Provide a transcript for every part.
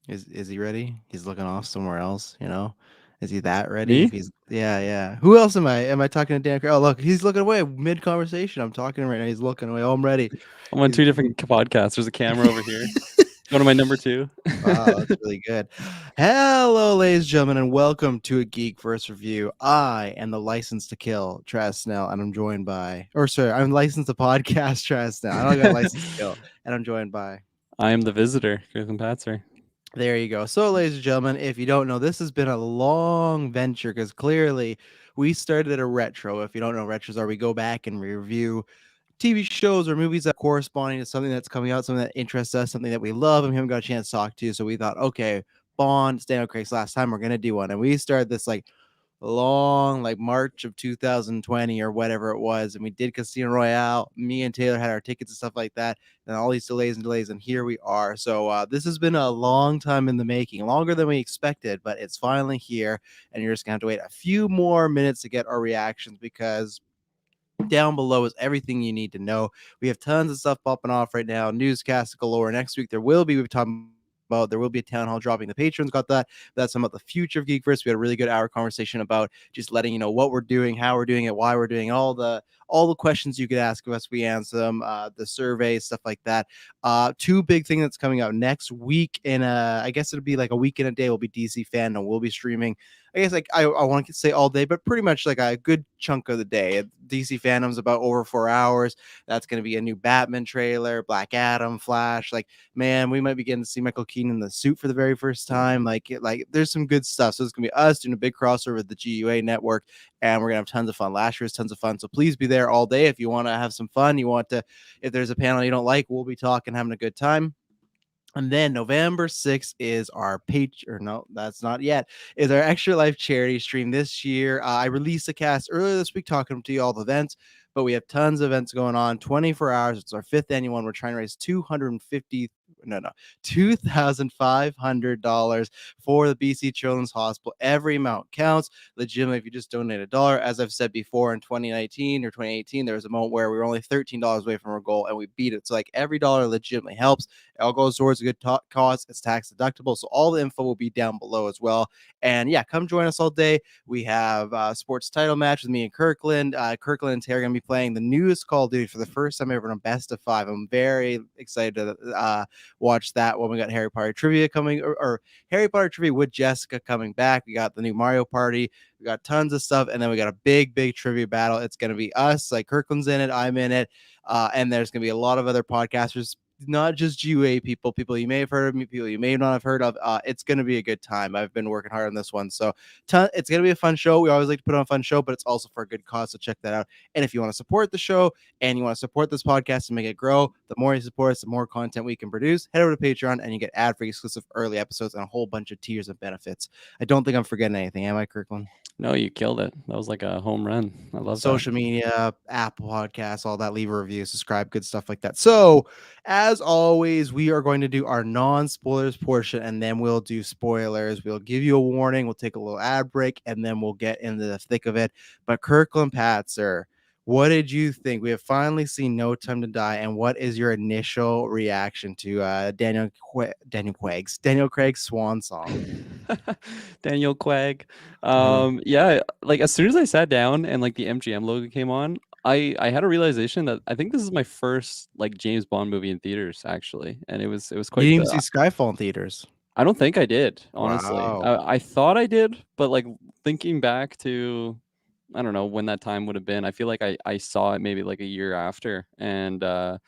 Is he ready? He's looking off somewhere else, you know? Is he that ready? If Me? he's yeah. Who else am I? Am I talking to Dan? Oh, look, he's looking away mid conversation. I'm talking to him right now. He's looking away. Oh, I'm ready. I'm on He's two different podcasts. There's a camera over here. Go to my number two. wow, that's really good. Hello, ladies and gentlemen, and welcome to a Geek Verse review. I am the license to kill Travis Snell, and I'm joined by, or sorry, I'm licensed to podcast Travis Snell. I don't got a license to kill, and I'm joined by. I am the visitor, Kirklin Patzer. There you go. So, ladies and gentlemen, if you don't know, this has been a long venture because clearly we started at a retro. If you don't know what retros are, we go back and we review TV shows or movies that corresponding to something that's coming out, something that interests us, something that we love, and we haven't got a chance to talk to. So we thought, okay, Bond, Daniel Craig's last time, we're gonna do one, and we started this like long, like March of 2020 or whatever it was, and we did Casino Royale. Me and Taylor had our tickets and stuff like that, and all these delays, and here we are. So this has been a long time in the making, longer than we expected, but it's finally here, and you're just gonna have to wait a few more minutes to get our reactions because down below is everything you need to know. We have tons of stuff popping off right now, newscasts galore. Next week there will be, we've talked about, there will be a town hall dropping. The patrons got that. That's about the future of Geekverse. We had a really good hour conversation about just letting you know what we're doing, how we're doing it, why we're doing it, all the questions you could ask of us. We answer them, the surveys, stuff like that. Two big things that's coming out next week in I guess it'll be like a week in a day will be DC Fandom. We'll be streaming, I guess, like I want to say all day, but pretty much like a good chunk of the day. DC Fandom's about over 4 hours. That's going to be a new Batman trailer, Black Adam, Flash. Like, man, we might be getting to see Michael Keaton in the suit for the very first time. Like there's some good stuff. So it's going to be us doing a big crossover with the GUA network, and we're going to have tons of fun. Last year was tons of fun. So please be there all day if you want to have some fun. You want to, if there's a panel you don't like, we'll be talking, having a good time. And then November 6th is our page, or no, that's not yet, is our Extra Life charity stream this year. I released a cast earlier this week talking to you all the events, but we have tons of events going on, 24 hours. It's our fifth annual one. We're trying to raise $250,000 for the BC Children's Hospital. Every amount counts. Legitimately, if you just donate $1, as I've said before, in 2019 or 2018, there was a moment where we were only $13 away from our goal and we beat it. So like every dollar legitimately helps. It all goes towards a good cause. It's tax deductible. So all the info will be down below as well. And yeah, come join us all day. We have sports title match with me and Kirkland. Kirkland and Terry are going to be playing the newest Call of Duty for the first time ever in a best of 5. I'm very excited to watch that one. We got Harry Potter trivia coming, or Harry Potter trivia with Jessica coming back. We got the new Mario Party. We got tons of stuff. And then we got a big trivia battle. It's going to be us. Like Kirkland's in it. I'm in it. And there's going to be a lot of other podcasters, not just GUA people you may have heard of, people you may not have heard of. It's going to be a good time. I've been working hard on this one. So it's going to be a fun show. We always like to put on a fun show, but it's also for a good cause. So check that out. And if you want to support the show and you want to support this podcast and make it grow, the more you support us, the more content we can produce. Head over to Patreon and you get ad-free exclusive early episodes and a whole bunch of tiers of benefits. I don't think I'm forgetting anything. Am I, Kirkland? No, you killed it. That was like a home run. I love that. Social media, Apple Podcasts, all that. Leave a review, subscribe, good stuff like that. So, as always, we are going to do our non-spoilers portion, and then we'll do spoilers. We'll give you a warning. We'll take a little ad break, and then we'll get into the thick of it. But Kirkland Patzer, what did you think? We have finally seen No Time to Die, and what is your initial reaction to Daniel Craig's swan song? Daniel Quag. Mhm. Yeah, like as soon as I sat down and like the MGM logo came on, I had a realization that I think this is my first like James Bond movie in theaters actually, and it was You quite didn't even the. see Skyfall in theaters. I don't think I did, honestly. Wow. I thought I did, but like thinking back to, I don't know when that time would have been. I feel like I saw it maybe like a year after, and I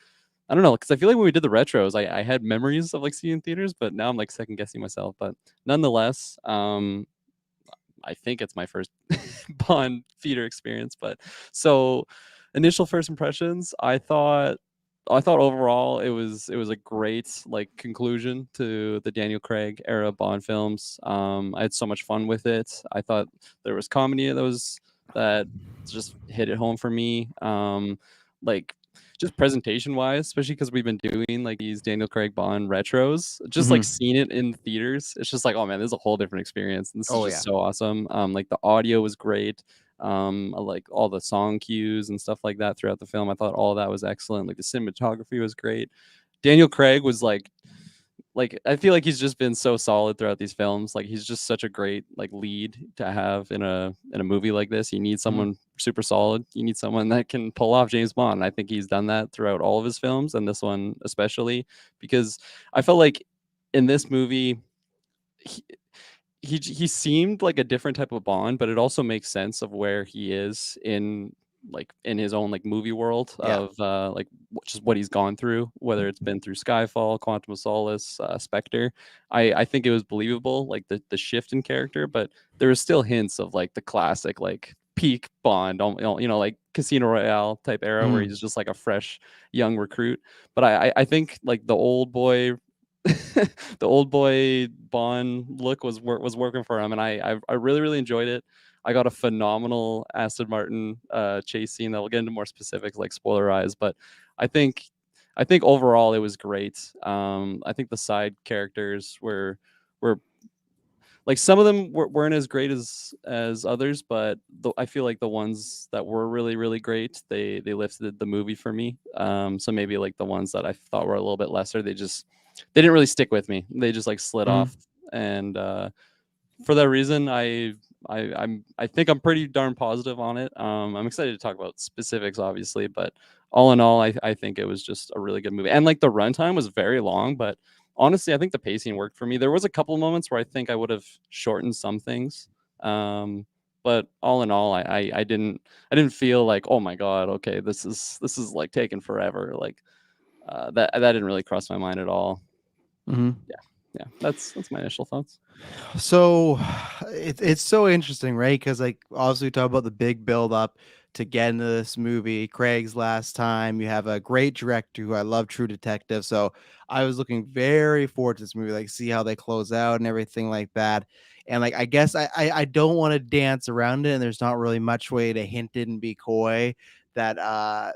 don't know, because I feel like when we did the retros, I had memories of like seeing theaters, but now I'm like second guessing myself. But nonetheless, I think it's my first Bond theater experience. But so initial first impressions, I thought overall it was a great like conclusion to the Daniel Craig era Bond films. I had so much fun with it. I thought there was comedy that just hit it home for me. Like just presentation wise, especially because we've been doing like these Daniel Craig Bond retros, just like Mhm. seeing it in theaters, it's just like, oh man, this is a whole different experience. And this is Oh, just yeah. so awesome. Like the audio was great. I like all the song cues and stuff like that throughout the film. I thought all of that was excellent. Like the cinematography was great. Daniel Craig was like like I feel like he's just been so solid throughout these films. Like he's just such a great like lead to have in a movie like this. You need Mhm. someone super solid. You need someone that can pull off James Bond. And I think he's done that throughout all of his films, and this one especially, because I felt like in this movie he, he seemed like a different type of Bond, but it also makes sense of where he is in like in his own like movie world Yeah. of like just what he's gone through, whether it's been through Skyfall, Quantum of Solace, Spectre. I think it was believable, like the shift in character, but there was still hints of like the classic like peak Bond, like Casino Royale type era where Mhm. he's just like a fresh young recruit. But I think like the old boy the old boy Bond look was working for him, and I really really enjoyed it. I got a phenomenal Aston Martin chase scene that we'll get into more specifics, like spoiler eyes, but I think I think overall it was great. I think the side characters were like some of them weren't as great as others, but I feel like the ones that were really really great, they lifted the movie for me. So maybe like the ones that I thought were a little bit lesser, they didn't really stick with me. They just like slid Mhm. off, and for that reason, I think I'm pretty darn positive on it. I'm excited to talk about specifics, obviously, but all in all, I think it was just a really good movie. And like the runtime was very long, but honestly, I think the pacing worked for me. There was a couple moments where I think I would have shortened some things. Um, but all in all, I didn't feel like, oh my god, okay, this is like taking forever. Like that didn't really cross my mind at all. Mhm. Yeah, yeah, that's my initial thoughts. So it's so interesting, right? Because like obviously we talk about the big build up to get into this movie. Craig's last time. You have a great director who I love, True Detective. So I was looking very forward to this movie, like see how they close out and everything like that. And like I guess I don't want to dance around it, and there's not really much way to hint it and be coy that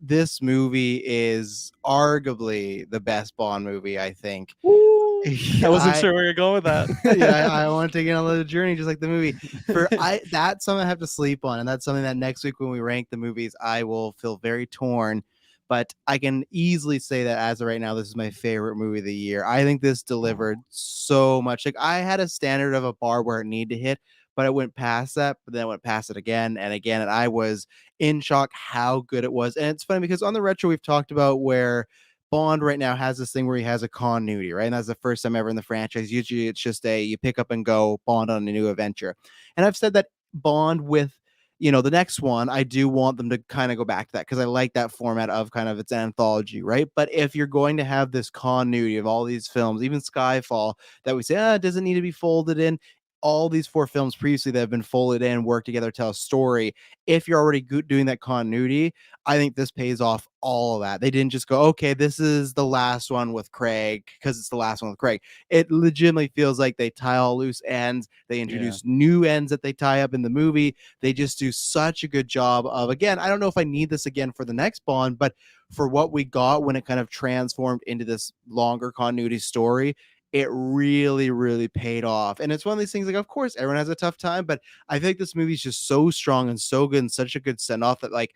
this movie is arguably the best Bond movie, I think. Woo! I Yeah, wasn't sure where you're going with yeah, that. I want to take it on a little journey, just like the movie. For I, that's something I have to sleep on, and that's something that next week when we rank the movies, I will feel very torn. But I can easily say that as of right now, this is my favorite movie of the year. I think this delivered so much. Like I had a standard of a bar where it needed to hit, but I went past that, but then I went past it again and again, and I was in shock how good it was. And it's funny because on the retro we've talked about where Bond right now has this thing where he has a continuity, right? And that's the first time ever in the franchise. Usually it's just you pick up and go Bond on a new adventure. And I've said that Bond with, the next one, I do want them to kind of go back to that because I like that format of kind of its anthology, right? But if you're going to have this continuity of all these films, even Skyfall, that we say, it doesn't need to be folded in. All these four films previously that have been folded in, work together, tell a story. If you're already doing that continuity, I think this pays off all of that. They didn't just go, okay, this is the last one with Craig because it's the last one with Craig. It legitimately feels like they tie all loose ends. They Yeah. introduce new ends that they tie up in the movie. They just do such a good job of, again, I don't know if I need this again for the next Bond, but for what we got when it kind of transformed into this longer continuity story, it really, really paid off. And it's one of these things like, of course, everyone has a tough time, but I think this movie's just so strong and so good and such a good send off that, like,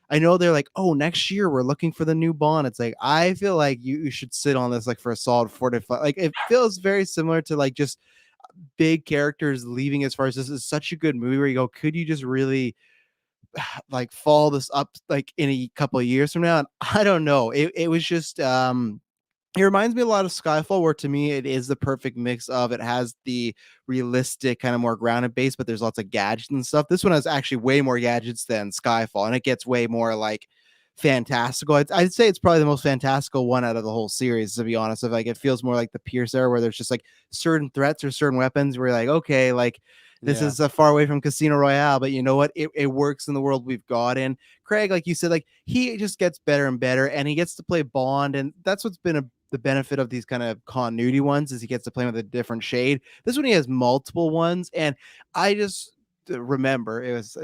I know they're like, oh, next year we're looking for the new Bond. It's like, I feel like you should sit on this like for a solid 4 to 5. Like, it feels very similar to like just big characters leaving as far as this is such a good movie where you go, could you just really like follow this up like in a couple of years from now? And I don't know. It was just it reminds me a lot of Skyfall, where to me it is the perfect mix of it has the realistic, kind of more grounded base, but there's lots of gadgets and stuff. This one has actually way more gadgets than Skyfall, and it gets way more like fantastical. I'd say it's probably the most fantastical one out of the whole series, to be honest. Of like, it feels more like the Pierce era, where there's just like certain threats or certain weapons where you're like, okay, like this Yeah. is far away from Casino Royale, but you know what? It works in the world we've got in. Craig, like you said, like he just gets better and better, and he gets to play Bond, and that's what's been the benefit of these kind of continuity ones is he gets to play with a different shade. This one he has multiple ones, and I just remember it was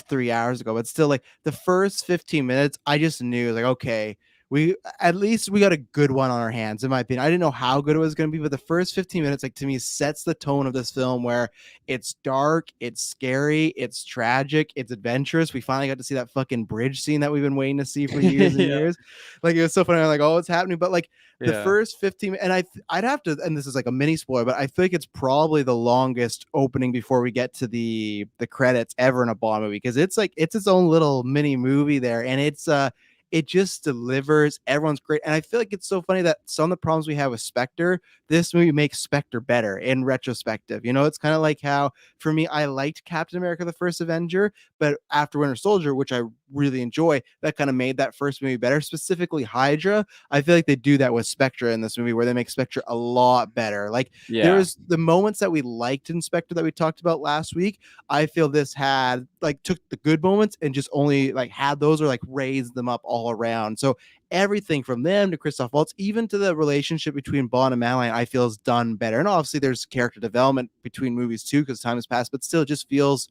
3 hours ago, but still, like the first 15 minutes, I just knew like, okay, we at least we got a good one on our hands, in my opinion. I didn't know how good it was going to be, but the first 15 minutes, like, to me, sets the tone of this film, where it's dark, it's scary, it's tragic, it's adventurous. We finally got to see that fucking bridge scene that we've been waiting to see for years and Yeah. years. Like, it was so funny. I'm like, oh, what's happening? But like the Yeah. first 15, and I'd have to, and this is like a mini spoiler, but I think it's probably the longest opening before we get to the credits ever in a Bond movie, because it's like it's its own little mini movie there, and it just delivers. Everyone's great. And I feel like it's so funny that some of the problems we have with Spectre, this movie makes Spectre better in retrospective. You know, it's kind of like how, for me, I liked Captain America, the First Avenger, but after Winter Soldier, which I really enjoy, that kind of made that first movie better. Specifically Hydra, I feel like they do that with Spectre in this movie, where they make Spectre a lot better. Like, there Yeah. was the moments that we liked in Spectre that we talked about last week. I feel this had, like, took the good moments and just only like had those, or like raised them up all around. So everything from them to Christoph Waltz, even to the relationship between Bond and Madeline, I feel is done better. And obviously there's character development between movies too, because time has passed, but still it just feels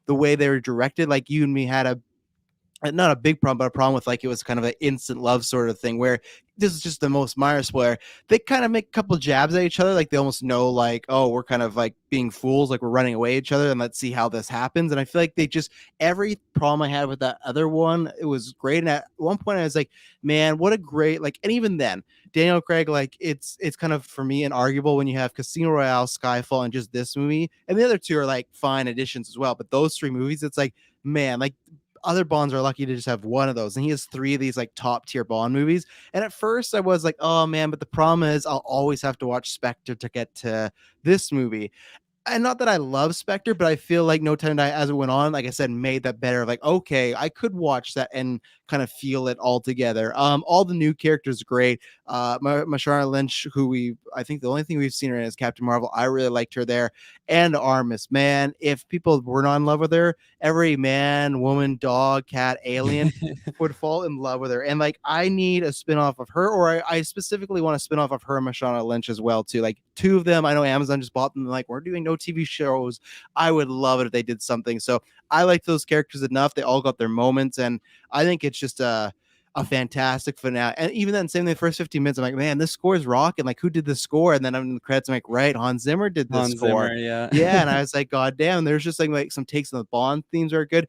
the way they were directed. Like, you and me had a not a big problem, but a problem with, like, it was kind of an instant love sort of thing, where this is just the most minor spoiler. They kind of make a couple jabs at each other, like they almost know, like, oh, we're kind of like being fools, like we're running away each other, and let's see how this happens. And I feel like they just, every problem I had with that other one, it was great. And at one point I was like, man, what a great, like, and even then, Daniel Craig, like, it's kind of, for me, inarguable when you have Casino Royale, Skyfall, and just this movie, and the other two are like fine additions as well. But those three movies, it's like, man, like, other Bonds are lucky to just have one of those, and he has three of these like top tier Bond movies. And at first I was like, oh man, but the problem is I'll always have to watch Spectre to get to this movie. And not that I love Spectre, but I feel like No Time to Die, as it went on, like I said, made that better. Like, okay, I could watch that and kind of feel it all together. All the new characters great. Lashawna Lynch, I think the only thing we've seen her in is Captain Marvel. I really liked her there. And Armis, man, if people were not in love with her, every man, woman, dog, cat, alien would fall in love with her. And like, I need a spinoff of her, or I specifically want a spinoff of her and Lashawna Lynch as well too. Like, two of them, I know Amazon just bought them. Like, we're doing no TV shows. I would love it if they did something. So I like those characters enough. They all got their moments, and I think it's just a fantastic finale. And even then, same thing, the first 15 minutes, I'm like, man, this score is rocking. Like, who did the score? And then I'm in the credits, I'm like, right, Hans Zimmer did this Hans score. Zimmer, yeah. Yeah, and I was like, god damn. There's just like some takes on the Bond themes are good.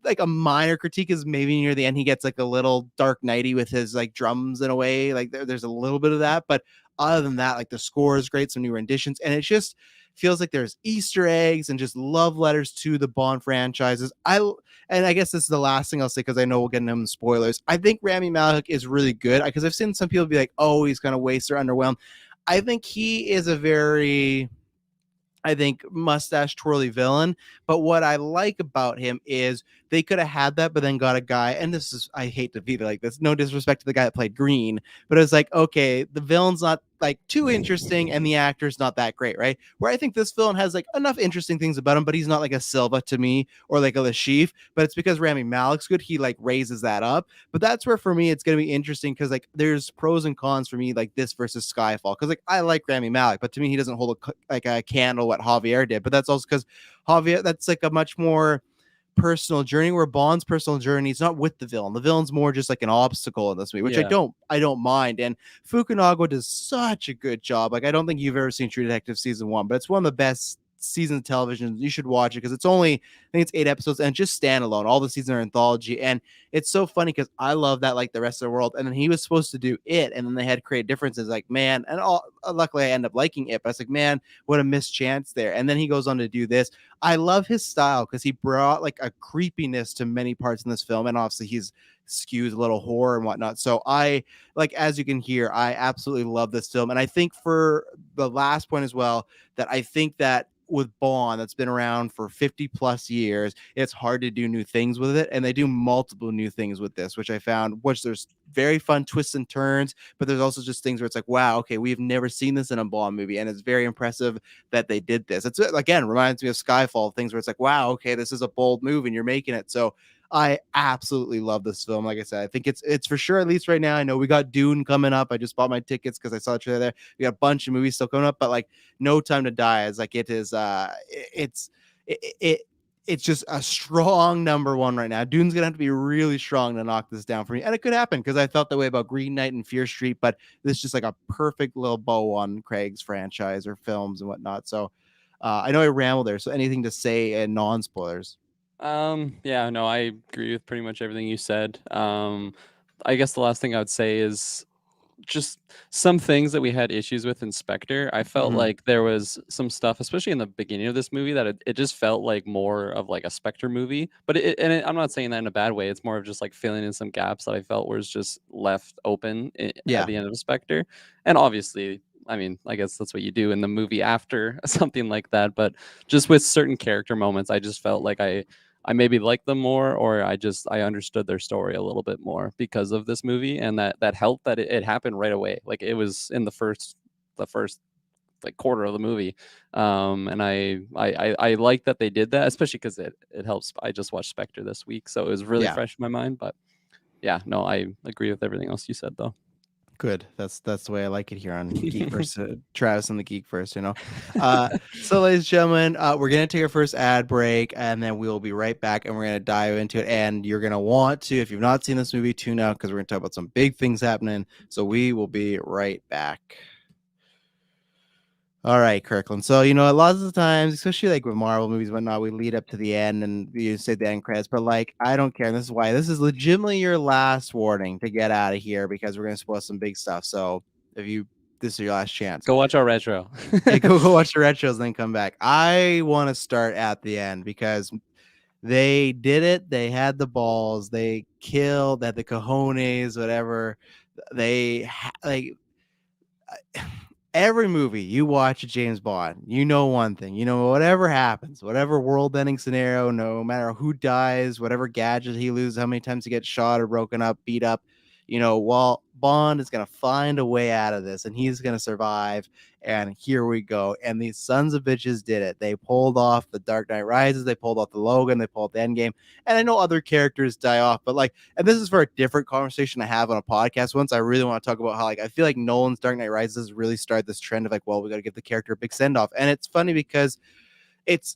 Like, a minor critique is maybe near the end he gets like a little Dark Knighty with his like drums in a way. Like, there's a little bit of that, but other than that, like, the score is great, some new renditions, and it just feels like there's Easter eggs and just love letters to the Bond franchises. And I guess this is the last thing I'll say, because I know we'll get into spoilers. I think Rami Malek is really good, because I've seen some people be like, oh, he's kind of wasted or underwhelmed. I think he is a very, I think, mustache twirly villain. But what I like about him is they could have had that, but then got a guy, and this is, I hate to be like this, no disrespect to the guy that played Green, but it was like, okay, the villain's not like too interesting and the actor's not that great, right? Where I think this villain has like enough interesting things about him, but he's not like a Silva to me, or like a Lashif. But it's because Rami Malek's good, he like raises that up. But that's where, for me, it's going to be interesting, because like there's pros and cons for me, like this versus Skyfall, because like I like Rami Malek, but to me he doesn't hold like a candle what Javier did. But that's also because Javier, that's like a much more personal journey, where Bond's personal journey is not with the villain. The villain's more just like an obstacle in this movie, which Yeah. I don't mind. And Fukunaga does such a good job. Like, I don't think you've ever seen True Detective season 1, but it's one of the best seasons of television. You should watch it, because it's only, I think it's 8 episodes, and just standalone. All the seasons are anthology, and it's so funny because I love that, like the rest of the world. And then he was supposed to do it, and then they had to create differences. Like, man, and luckily I end up liking it, but it's like, man, what a missed chance there. And then he goes on to do this. I love his style, because he brought like a creepiness to many parts in this film, and obviously he's skews a little horror and whatnot. So I, like, as you can hear, I absolutely love this film. And I think, for the last point as well, that I think that with Bond, that's been around for 50 plus years, it's hard to do new things with it, and they do multiple new things with this, which I found, which there's very fun twists and turns, but there's also just things where it's like, wow, okay, we've never seen this in a Bond movie, and it's very impressive that they did this. It's, again, reminds me of Skyfall, things where it's like, wow, okay, this is a bold move and you're making it. So I absolutely love this film. Like I said, I think it's for sure, at least right now. I know we got Dune coming up. I just bought my tickets because I saw the trailer there. We got a bunch of movies still coming up, but like No Time to Die is like, it is it's it's just a strong number one right now. Dune's gonna have to be really strong to knock this down for me, and it could happen because I felt that way about Green Knight and Fear Street, but this is just like a perfect little bow on Craig's franchise or films and whatnot. So I know I rambled there. So anything to say and non spoilers? Yeah, no, I agree with pretty much everything you said. I guess the last thing I would say is just some things that we had issues with in Spectre. I felt Mhm. like there was some stuff, especially in the beginning of this movie, that it just felt like more of like a Spectre movie. But I'm not saying that in a bad way. It's more of just like filling in some gaps that I felt was just left open at Yeah, the end of Spectre. And obviously, I mean, I guess that's what you do in the movie after something like that. But just with certain character moments, I just felt like I maybe liked them more, or I understood their story a little bit more because of this movie, and that helped that it happened right away. Like it was in the first like quarter of the movie, and I like that they did that, especially because it helps. I just watched Spectre this week, so it was really yeah. fresh in my mind. But yeah, no, I agree with everything else you said though. Good. That's the way I like it here on GeekVerse. Travis and the GeekVerse, you know. So, ladies and gentlemen, we're gonna take our first ad break, and then we'll be right back, and we're gonna dive into it. And you're gonna want to, if you've not seen this movie, tune out because we're gonna talk about some big things happening. So we will be right back. All right, Kirkland. So, a lot of the times, especially like with Marvel movies and whatnot, we lead up to the end and you say the end credits, but like, I don't care. And this is why this is legitimately your last warning to get out of here because we're going to spoil some big stuff. So, if you, this is your last chance. Go watch our retro. Yeah, go watch the retros and then come back. I want to start at the end because they did it. They had the balls. They killed, they had the cojones, whatever. Like, every movie you watch a James Bond, you know one thing, whatever happens, whatever world ending scenario, no matter who dies, whatever gadget he loses, how many times he gets shot or broken up, beat up, well, Bond is going to find a way out of this and he's going to survive. And here we go. And these sons of bitches did it. They pulled off the Dark Knight Rises. They pulled off the Logan. They pulled off the Endgame. And I know other characters die off, but like, and this is for a different conversation I have on a podcast once. I really want to talk about how, like, I feel like Nolan's Dark Knight Rises really started this trend of like, well, we got to give the character a big send off. And it's funny because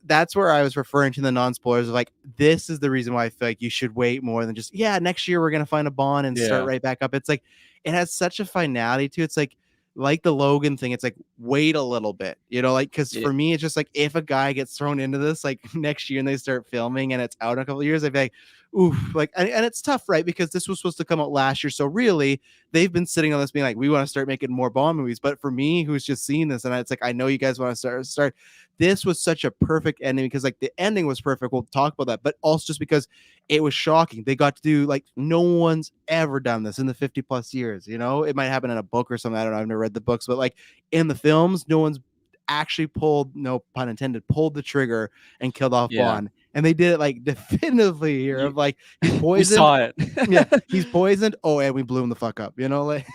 that's where I was referring to the non-spoilers of like, this is the reason why I feel like you should wait more than just, yeah, next year we're gonna find a Bond and start Yeah, right back up. It's like it has such a finality to it. It's like the Logan thing. It's like wait a little bit, like because yeah, for me, it's just like if a guy gets thrown into this like next year and they start filming and it's out in a couple of years, I'd be like, oof, like and it's tough, right? Because this was supposed to come out last year. So really, they've been sitting on this being like, we want to start making more Bond movies. But for me, who's just seeing this, and it's like, I know you guys want to start. This was such a perfect ending because like the ending was perfect. We'll talk about that, but also just because it was shocking. They got to do like no one's ever done this in the 50 plus years. It might happen in a book or something. I don't know. I've never read the books, but like in the films, no one's actually pulled, no pun intended, pulled the trigger and killed off yeah. Bond. And they did it like definitively here You of like he's you poisoned. saw it. Yeah, he's poisoned. Oh, and we blew him the fuck up. Like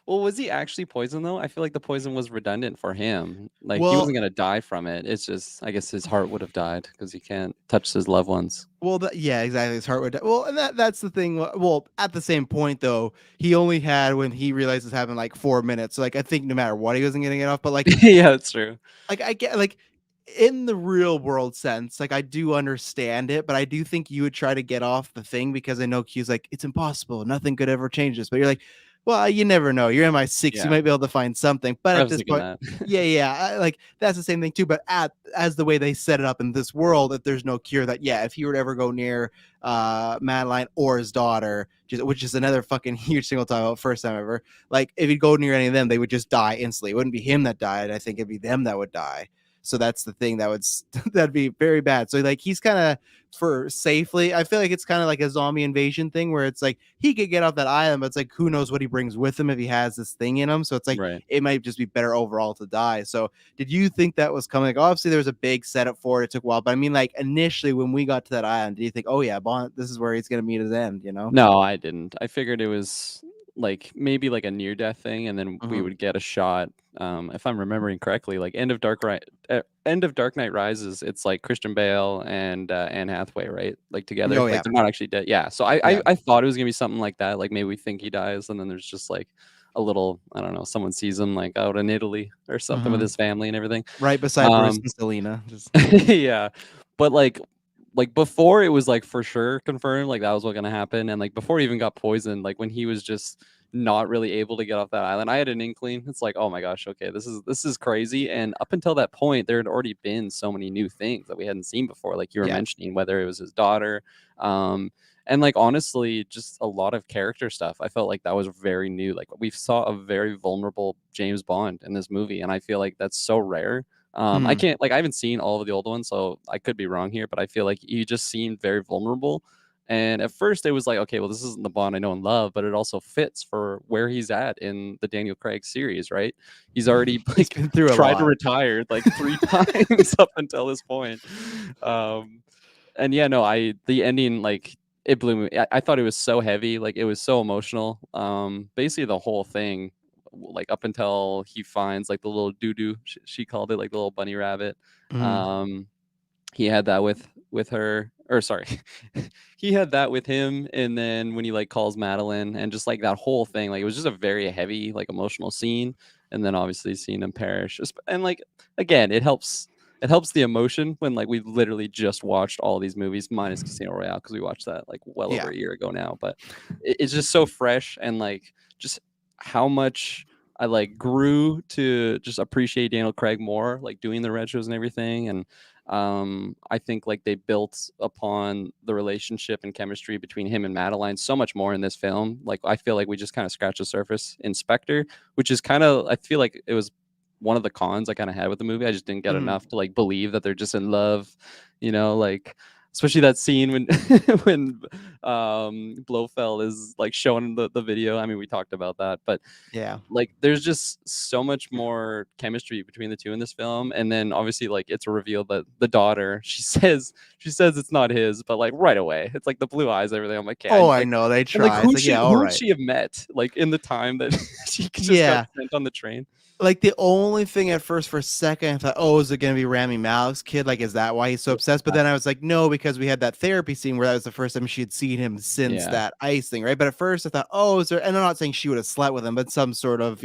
Well, was he actually poisoned though? I feel like the poison was redundant for him. Like he well, wasn't gonna die from it. It's just, I guess his heart would have died because he can't touch his loved ones. yeah, exactly. His heart would. Well, and that's the thing. Well, at the same point though, he only had when he realized this happened like 4 minutes. So like I think no matter what, he wasn't getting it off. But Yeah, that's true. like I get like in the real world sense, like I do understand it, but I do think you would try to get off the thing because I know Q's like it's impossible, nothing could ever change this. But you're like, well, you never know. You're MI6, you Yeah, might be able to find something. But I at was this thinking point, that. yeah, like that's the same thing too. But as the way they set it up in this world, that there's no cure. That if he were to ever go near Madeline or his daughter, which is another fucking huge single time about first time ever. Like if he'd go near any of them, they would just die instantly. It wouldn't be him that died. I think it'd be them that would die. So that's the thing that'd be very bad. So like he's kind of for safely. I feel like it's kind of like a zombie invasion thing where it's like he could get off that island, but it's like who knows what he brings with him if he has this thing in him. So it's like Right. it might just be better overall to die. So did you think that was coming? Like obviously there was a big setup for it. It took a while, but I mean like initially when we got to that island, did you think, oh yeah, Bond, this is where he's gonna meet his end? No, I didn't. I figured it was like maybe like a near death thing, and then we Mhm. would get a shot. If I'm remembering correctly, like end of Dark Knight Rises, it's like Christian Bale and Anne Hathaway, right? Like together, Oh like yeah, they're not actually dead. Yeah. So I, yeah. I I thought it was gonna be something like that. Like maybe we think he dies, and then there's just like a little, I don't know, someone sees him like out in Italy or something with Mhm. his family and everything. Right beside Bruce Um, and Selena. Just yeah, but like like before it was like for sure confirmed like that was what gonna happen, and like before he even got poisoned, like when he was just not really able to get off that island, I had an inkling. It's like, oh my gosh, okay, this is crazy. And up until that point, there had already been so many new things that we hadn't seen before, like you were Yeah. mentioning, whether it was his daughter, um, and like honestly, just a lot of character stuff. I felt like that was very new. Like we saw a very vulnerable James Bond in this movie, and I feel like that's so rare. I Hmm. can't like I haven't seen all of the old ones, so I could be wrong here, but I feel like he just seemed very vulnerable. And at first, it was like, okay, well, this isn't the Bond I know and love, but it also fits for where he's at in the Daniel Craig series, right? He's already He's like been through a tried to lot. retire like 3 times up until this point. Um, and yeah, no, the ending like it blew me. I thought it was so heavy, like it was so emotional. Basically the whole thing, like up until he finds like the little doo doo, she called it, like the little bunny rabbit. Mhm. Um, he had that with her, or sorry, he had that with him, and then when he like calls Madeline, and just like that whole thing, like it was just a very heavy, like emotional scene. And then obviously seeing him perish, and like again, it helps the emotion when like we literally just watched all these movies minus Casino Royale, because we watched that like well over Yeah. a year ago now. But it's just so fresh, and like just how much I like grew to just appreciate Daniel Craig more, like doing the retros and everything. And I think like they built upon the relationship and chemistry between him and Madeline so much more in this film. Like I feel like we just kind of scratched the surface in Spectre, which is kind of, I feel like it was one of the cons I kind of had with the movie. I just didn't get Mhm. enough to like believe that they're just in love, like especially that scene when when Blofeld is like showing the video. I mean, we talked about that, but Yeah. like there's just so much more chemistry between the two in this film. And then obviously like it's revealed that the daughter, she says it's not his, but like right away it's like the blue eyes, everything. I'm like, okay, Oh, I like, know, they and like try. It's like, yeah, all who would right. she have met like in the time that she just got Yeah. sent on the train? Like, the only thing at first for a second, I thought, "Oh, is it gonna be Rami Malek's kid? Like, is that why he's so obsessed?" But Yeah, then I was like, "No," because we had that therapy scene where that was the first time she had seen him since yeah, that ice thing, right? But at first I thought, "Oh, is there," and I'm not saying she would have slept with him, but some sort of,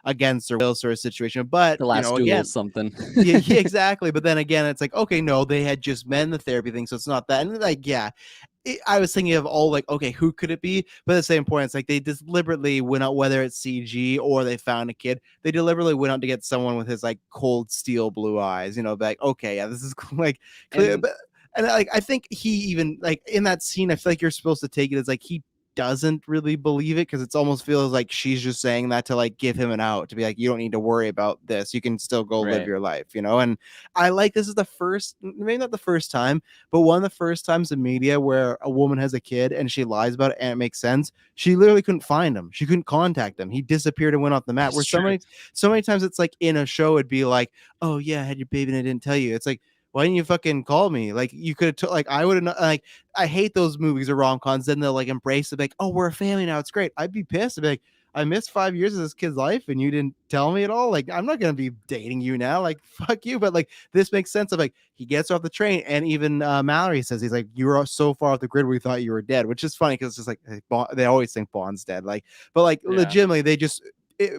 against her will sort of situation. But, the last duel again, something. yeah, yeah, exactly. But then again, it's like, okay, no, they had just met in the therapy thing, so it's not that. And like, yeah, I was thinking of all like, okay, who could it be? But at the same point, it's like they deliberately went out, whether it's CG or they found a kid, they deliberately went out to get someone with his like cold steel blue eyes, like, okay, yeah, this is like clear. And But and like I think he even like in that scene, I feel like you're supposed to take it as like he doesn't really believe it because it's almost feels like she's just saying that to like give him an out to be like, you don't need to worry about this, you can still go live right, your life. And I like this is the first, maybe not the first time, but one of the first times in media where a woman has a kid and she lies about it and it makes sense. She literally couldn't find him. She couldn't contact him. He disappeared and went off the map. Where that's so true. many times it's like in a show it'd be like, oh yeah, I had your baby and I didn't tell you. It's like, why didn't you fucking call me? Like you could have like I would have like I hate those movies or rom coms. Then they'll like embrace it, like, oh, we're a family now. It's great. I'd be pissed. I'd be like, I missed 5 years of this kid's life and you didn't tell me at all. Like, I'm not gonna be dating you now. Like, fuck you. But like, this makes sense of like he gets off the train, and even Mallory says he's like, you were so far off the grid we thought you were dead, which is funny because it's just like they always think Bond's dead. Like, but like Yeah, legitimately, they just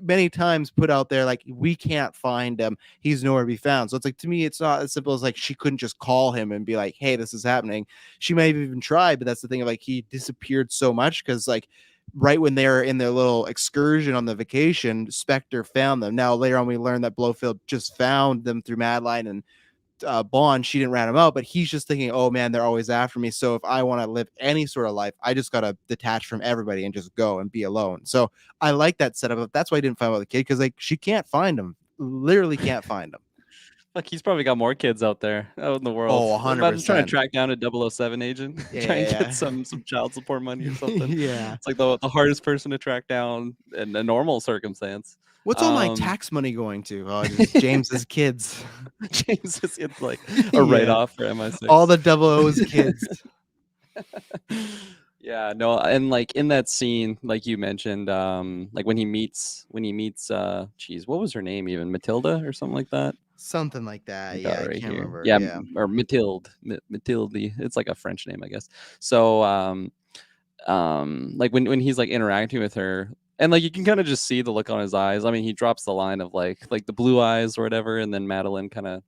many times put out there like we can't find him, he's nowhere to be found. So it's like to me it's not as simple as like she couldn't just call him and be like, hey, this is happening. She may have even tried, but that's the thing of like he disappeared so much because like right when they're in their little excursion on the vacation, Spectre found them. Now later on we learned that Blofeld just found them through Madeline and Bond. She didn't rat him out, but he's just thinking, oh man, they're always after me. So if I want to live any sort of life, I just gotta detach from everybody and just go and be alone. So I like that setup. That's why I didn't find out the kid because like she can't find him, literally can't find him. like he's probably got more kids out in the world. Oh, 100 Imagine trying to percent. track down a 007 agent, try and get Yeah, some child support money or something. yeah. It's like the hardest person to track down in a normal circumstance. What's all my Um, tax money going to? Oh, just James's kids. James is it's like a write Yeah, off for all MI6. the double O's kids. Yeah, no, and like in that scene, like you mentioned, like when he meets geez, what was her name even? Matilda or something like that? Something like I that. got Yeah, it I right can't here. remember. Yeah, Yeah. or Mathilde, Mathilde. It's like a French name, I guess. So, like when he's like interacting with her, and like you can kind of just see the look on his eyes. I mean, he drops the line of like the blue eyes or whatever, and then Madeline kind of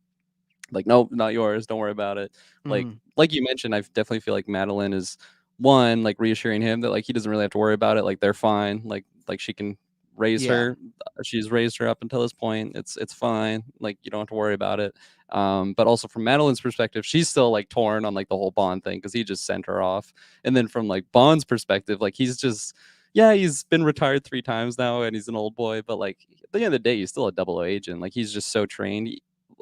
Like, nope, not yours. Don't worry about it. Mhm. Like you mentioned, I definitely feel like Madeline is one, like reassuring him that like he doesn't really have to worry about it. Like they're fine. Like she can raise Yeah. her. She's raised her up until this point. It's fine. Like you don't have to worry about it. But also from Madeline's perspective, she's still like torn on like the whole Bond thing because he just sent her off. And then from like Bond's perspective, like he's just yeah, he's been retired 3 times now and he's an old boy, but like at the end of the day, he's still a double O agent. Like he's just so trained.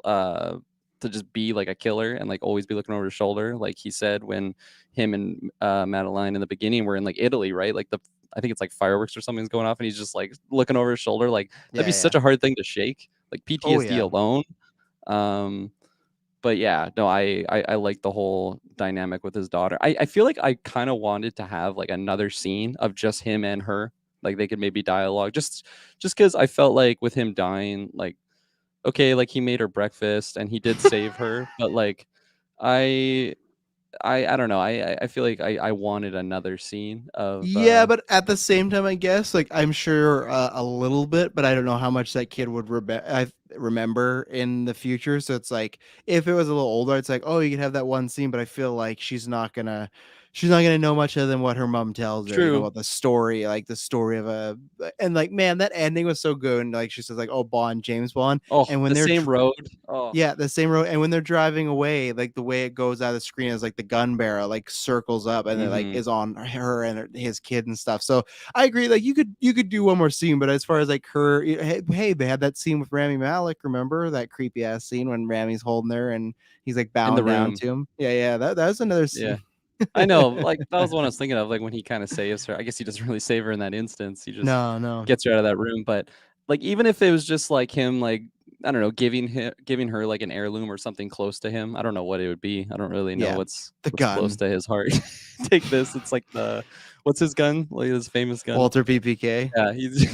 Uh, to just be like a killer and like always be looking over his shoulder. Like he said when him and Madeline in the beginning were in like Italy, right? Like the I think it's like fireworks or something's going off and he's just like looking over his shoulder. Like that'd Yeah, be yeah. such a hard thing to shake. Like Oh, PTSD yeah. alone. Um, but yeah, no, I like the whole dynamic with his daughter. I feel like I kind of wanted to have like another scene of just him and her. Like they could maybe dialogue just because I felt like with him dying, like okay, like he made her breakfast and he did save her, but like I I don't know. I feel like I wanted another scene of Yeah, but at the same time, I guess, like, I'm sure a little bit, but I don't know how much that kid would remember in the future. So it's like, if it was a little older, it's like, oh, you can have that one scene, but I feel like she's not gonna know much other than what her mom tells her, true. about the story, like the story of and like, man, that ending was so good. And like, she says, like, oh, Bond, James Bond, Oh, and when the they're same road. Oh. yeah, the same road, and when they're driving away, like, the way it goes out of the screen is, like, the gun barrel, like, circles up, and it, like, Mhm. is on her and his kid and stuff, so, I agree, like, you could do one more scene, but as far as, like, her hey, they had that scene with Rami Malek, remember? That creepy-ass scene when Rami's holding her and he's, like, In the bowing down room. to him? Yeah, yeah, that was another Yeah. scene. I know, like, that was the one I was thinking of, like, when he kinda saves her. I guess he doesn't really save her in that instance, he just No, no. gets her out of that room, but, like, even if it was just, like, him, like, I don't know, giving her, like, an heirloom or something close to him, I don't know what it would be, I don't really know Yeah, the what's close gun. to his heart. Take this, it's like the what's his gun? Like, his famous gun? Walter PPK. Yeah, he's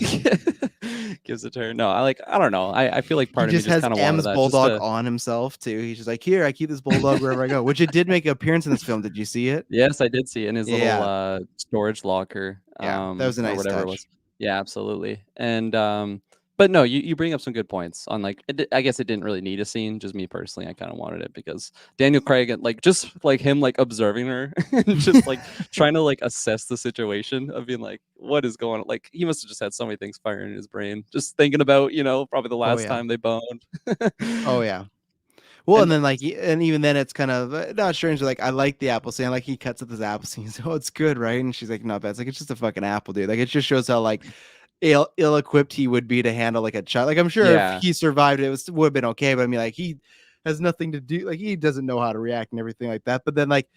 gives it to her. No, I don't know, I feel like He part of me just just has kinda wanted M's that just bulldog to on himself too. He's just like, "Here, I keep this bulldog wherever I go," which it did make an appearance in this film. Did you see it? Yes, I did see it in his little, Yeah, storage locker, yeah, that was a or nice whatever it touch. was. Yeah, absolutely, and, but no, you bring up some good points on, like, I guess it didn't really need a scene, just me personally, I kinda wanted it because Daniel Craig and, like, just, like, him, like, observing her and just, like, trying to, like, assess the situation of being like, "What is going on?" Like, he must have just had so many things firing in his brain, just thinking about, probably the Oh, last yeah. time they boned. Oh, yeah. Well, and And then, like, and even then, it's kind of not strange. Like, I like the apple scene. Like, he cuts up his apple scene. He's, oh, it's good, right? And she's like, not bad. It's like, it's just a fucking apple, dude. Like, it just shows how like ill equipped he would be to handle like a child. Like, I'm sure if yeah, he survived, it was would have been okay. But I mean, like, he has nothing to do. Like, he doesn't know how to react and everything like that. But then, like,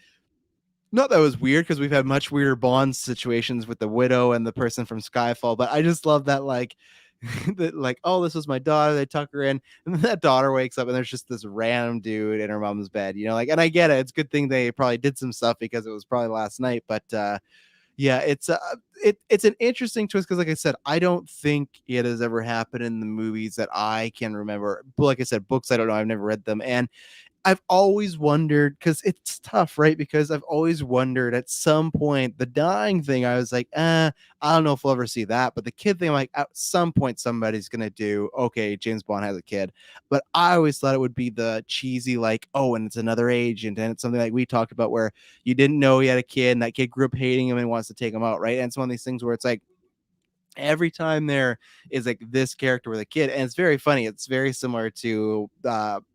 not that it was weird because we've had much weirder Bond situations with the widow and the person from Skyfall. But I just love that, like, that, like, oh, this was my daughter. They tuck her in, and then that daughter wakes up, and there's just this random dude in her mom's bed. Like, and I get it. It's a good thing they probably did some stuff because it was probably last night. But yeah, it's an interesting twist because, like I said, I don't think it has ever happened in the movies that I can remember. But like I said, books I don't know. I've never read them, and I've always wondered because it's tough, right? Because I've always wondered at some point the dying thing. I was like, I don't know if we'll ever see that. But the kid thing, I'm like, at some point somebody's gonna do. Okay, James Bond has a kid, but I always thought it would be the cheesy, like, oh, and it's another agent, and it's something like we talked about where you didn't know he had a kid, and that kid grew up hating him and wants to take him out, right? And it's one of these things where it's like every time there is like this character with a kid, and it's very funny. It's very similar to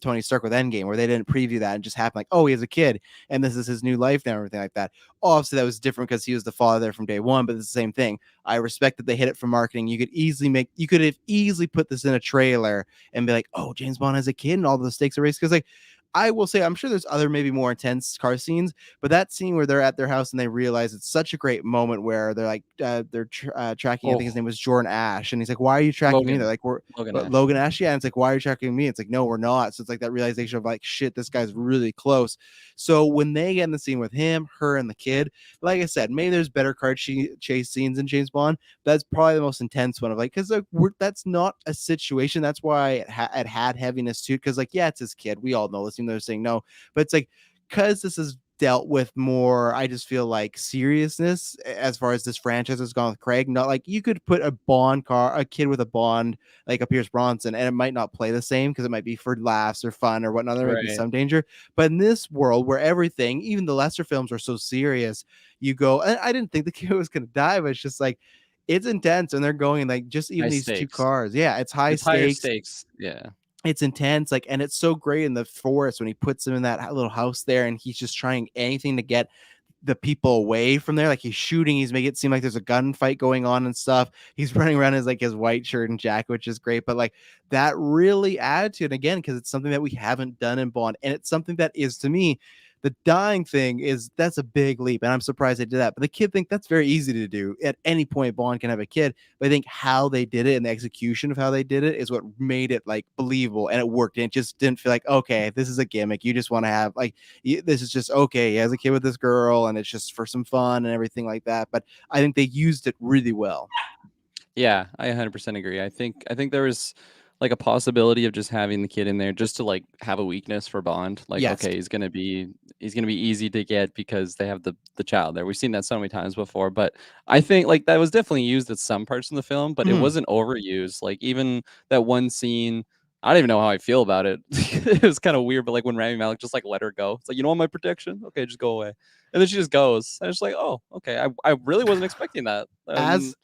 Tony Stark with Endgame, where they didn't preview that and just happened like, oh, he has a kid and this is his new life now, and everything like that. Obviously that was different because he was the father there from day one, but it's the same thing. I respect that they hit it for marketing. You could have easily put this in a trailer and be like, oh, James Bond has a kid and all the stakes are raised, because like I will say, I'm sure there's other maybe more intense car scenes, but that scene where they're at their house and they realize it's such a great moment where they're like, tracking, I think his oh, name was Jordan Ash. And he's like, why are you tracking me? They're Logan like, we're Logan Ash. Logan Ash. Yeah. And it's like, why are you tracking me? It's like, no, we're not. So it's like that realization of like, shit, this guy's really close. So when they get in the scene with him, her, and the kid, like I said, maybe there's better car chase scenes in James Bond. That's probably the most intense one of like, because like, that's not a situation. That's why it had heaviness too. Because like, yeah, it's his kid. We all know this. Even though they're saying no, but it's like, because this is dealt with more, I just feel like, seriousness as far as this franchise has gone with Craig. Not like you could put a kid with a Bond like a Pierce Bronson, and it might not play the same because it might be for laughs or fun or whatnot. There might be Right. some danger. But in this world where everything, even the lesser films, are so serious, you go, and I didn't think the kid was gonna die, but it's just like it's intense, and they're going like just even High these two stakes. cars. Yeah, it's high It's higher stakes. stakes. Yeah. It's intense, like, and it's so great in the forest when he puts him in that little house there, and he's just trying anything to get the people away from there. Like he's shooting, he's making it seem like there's a gunfight going on and stuff. He's running around as like his white shirt and jacket, which is great. But like that really adds to it again, because it's something that we haven't done in Bond, and it's something that is, to me, the dying thing that's a big leap, and I'm surprised they did that. But the kid thing, that's very easy to do. At any point, Bond can have a kid. But I think how they did it and the execution of how they did it is what made it like believable, and it worked. And it just didn't feel like, okay, this is a gimmick. You just want to have like this is just okay. He has a kid with this girl, and it's just for some fun and everything like that. But I think they used it really well. Yeah, I 100% agree. I think there was like a possibility of just having the kid in there just to like have a weakness for Bond. Like, Yes. okay, he's gonna be easy to get because they have the child there. We've seen that so many times before, but I think like that was definitely used at some parts in the film, but it Mhm. wasn't overused. Like even that one scene, I don't even know how I feel about it. It was kind of weird, but like when Rami Malek just like let her go, it's like, you don't want my protection? Okay, just go away. And then she just goes. And it's like, oh, okay. I really wasn't expecting that.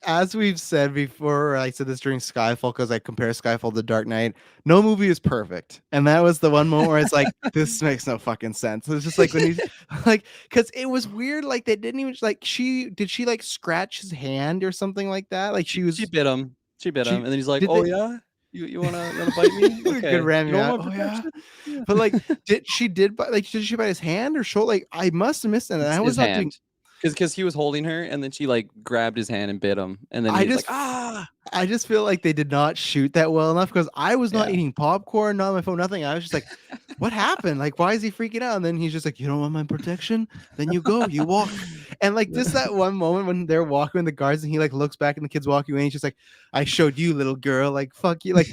As we've said before, I said this during Skyfall because I compare Skyfall to Dark Knight. No movie is perfect, and that was the one moment where it's like, this makes no fucking sense. It's just like when he's like, because it was weird. Like they didn't even like she like scratch his hand or something like that. Like she She was bit him. She bit him, she and then he's like, did "Oh they yeah, you wanna bite me? good Okay. ram You me don't out. want Oh yeah, protection? Yeah." but like did she bite his hand or shoulder? Like I must have missed that. And I was His not doing. hand, because he was holding her, and then she like grabbed his hand and bit him, and then I he was like, just "Ah." I just feel like they did not shoot that well enough because I was not Yeah. eating popcorn, not on my phone, nothing. I was just like, what happened? Like, why is he freaking out? And then he's just like, you don't want my protection? Then you go, you walk. And like just that one moment when they're walking in the guards and he like looks back and the kid's walking away and he's just like, I showed you, little girl. Like, fuck you. Like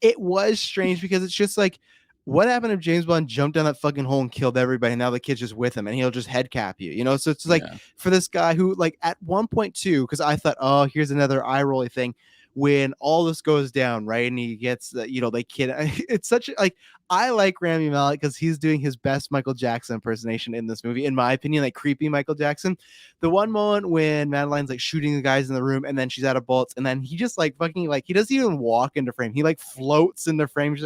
it was strange because it's just like, what happened if James Bond jumped down that fucking hole and killed everybody? And now the kid's just with him and he'll just head cap you, you know? So it's like Yeah. for this guy who, like, at one point, too, because I thought, oh, here's another eye rolly thing. When all this goes down, right? And he gets the, they kid. It's such a, like, I like Rami Malek because he's doing his best Michael Jackson impersonation in this movie, in my opinion, like creepy Michael Jackson. The one moment when Madeline's like shooting the guys in the room and then she's out of bullets, and then he just like fucking like he doesn't even walk into frame. He like floats in the frame.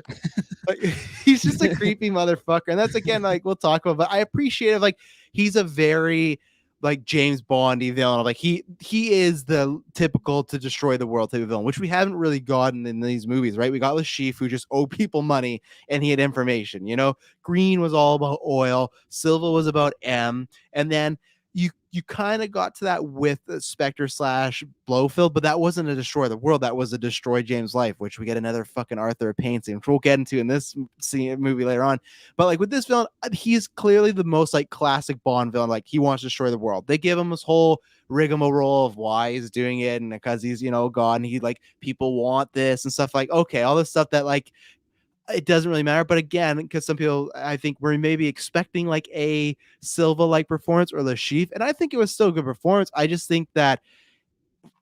Like, he's just a creepy motherfucker. And that's again, like we'll talk about, but I appreciate it. Like he's a very like James Bondy villain. Like he is the typical to destroy the world type of villain, which we haven't really gotten in these movies, right? We got Lashif who just owed people money and he had information. Green was all about oil, Silva was about M, and then you kind of got to that with Spectre / Blofeld, but that wasn't a destroy the world. That was a destroy James' life, which we get another fucking Arthur Payne scene, which we'll get into in this movie later on. But like with this villain, he's clearly the most like classic Bond villain. Like he wants to destroy the world. They give him this whole rigmarole of why he's doing it, and because he's God, and he like people want this and stuff. Like okay, all this stuff that like it doesn't really matter. But again, because some people, I think, were maybe expecting like a Silva like performance or Lashif, and I think it was still a good performance. I just think that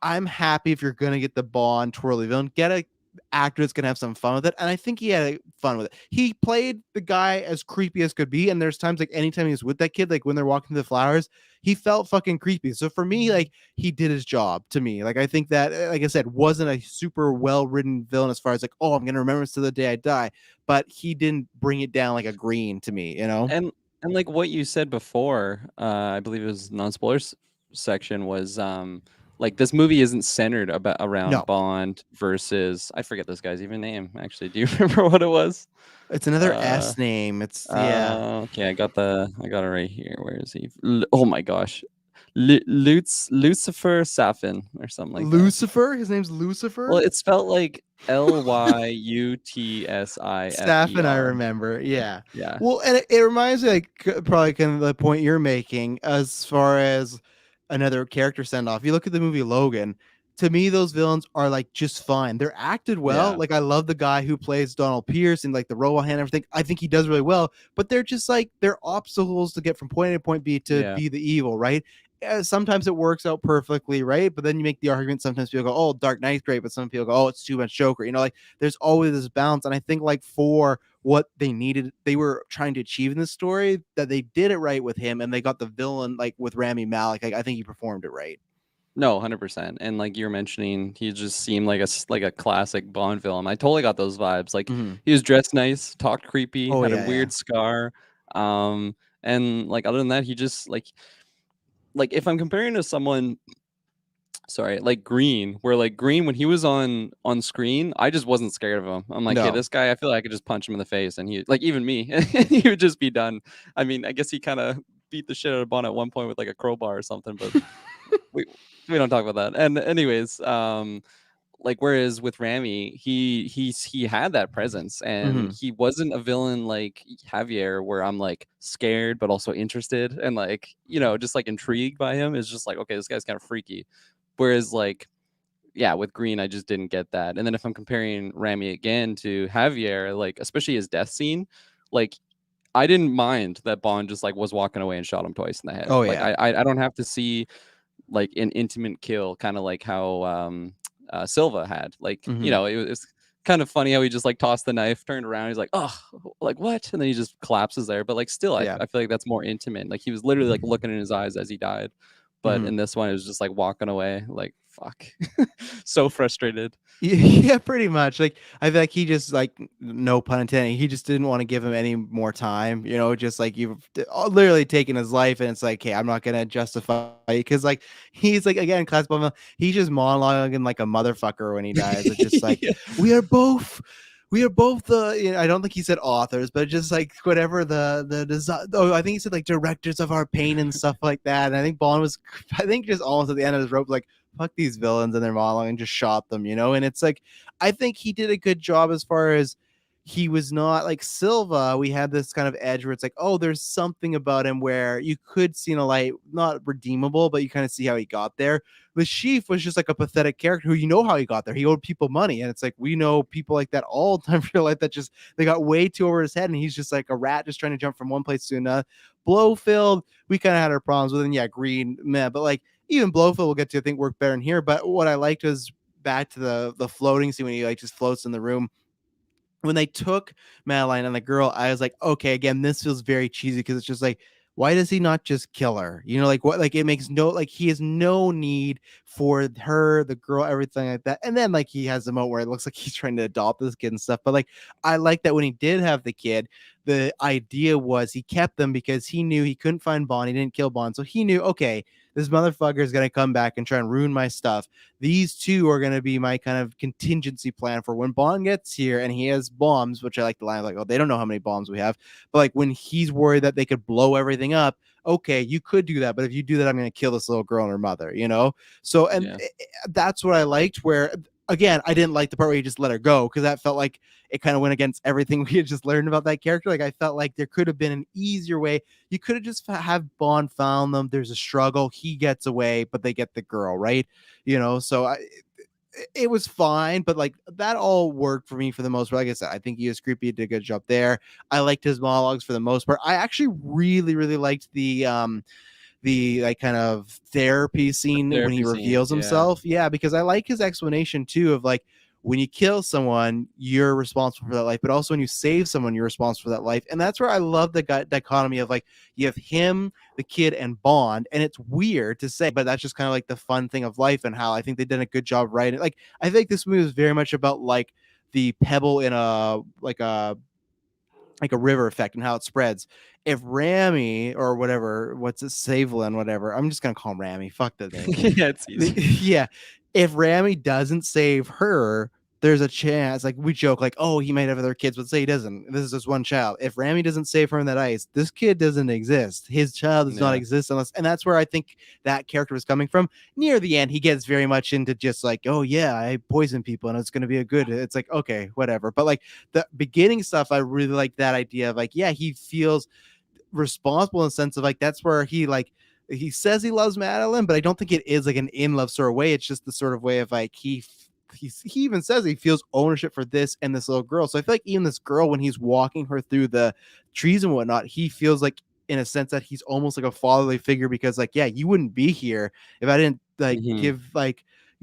I'm happy if you're gonna get the Bond twirly villain, get a actor that's gonna have some fun with it, and I think he had fun with it. He played the guy as creepy as could be, and there's times like anytime he was with that kid, like when they're walking through the flowers, he felt fucking creepy. So for me, like he did his job. To me, like I think that, like I said, wasn't a super well written villain as far as like, oh, I'm gonna remember this to the day I die, but he didn't bring it down like a Green to me. And like what you said before, I believe it was non-spoilers section, was like this movie isn't centered around No, Bond versus, I forget this guy's even name actually. Do you remember what it was? it's another Uh S name. It's yeah. okay, I got it right here. Where is he? Oh my gosh. Lucifer Safin or something like that. Lucifer. His name's Lucifer. Well, it's spelled like Staff and I Lyuttsfifer. remember, yeah. Yeah. Well, and it reminds me, like, probably kind of the point you're making as far as another character send off. You look at the movie Logan. to me, those villains are like just fine. They're acted well. Yeah. Like I love the guy who plays Donald Pierce and like the robot hand and everything. I think he does really well, but they're just like they're obstacles to get from point A to point B to Yeah. be the evil, right? Sometimes it works out perfectly, right? But then you make the argument. Sometimes people go, "Oh, Dark Knight's great," but some people go, "Oh, it's too much Joker." You know, like there's always this balance, and I think like for what they needed, they were trying to achieve in this story, that they did it right with him, and they got the villain like with Rami Malek. Like, I think he performed it right. No, 100%. And like you're mentioning, he just seemed like like a classic Bond villain. I totally got those vibes. Like Mhm. he was dressed nice, talked creepy, Oh had a yeah, yeah. weird scar. And like other than that, he just like if I'm comparing to someone, sorry, like Green, where like Green when he was on screen, I just wasn't scared of him. I'm like, hey, No. this guy, I feel like I could just punch him in the face and he like even me, and he would just be done. I mean, I guess he kind of beat the shit out of Bond at one point with like a crowbar or something, but we we don't talk about that. And anyways, like whereas with Rami, he had that presence and Mhm. he wasn't a villain like Javier where I'm like scared but also interested and like, just like intrigued by him. It's just like, okay, this guy's kind of freaky. Whereas like yeah, with Green, I just didn't get that. And then if I'm comparing Rami again to Javier, like especially his death scene, like I didn't mind that Bond just like was walking away and shot him twice in the head. Oh Like yeah. I don't have to see like an intimate kill, kind of like how Silva had. Like, Mhm. it's kind of funny how he just like tossed the knife, turned around, he's like, oh, like what? And then he just collapses there. But like, still, Yeah. I feel like that's more intimate. Like he was literally like looking in his eyes as he died. But Mhm. in this one, it was just like walking away, like fuck, so frustrated. Yeah, pretty much. Like I feel like he just like no pun intended. He just didn't want to give him any more time. You know, just like you've literally taken his life, and it's like, hey, I'm not gonna justify it because like he's like again, class bum. He's just monologuing like a motherfucker when he dies. It's just like Yeah. we are both. We are both the. I don't think he said authors, but just like whatever the design. Oh, I think he said like directors of our pain and stuff like that. And I think Bond was, I think just almost at the end of his rope, like fuck these villains and their monologue and just shot them, you know? And it's like, I think he did a good job as far as he was not like Silva. We had this kind of edge where it's like, oh, there's something about him where you could see in a light, not redeemable, but you kind of see how he got there. The Sheaf was just like a pathetic character who you know how he got there. He owed people money. And it's like, we know people like that all the time for life that just, they got way too over his head. And he's just like a rat just trying to jump from one place to another. Blowfield, we kind of had our problems with. And yeah, Green, man, but like, even Blowfield we'll get to, I think, work better in here. But what I liked was back to the floating scene when he like just floats in the room. When they took Madeline and the girl, I was like, okay, again, this feels very cheesy because it's just like, why does he not just kill her? You know, like what, like it makes no, like he has no need for her, the girl, everything like that. And then like he has the moment where it looks like he's trying to adopt this kid and stuff. But like, I like that when he did have the kid, the idea was he kept them because he knew he couldn't find Bond. He didn't kill Bond. So he knew, okay, this motherfucker is going to come back and try and ruin my stuff. These two are going to be my kind of contingency plan for when Bond gets here and he has bombs, which I like the line like, oh, they don't know how many bombs we have. But like when he's worried that they could blow everything up, okay, you could do that. But if you do that, I'm going to kill this little girl and her mother, you know? So, and Yeah. that's what I liked where, again, I didn't like the part where he just let her go because that felt like it kind of went against everything we had just learned about that character. Like I felt like there could have been an easier way. You could have just have Bond found them. There's a struggle. He gets away, but they get the girl, right? You know, so it was fine, but like that all worked for me for the most part. Like I said, I think he was creepy, did a good job there. I liked his monologues for the most part. I actually really, really liked the like kind of therapy The scene when he therapy scene. reveals Yeah. himself. Yeah, because I like his explanation too of like when you kill someone, you're responsible for that life, but also when you save someone, you're responsible for that life. And that's where I love the dichotomy of like you have him, the kid, and Bond. And it's weird to say, but that's just kind of like the fun thing of life and how I think they did a good job writing. Like I think this movie is very much about like the pebble in a like a river effect and how it spreads. If Rami or whatever, what's it, Savelin, whatever, I'm just gonna call him Rami. Fuck the name. Yeah, it's easy. Yeah, if Rami doesn't save her, there's a chance. Like we joke, like, oh, he might have other kids, but say he doesn't. This is just one child. If Rami doesn't save her in that ice, this kid doesn't exist. His child does not Yeah. exist unless, and that's where I think that character was coming from. Near the end, he gets very much into just like, oh yeah, I poison people and it's gonna be a good. It's like okay, whatever. But like the beginning stuff, I really like that idea of like, yeah, he feels responsible in the sense of like that's where he like he says he loves Madeline, but I don't think it is like an in love sort of way. It's just the sort of way of like he even says he feels ownership for this and this little girl. So I feel like even this girl, when he's walking her through the trees and whatnot, he feels like in a sense that he's almost like a fatherly figure because like, yeah, you wouldn't be here if I didn't Hmm.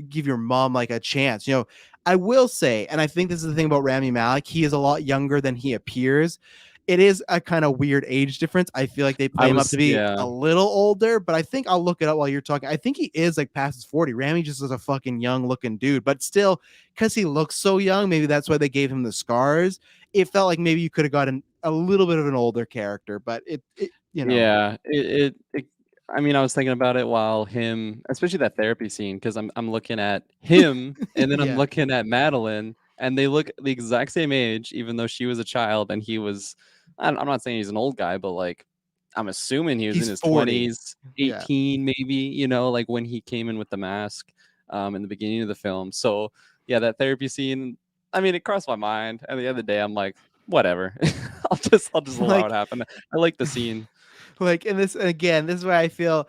give your mom like a chance. You know, I will say, and I think this is the thing about Rami Malek, he is a lot younger than he appears. It is a kind of weird age difference. I feel like they play I him up to was, be yeah. a little older, but I think I'll look it up while you're talking. I think he is like past his 40. Rami just is a fucking young looking dude, but still, because he looks so young, maybe that's why they gave him the scars. It felt like maybe you could have gotten a little bit of an older character, but it you know. Yeah, I mean, I was thinking about it while him, especially that therapy scene, because I'm looking at him and then I'm Yeah, looking at Madeline, and they look the exact same age, even though she was a child and he was. I'm not saying he's an old guy, but like, I'm assuming he was in he's his 40. 20s, Yeah. 18 maybe. You know, like when he came in with the mask, in the beginning of the film. So yeah, that therapy scene. I mean, it crossed my mind. At the end of the day, I'm like, whatever. I'll just allow it like happen. I like the scene. like in this again, this is where I feel.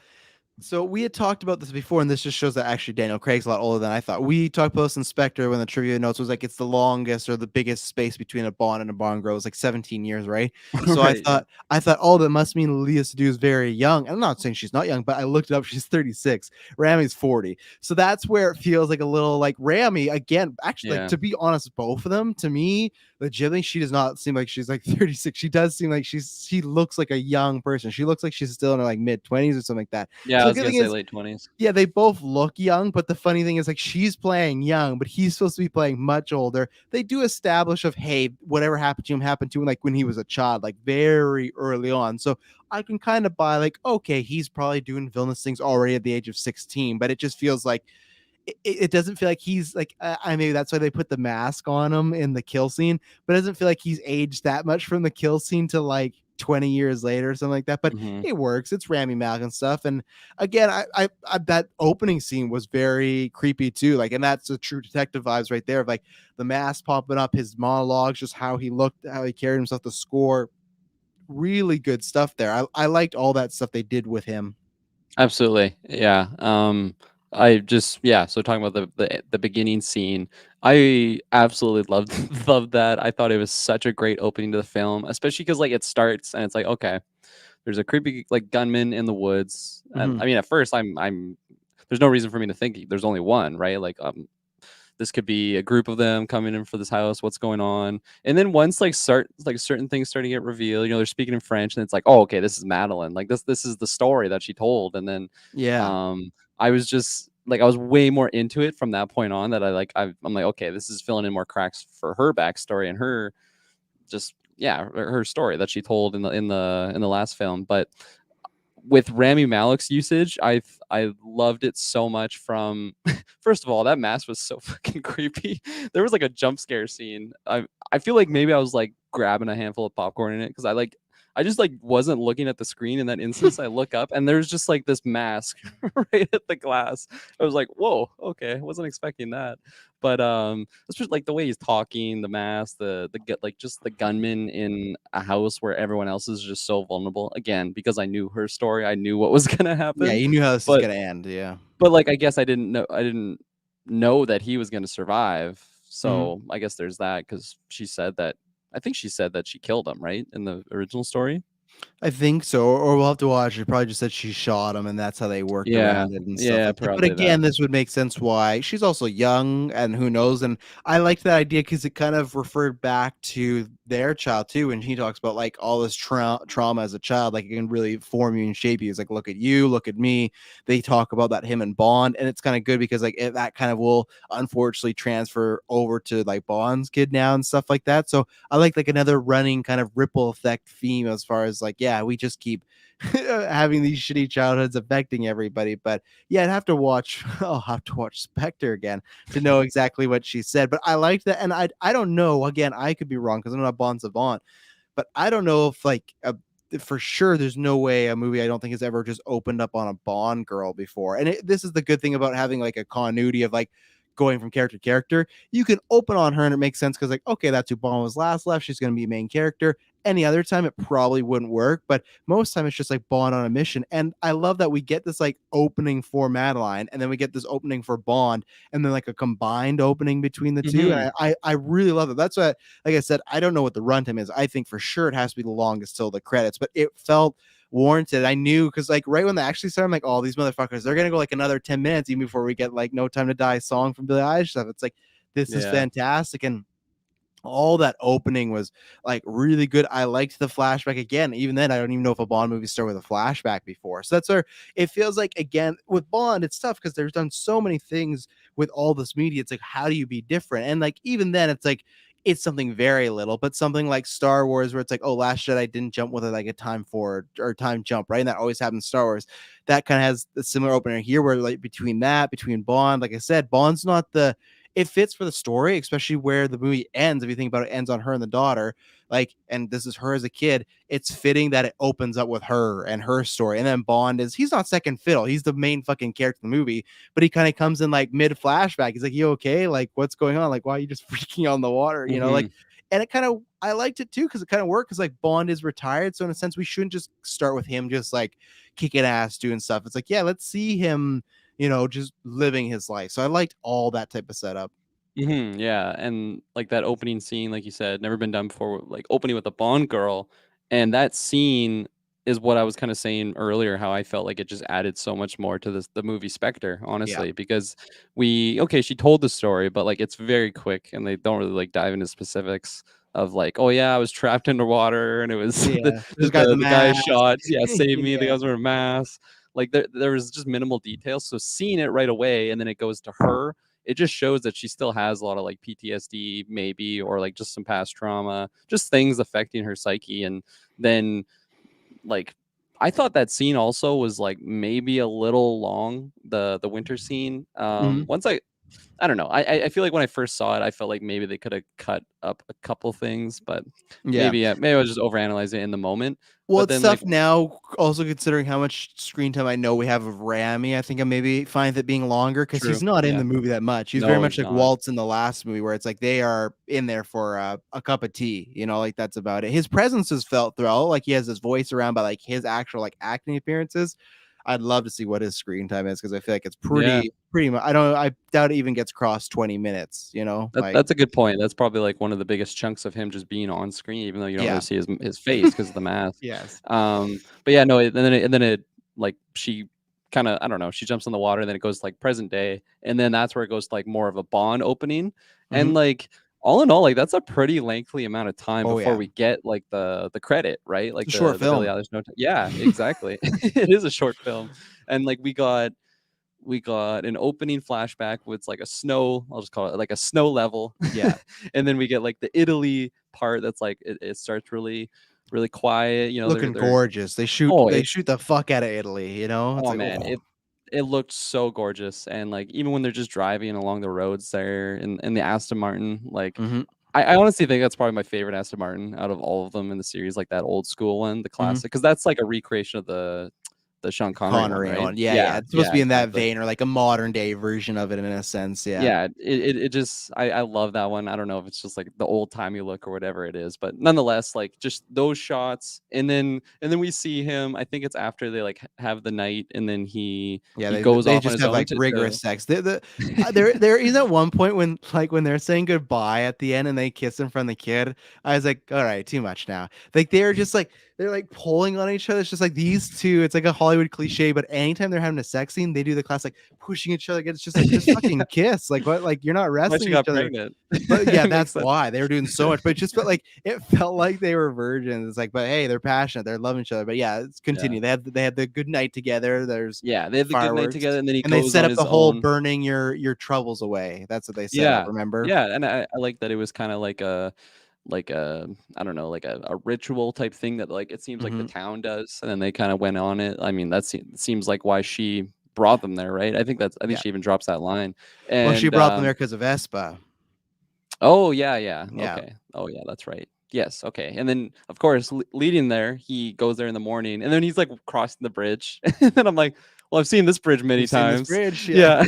So we had talked about this before, and this just shows that actually Daniel Craig's a lot older than I thought. We talked about this in Spectre when the trivia notes was like it's the longest or the biggest space between a Bond and a Bond girl. It was like 17 years, right? So I Right, yeah. thought I thought, oh, that must mean Leah Sadu is very young. I'm not saying she's not young, but I looked it up. She's 36. Rami's 40. So that's where it feels like a little like Rami again. Actually, like Yeah. to be honest, both of them to me, legitimately, she does not seem like she's like 36. She does seem like she looks like a young person. She looks like she's still in her like mid 20s or something like that. Yeah, I So the was good gonna thing say is late 20s. yeah, they both look young, but the funny thing is like she's playing young, but he's supposed to be playing much older. They do establish of hey, whatever happened to him like when he was a child, like very early on. So I can kind of buy like okay, he's probably doing villainous things already at the age of 16, but it just feels like it doesn't feel like he's like I maybe that's why they put the mask on him in the kill scene, but it doesn't feel like he's aged that much from the kill scene to like 20 years later or something like that. But Mhm. it works. It's Rami Malek and stuff. And again, I that opening scene was very creepy too. Like, and that's the true detective vibes right there. Of like the mask popping up, his monologues, just how he looked, how he carried himself, the score, really good stuff there. I liked all that stuff they did with him. Absolutely. Yeah. I just yeah, so talking about the beginning scene, I absolutely loved loved that. I thought it was such a great opening to the film, especially because like it starts and it's like, okay, there's a creepy like gunman in the woods. And Mhm. I mean at first I'm there's no reason for me to think there's only one, right? Like this could be a group of them coming in for this house. What's going on? And then once like certain things starting to get revealed, you know, they're speaking in French, and it's like, oh, okay, this is Madeline. Like this is the story that she told. And then Yeah. I was just like I was way more into it from that point on. That I'm like, okay, this is filling in more cracks for her backstory and her just yeah her story that she told in the last film. But with Rami Malek's usage, I loved it so much. From first of all, that mask was so fucking creepy. There was like a jump scare scene. I feel like maybe I was like grabbing a handful of popcorn in it because I just like wasn't looking at the screen in that instance. I look up and there's just like this mask right at the glass. I was like, whoa, okay, wasn't expecting that. But it's just like the way he's talking, the mask, the get like just the gunman in a house where everyone else is just so vulnerable. Again, because I knew her story, I knew what was gonna Yeah, happen. you knew how this is But gonna end. Yeah. like I guess I didn't know that he was gonna survive. Mhm. So I guess there's that because she said that I think she said that she killed him, right? In the original story. I think so, or we'll have to watch. She probably just said she shot him, and that's how they worked Yeah. around it and stuff Yeah, like that. But probably that. again, this would make sense why she's also young, and who knows. And I liked that idea because it kind of referred back to their child too. And he talks about like all this trauma as a child, like it can really form you and shape you. It's like look at you, look at me. They talk about that him and Bond, and it's kind of good because like that kind of will unfortunately transfer over to like Bond's kid now and stuff like that. So I like another running kind of ripple effect theme as far as like, yeah, we just keep having these shitty childhoods affecting everybody. But yeah, I'd have to watch. I'll have to watch Spectre again to know exactly what she said. But I liked that, and I don't know. Again, I could be wrong because I'm not Bon Savant, but I don't know if like for sure there's no way a movie I don't think has ever just opened up on a Bond girl before. And this is the good thing about having like a continuity of like going from character to character. You can open on her and it makes sense because like okay, that's who Bond was last left. She's going to be a main character. any other time it probably wouldn't work, but most time it's just like Bond on a mission. And I love that we get this like opening for Madeline, and then we get this opening for Bond, and then like a combined opening between the two. Mhm. And I really love it. That's what, like I said, I don't know what the runtime is. I think for sure it has to be the longest till the credits, but it felt warranted. I knew, because like right when they actually started, I'm like, oh, these motherfuckers, they're gonna go like another 10 minutes even before we get like No Time to Die song from Billie Eilish stuff. It's like, this is Yeah. fantastic. And all that opening was like really good. I liked the flashback again. Even then, I don't even know if a Bond movie started with a flashback before. So that's where it feels like, again, with Bond, it's tough because there's done so many things with all this media. It's like, how do you be different? And like, even then, it's like, it's something very little, but something like Star Wars, where it's like, oh, Last Jedi didn't jump with it like a time forward or time jump, right? And that always happens in Star Wars. That kind of has a similar opener here, where like between Bond, like I said, Bond's not the, it fits for the story, especially where the movie ends. If you think about it, it ends on her and the daughter, like, and this is her as a kid. It's fitting that it opens up with her and her story. And then Bond he's not second fiddle. He's the main fucking character in the movie, but he kind of comes in like mid flashback. He's like, you okay? Like, what's going on? Like, why are you just freaking on the water? Like, Mhm. and it kind of, I liked it too, because it kind of worked, because like Bond is retired. So in a sense, we shouldn't just start with him just like kicking ass, doing stuff. It's like, yeah, let's see him, just living his life. So I liked all that type of setup. Yeah, and like that opening scene, like you said, never been done before, like opening with a Bond girl, and that scene is what I was kind of saying earlier, how I felt like it just added so much more to the movie Spectre, Yeah. honestly, because okay, she told the story, but like it's very quick, and they don't really like dive into specifics of like, oh yeah, I was trapped underwater, and it was Yeah. This guy's the the guy mask. shot, yeah, save me, the Yeah. guys wearing masks. Like there was just minimal details, so seeing it right away, and then it goes to her, it just shows that she still has a lot of like PTSD, maybe, or like just some past trauma, just things affecting her psyche. And then, like, I thought that scene also was like maybe a little long, the winter scene. Mhm. Once I don't know. I feel like when I first saw it, I felt like maybe they could have cut up a couple things, but Yeah. maybe I was just overanalyzing it in the moment. Well, But it's then like, tough now, also considering how much screen time I know we have of Rami. I think I maybe find it being longer, because he's true, not in yeah, the movie that much. He's very no, much he's like not. Waltz in the last movie, where it's like they are in there for a cup of tea, like that's about it. His presence is felt throughout, like he has his voice around, but like his actual like acting appearances, I'd love to see what his screen time is, because I feel like it's Yeah. pretty much. I doubt it even gets crossed 20 minutes. Like, That's a good point. That's probably like one of the biggest chunks of him just being on screen, even though you don't really yeah, see his face because of the mask. yes, But yeah, no, and then it like she kind of, I don't know, she jumps in the water, and then it goes to, like, present day, and then that's where it goes to like more of a Bond opening, hmm and like all in all, like that's a pretty lengthy amount of time oh before yeah, we get like the credit, right? it's Like a short the Billie film. Eilish note. Yeah, exactly. It is a short film, and like we got an opening flashback with like a snow, I'll just call it like a snow level. Yeah. And then we get like the Italy part that's like it starts really, really quiet. Looking they're gorgeous. They shoot oh they it's shoot the fuck out of Italy. It's oh like, man, oh. it looked so gorgeous. And like even when they're just driving along the roads there in the Aston Martin, like Mhm, I honestly think that's probably my favorite Aston Martin out of all of them in the series, like that old school one, the mhm. classic, because that's like a recreation of the Sean Connery one, Connery right? one. Yeah, yeah. Yeah, It's supposed to yeah, be in that exactly. vein, or like a modern day version of it in a sense, yeah. Yeah, it just I love that one. I don't know if it's just like the old timey look or whatever it is, but nonetheless, like just those shots, and then we see him. I think it's after they like have the night, and then Yeah, he they goes they off on just his have, own like, to rigorous sex. There is at one point when, like, when they're saying goodbye at the end and they kiss in front of the kid, I was like, "Alright, too much now." Like, they're, like, pulling on each other. It's just like these 2, it's like a Hollywood cliche, but anytime they're having a sex scene, they do the classic pushing each other. It's just like, just fucking kiss. Like, what? Like, you're not why wrestling she each got other. pregnant. But yeah, It makes that's sense. why they were doing so much. But it felt like they were virgins. It's like, but hey, they're passionate, they're loving each other. But yeah, it's Yeah, continue. They had the good night together. There's yeah, they have the good night fireworks, together, and then he and they goes set on up the his whole own. burning your troubles away. That's what they set up. Yeah, Remember? yeah, and I like that it was kind of like a I don't know, like a ritual type thing that like it seems like the Hmm town does, and then they kind of went on it. I mean, that seems like why she brought them there, right? I think Yeah. she even drops that line. Well, she And brought them there because of Espa. oh yeah, yeah, Yeah. okay, oh yeah, that's right. Yes, okay. And then of course, leading there, he goes there in the morning, and then he's like crossing the bridge, and then I'm like, well, I've seen this bridge many You've seen this times. bridge, yeah.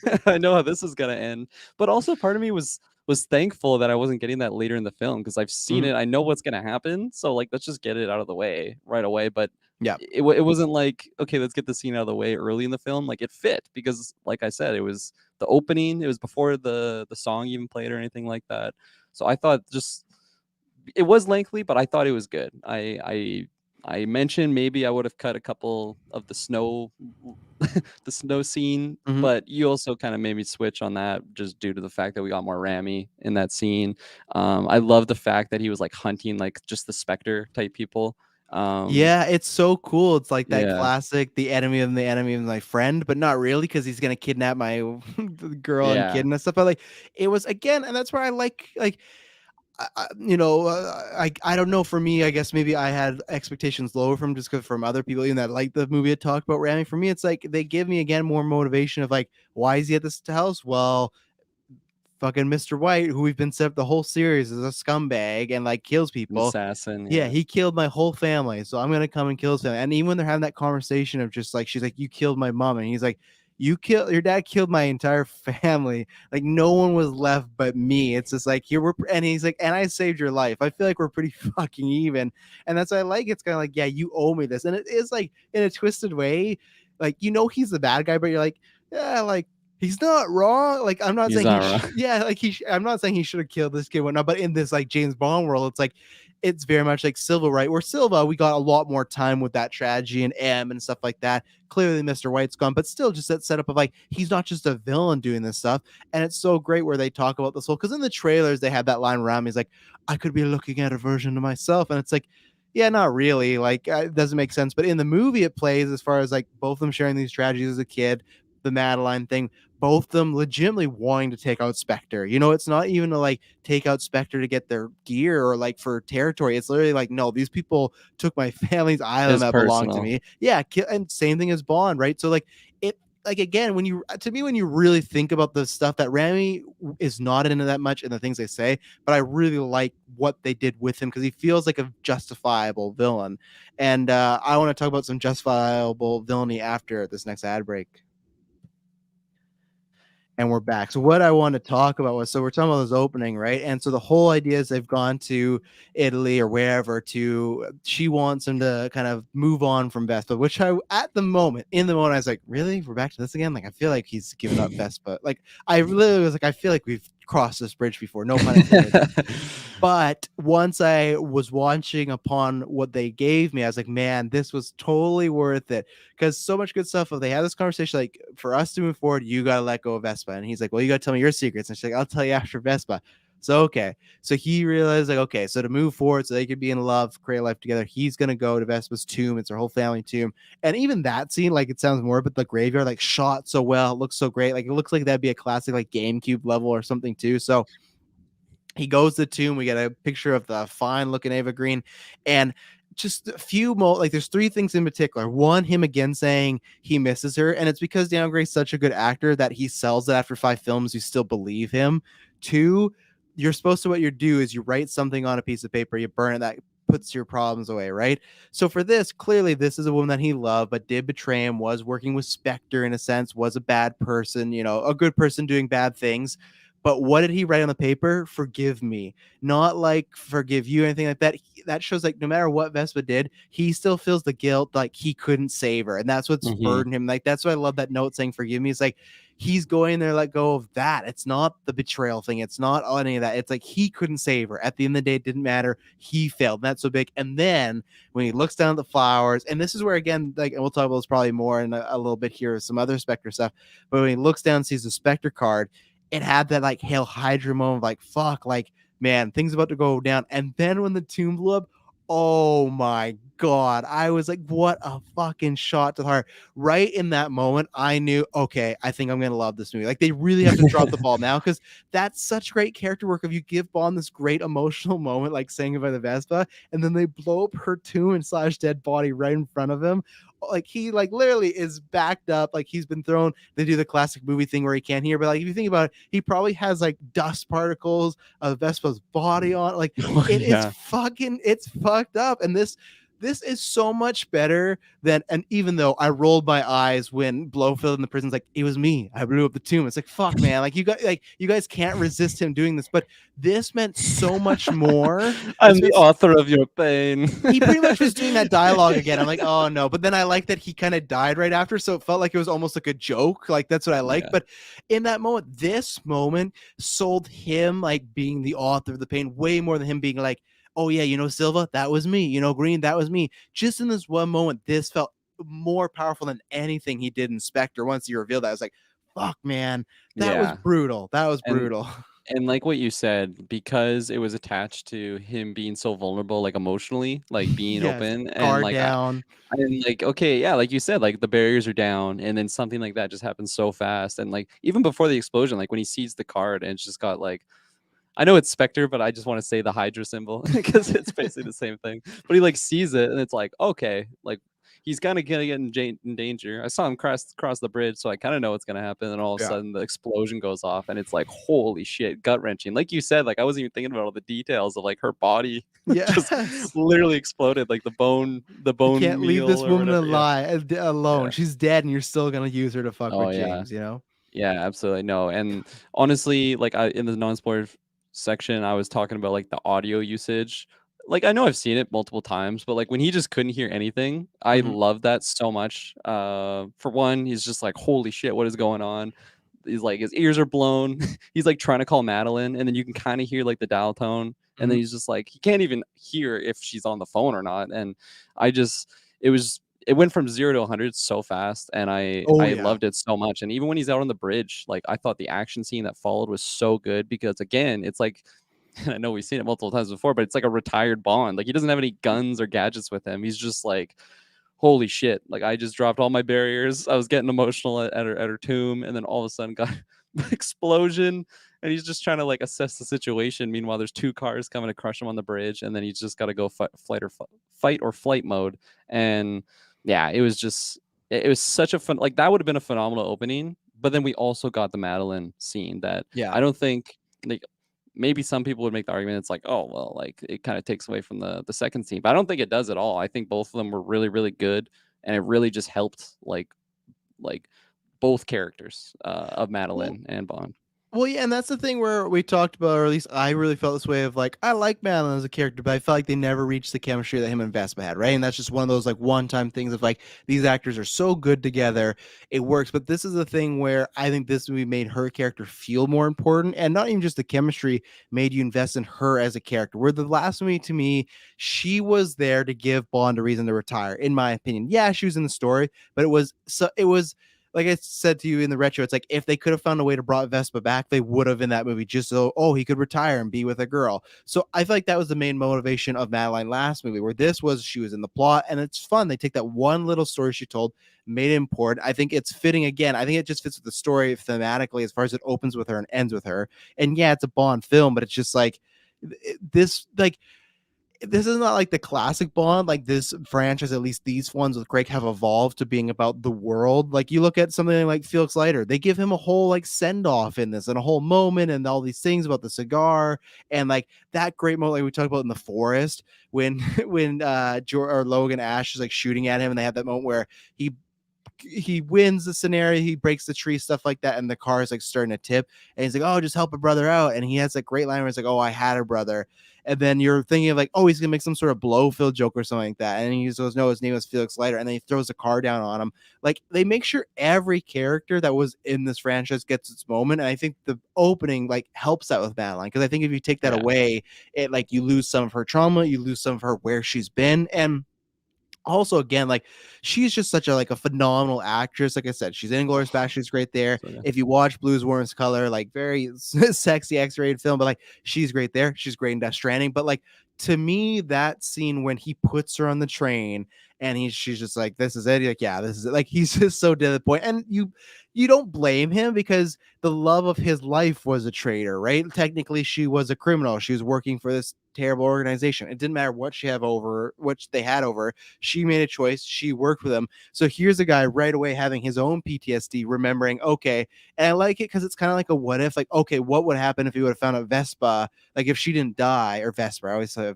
Yeah, I know how this is gonna end. But also, part of me was was thankful that I wasn't getting that later in the film because I've seen Mhm. it. I know what's gonna happen, so like let's just get it out of the way right away. But Yeah. it wasn't like, okay, let's get the scene out of the way early in the film. Like it fit because, like I said, it was the opening. It was before the song even played or anything like that. So I thought just it was lengthy, but I thought it was good. I mentioned maybe I would have cut a couple of the snow the snow scene, Mhm. but you also kind of made me switch on that just due to the fact that we got more Rami in that scene. I love the fact that he was like hunting like just the Spectre type people. Um, Yeah, it's so cool. It's like that yeah, classic, the enemy of my friend, but not really because he's gonna kidnap my the girl and yeah, kid and stuff. But like, it was again, and that's where I like I don't know. For me, I guess maybe I had expectations lower from just because from other people even that like the movie had talked about Rami. For me, it's like they give me again more motivation of like, why is he at this house? Well, fucking Mr. White, who we've been set up the whole series, is a scumbag and like kills an people. assassin. Yeah, Yeah, he killed my whole family, so I'm gonna come and kill his family. And even when they're having that conversation of just like, she's like, "You killed my mom," and he's like, "You killed your dad, killed my entire family. Like no one was left but me." It's just like here we're, and he's like, "And I saved your life." I feel like we're pretty fucking even, and that's what I like. It's kind of like, yeah, you owe me this, and it is like in a twisted way, like he's the bad guy, but you're like, yeah, like he's not wrong. Like I'm not he's saying not wrong. yeah, like I'm not saying he should have killed this kid, whatnot. But in this like James Bond world, it's like it's very much like Silva, right? Where Silva, we got a lot more time with that tragedy and M and stuff like that. Clearly, Mr. White's gone, but still, just that setup of like he's not just a villain doing this stuff. And it's so great where they talk about this whole because in the trailers they have that line around. He's like, "I could be looking at a version of myself," and it's like, yeah, not really. Like it doesn't make sense. But in the movie, it plays as far as like both of them sharing these tragedies as a kid, the Madeline thing, both of them legitimately wanting to take out Spectre. It's not even to like take out Spectre to get their gear or like for territory. It's literally like, no, these people took my family's island It's that belonged to personal. me. Yeah, and same thing as Bond, right? So like it. Like again, when you to me, when you really think about the stuff that Rami is not into that much in the things they say, but I really like what they did with him because he feels like a justifiable villain. And I want to talk about some justifiable villainy after this next ad break. And we're back. So what I want to talk about was, so we're talking about this opening, right? And so the whole idea is they've gone to Italy or wherever to, she wants him to kind of move on from Vespa, which in the moment, I was like, really? We're back to this again? Like, I feel like he's given up Vespa. Like, I really was like, I feel like we've crossed this bridge before. No pun intended. But once I was watching upon what they gave me, I was like, man, this was totally worth it. Because so much good stuff. If they had this conversation, like, for us to move forward, you got to let go of Vespa. And he's like, well, you got to tell me your secrets. And she's like, I'll tell you after Vespa. So, okay. So he realized, like, okay, so to move forward so they could be in love, create a life together, he's going to go to Vespa's tomb. It's her whole family tomb. And even that scene, like, it sounds more, but the graveyard, like, shot so well. It looks so great. Like, it looks like that'd be a classic, like, GameCube level or something, too. So, he goes to the tomb. We get a picture of the fine looking Ava Green, and just a few more. Like, there's three things in particular. One, him again saying he misses her, and it's because Daniel Gray's such a good actor that he sells it after 5 films. You still believe him. Two, you're supposed to, what you do is you write something on a piece of paper, you burn it, that puts your problems away, right? So for this, clearly this is a woman that he loved but did betray him, was working with Spectre in a sense, was a bad person, a good person doing bad things. But what did he write on the paper? Forgive me. Not like forgive you, anything like that. That shows like no matter what Vespa did, he still feels the guilt, like he couldn't save her. And that's what's Hmm. burdened him. Like that's why I love that note saying forgive me. It's like he's going there, let go of that. It's not the betrayal thing. It's not any of that. It's like he couldn't save her. At the end of the day, it didn't matter. He failed. And that's so big. And then when he looks down at the flowers, and this is where again, like, and we'll talk about this probably more in a little bit here, some other Spectre stuff. But when he looks down and sees the Spectre card, it had that like Hail Hydra moment of like, fuck, like, man, things about to go down. And then when the tomb blew up, oh my God, I was like, what a fucking shot to the heart. Right in that moment, I knew, okay, I think I'm going to love this movie. Like, they really have to drop the ball now because that's such great character work. If you give Bond this great emotional moment, like saying goodbye to Vespa, and then they blow up her tomb and slash dead body right in front of him. Like, he like literally is backed up, like he's been thrown. They do the classic movie thing where he can't hear, but like if you think about it, he probably has like dust particles of Vespa's body on. Like Oh, it is yeah. fucking, it's fucked up. And this This is so much better than, and even though I rolled my eyes when Blofeld in the prison's like, it was me, I blew up the tomb. It's like, fuck, man, you guys can't resist him doing this. But this meant so much more. I'm This the meant author of your pain. he pretty much was doing that dialogue again. I'm like, oh no. But then I like that he kind of died right after. So it felt like it was almost like a joke. Like that's what I like. Yeah. But in that moment, this moment sold him like being the author of the pain way more than him being like, oh yeah, Silva, that was me. Green, that was me. Just in this one moment, this felt more powerful than anything he did in Spectre. Once he revealed that, I was like, fuck, man, that was Yeah. brutal. That was And brutal. and like what you said, because it was attached to him being so vulnerable, like emotionally, like being Yes. open, and Guard like down. and like okay, yeah, like you said, like the barriers are down, and then something like that just happens so fast, and like even before the explosion, like when he sees the card and it's just got like I know it's Spectre, but I just want to say the Hydra symbol because it's basically the same thing. But he like sees it and it's like, okay, like he's kind of gonna get in danger. I saw him cross the bridge, so I kind of know what's gonna happen. And all of a Yeah. sudden, the explosion goes off, and it's like, holy shit, gut wrenching. Like you said, like I wasn't even thinking about all the details of like her body just Yes. literally exploded, like the You bone can't leave meal this or woman whatever. Yeah, alone. yeah. She's dead, and you're still gonna use her to fuck Oh with yeah. James. Yeah, absolutely. No, and honestly, like I in the non-spoiler section, I was talking about like the audio usage. Like I know I've seen it multiple times, but like when he just couldn't hear anything, I Mhm. love that so much. For one, he's just like, holy shit, what is going on? He's like his ears are blown. He's like trying to call Madeline, and then you can kind of hear like the dial tone, and then Mhm. he's just like he can't even hear if she's on the phone or not. And I just it was it went from 0 to 100 so fast, and I Oh I yeah. loved it so much. And even when he's out on the bridge, like I thought the action scene that followed was so good because again, it's like and I know we've seen it multiple times before, but it's like a retired Bond. Like he doesn't have any guns or gadgets with him. He's just like, holy shit! Like I just dropped all my barriers. I was getting emotional at her tomb, and then all of a sudden got explosion, and he's just trying to like assess the situation. Meanwhile, there's two cars coming to crush him on the bridge, and then he's just got to go fight or flight mode. And yeah, it was just it was such a fun like that would have been a phenomenal opening. But then we also got the Madeline scene that Yeah. I don't think like maybe some people would make the argument it's like oh well like it kind of takes away from the second scene, but I don't think it does at all. I think both of them were really really good, and it really just helped like both characters of Well, Madeline and Bond. Well, yeah, and that's the thing where we talked about, or at least I really felt this way of like, I like Madeline as a character, but I felt like they never reached the chemistry that him and Vespa had, right? And that's just one of those like one-time things of like these actors are so good together, it works. But this is the thing where I think this movie made her character feel more important, and not even just the chemistry made you invest in her as a character. Where the last movie to me, she was there to give Bond a reason to retire, in my opinion. Yeah, she was in the story, but it was like I said to you in the retro, it's like if they could have found a way to brought Vespa back, they would have in that movie just so he could retire and be with a girl. So I feel like that was the main motivation of Madeline last movie, where this was she was in the plot and it's fun. They take that one little story she told, made it important. I think it's fitting again. I think it just fits with the story thematically as far as it opens with her and ends with her. And yeah, it's a Bond film, but it's just like this is not like the classic Bond. Like this franchise, at least these ones with Craig have evolved to being about the world. Like you look at something like Felix Leiter, they give him a whole like send off in this and a whole moment and all these things about the cigar and like that great moment like we talked about in the forest when when or Logan Ash is like shooting at him and they have that moment where he he wins the scenario, he breaks the tree, stuff like that, and the car is like starting to tip, and he's like, "Oh, just help a brother out," and he has that great line where it's like, "Oh, I had a brother," and then you're thinking of like, "Oh, he's gonna make some sort of Blowfield joke or something like that," and he just goes, "No, his name was Felix Leiter," and then he throws the car down on him. Like they make sure every character that was in this franchise gets its moment, and I think the opening like helps that with Madeline because I think if you take that Yeah, away, it like you lose some of her trauma, you lose some of her where she's been, and also again like she's just such a like a phenomenal actress. Like I said, she's in Glorious Bastards, great there. so yeah. If you watch Blues Warren's Color, like very sexy X-rated film, but like she's great there, she's great in Death Stranding. But like to me that scene when he puts her on the train and she's just like, this is it, like yeah, this is it, like he's just so to the point, and you don't blame him because the love of his life was a traitor, right? Technically she was a criminal, she was working for this terrible organization. It didn't matter what they had over. She made a choice. She worked with him. So here's a guy right away having his own PTSD, remembering, okay, and I like it because it's kind of like a what if, like, okay, what would happen if he would have found out Vespa, like if she didn't die, or Vesper, I always say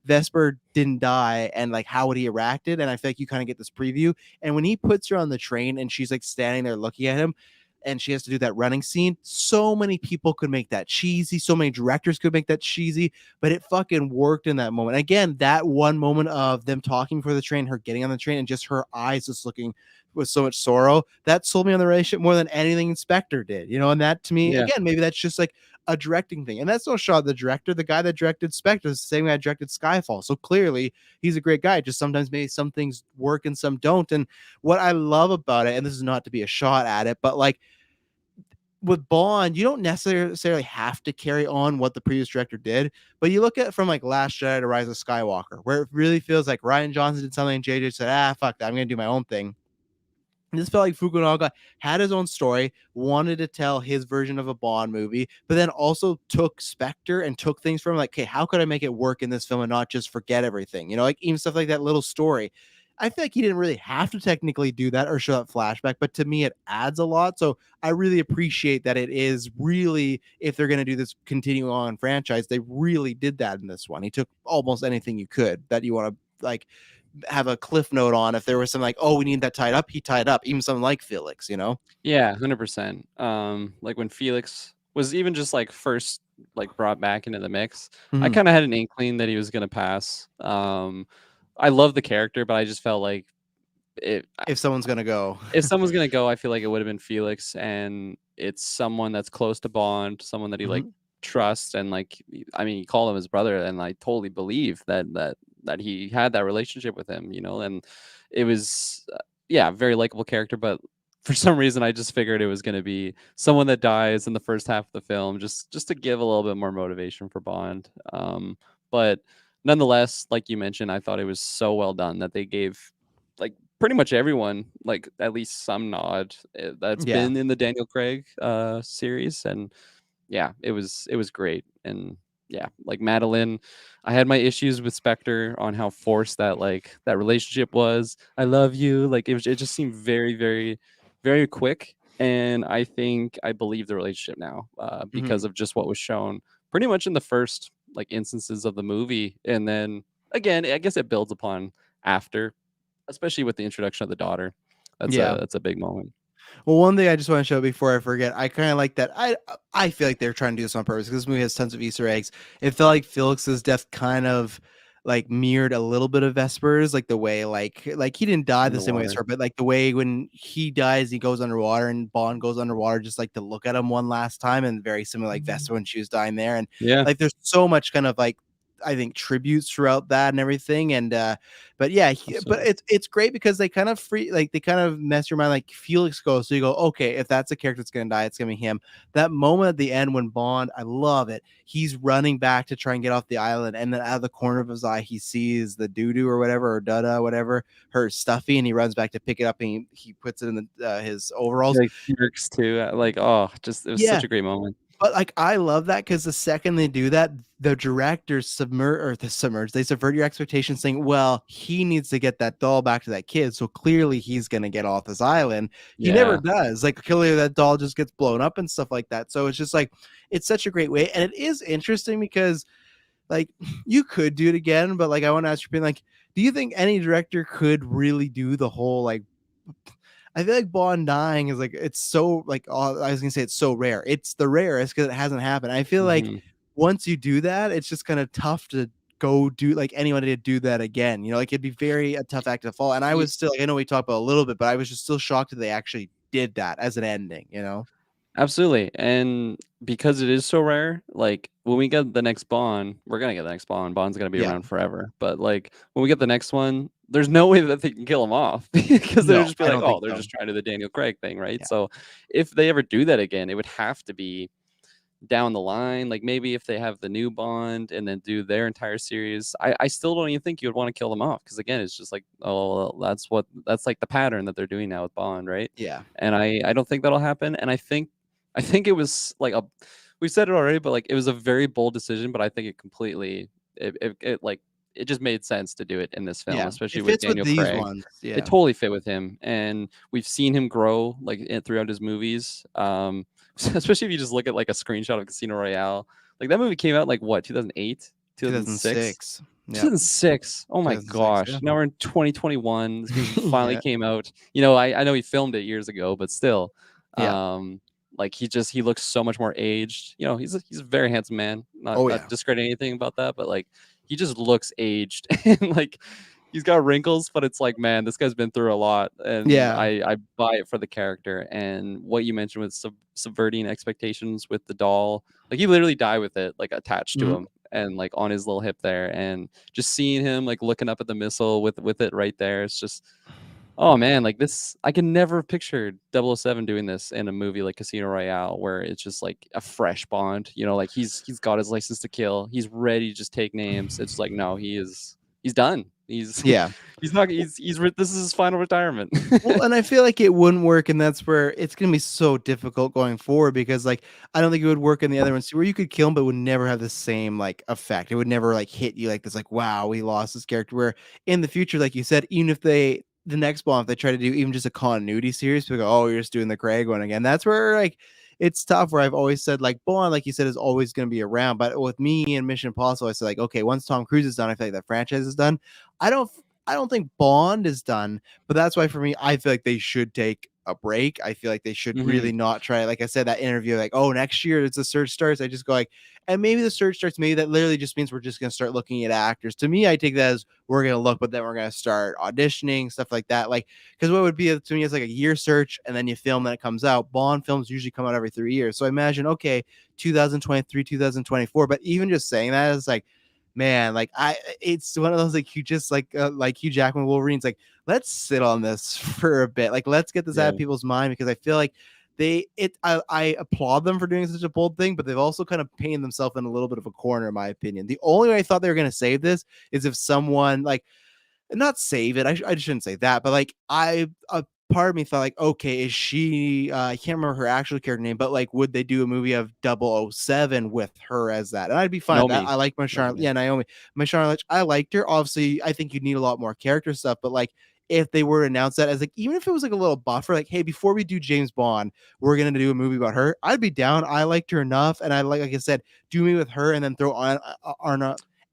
Vesper didn't die, and like how would he have reacted? And I feel like you kind of get this preview. And when he puts her on the train and she's like standing there looking at him, and she has to do that running scene, so many people could make that cheesy, so many directors could make that cheesy, but it fucking worked in that moment. Again, that one moment of them talking for the train, her getting on the train, and just her eyes just looking with so much sorrow, that sold me on the relationship more than anything Inspector did, and that to me, Yeah. again, maybe that's just like a directing thing. And that's no shot at the director. The guy that directed Spectre is the same guy that directed Skyfall. So clearly he's a great guy. Just sometimes maybe some things work and some don't. And what I love about it, and this is not to be a shot at it, but like with Bond, you don't necessarily have to carry on what the previous director did, but you look at it from like Last Jedi to Rise of Skywalker, where it really feels like Rian Johnson did something and JJ said, fuck that, I'm going to do my own thing. This felt like Fukunaga had his own story, wanted to tell his version of a Bond movie, but then also took Spectre and took things from like, okay, how could I make it work in this film and not just forget everything? Like even stuff like that little story. I feel like he didn't really have to technically do that or show that flashback, but to me, it adds a lot. So I really appreciate that it is really, if they're going to do this continuing on franchise, they really did that in this one. He took almost anything you could that you want to like have a cliff note on. If there was some like, oh, we need that tied up, he tied up. Even something like Felix, Yeah, 100%. Like when Felix was even just like first like brought back into the mix, I kind of had an inkling that he was gonna pass. I love the character, but I just felt like if someone's gonna go, I feel like it would have been Felix, and it's someone that's close to Bond, someone that he like trusts, and like I mean, he called him his brother, and I totally believe that he had that relationship with him, and it was yeah, very likable character, but for some reason I just figured it was going to be someone that dies in the first half of the film, just to give a little bit more motivation for Bond. But nonetheless, like you mentioned, I thought it was so well done that they gave like pretty much everyone like at least some nod that's been in the Daniel Craig series, and yeah, it was great. And yeah, like Madeline, I had my issues with Spectre on how forced that like that relationship was. I love you, like it just seemed very very very quick, and I believe the relationship now because of just what was shown pretty much in the first like instances of the movie, and then again I guess it builds upon after, especially with the introduction of the daughter. That's a big moment. Well, one thing I just want to show before I forget, I kind of like that. I feel like they're trying to do this on purpose because this movie has tons of Easter eggs. It felt like Felix's death kind of like mirrored a little bit of Vesper's, like the way like he didn't die the same way as her, but like the way when he dies, he goes underwater and Bond goes underwater just like to look at him one last time, and very similar like Vesper when she was dying there. And like there's so much kind of like I think tributes throughout that and everything. And but yeah, but it's great because they kind of they kind of mess your mind. Like Felix goes, so you go, okay, if that's a character that's gonna die, it's gonna be him. That moment at the end when Bond, I love it. He's running back to try and get off the island, and then out of the corner of his eye, he sees the doo-doo or whatever, or dada, whatever, her stuffy, and he runs back to pick it up, and he puts it in his overalls. Like jerks too. Like, oh, just it was such a great moment. But like I love that because the second they do that, the directors they subvert your expectations, saying, well, he needs to get that doll back to that kid, so clearly he's gonna get off this island. He never does. Like clearly that doll just gets blown up and stuff like that. So it's just like it's such a great way. And it is interesting because like you could do it again, but like I want to ask you, like, do you think any director could really do the whole like I feel like Bond dying is like it's so like I was gonna say it's so rare. It's the rarest because it hasn't happened. I feel like once you do that, it's just kind of tough to go do like anyone to do that again. Like it'd be very a tough act to follow. And I was still, like, I know we talked about a little bit, but I was just still shocked that they actually did that as an ending. Absolutely. And because it is so rare, like when we get the next Bond, we're gonna get the next Bond. Bond's gonna be around forever. But like when we get the next one, there's no way that they can kill him off because they'll just be like, oh, they're just trying to do the Daniel Craig thing, right? Yeah. So if they ever do that again, it would have to be down the line. Like maybe if they have the new Bond and then do their entire series, I still don't even think you would want to kill them off because again, it's just like, oh, that's like the pattern that they're doing now with Bond, right? Yeah. And I don't think that'll happen. And I think it was like we said it already, but like it was a very bold decision, but I think it completely it like it just made sense to do it in this film, Yeah, especially it with fits with Daniel these Craig. ones. It Yeah. totally fit with him, and we've seen him grow like throughout his movies. Especially if you just look at like a screenshot of Casino Royale, like that movie came out like what 2008, 2006. 2006. Yep. 2006. Oh my 2006. Yeah. gosh. Now we're in 2021. This movie finally Yeah. came out. You know, I know he filmed it years ago, but still, Yeah. like he looks so much more aged. You know, he's a very handsome man. Oh Not yeah. discrediting anything about that, but like he just looks aged and like he's got wrinkles, but it's like, man, this guy's been through a lot, and Yeah. I buy it for the character. And what you mentioned with subverting expectations with the doll, like he literally died with it like attached to Mhm. him and like on his little hip there, and just seeing him like looking up at the missile with it right there, it's just, oh man, like this, I can never have pictured 007 doing this in a movie like Casino Royale, where it's just like a fresh Bond. You know, like he's got his license to kill. He's ready to just take names. It's like no, he's done. He's Yeah. he's not this is his final retirement. Well, and I feel like it wouldn't work, and that's where it's gonna be so difficult going forward because, like, I don't think it would work in the other ones too, where you could kill him, but it would never have the same like effect. It would never like hit you like this, like, wow, we lost this character. Where in the future, like you said, even if the next Bond, if they try to do even just a continuity series, people go, oh, you're just doing the Craig one again. That's where like it's tough. Where I've always said like Bond, like you said, is always gonna be around. But with me and Mission Impossible, I said like, okay, once Tom Cruise is done, I feel like that franchise is done. I don't. I don't think Bond is done, but that's why for me, I feel like they should take a break. I feel like they should Hmm. really not try. Like I said, that interview, like, oh, next year it's the search starts. I just go like, and maybe the search starts. Maybe that literally just means we're just gonna start looking at actors. To me, I take that as we're gonna look, but then we're gonna start auditioning stuff like that. Like, because what would be to me is like a year search, and then you film, then it comes out. Bond films usually come out every 3 years, so I imagine okay, 2023, 2024. But even just saying that is like, man, like it's one of those like you just like Hugh Jackman Wolverine's like, let's sit on this for a bit, like let's get this out Yeah. of people's mind because I feel like I applaud them for doing such a bold thing, but they've also kind of painted themselves in a little bit of a corner, in my opinion. The only way I thought they were going to save this is if someone like not save it. I shouldn't say that, but like a part of me thought like, okay, is she? I can't remember her actual character name, but like, would they do a movie of 007 with her as that? And I'd be fine with that. Naomi. I like my Charlotte, Naomi. yeah, Naomi, my Charlotte Lynch. I liked her. Obviously, I think you need a lot more character stuff, but like. If they were to announce that as like, even if it was like a little buffer, like, hey, before we do James Bond, we're gonna do a movie about her. I'd be down. I liked her enough, and I like I said, do me with her, and then throw on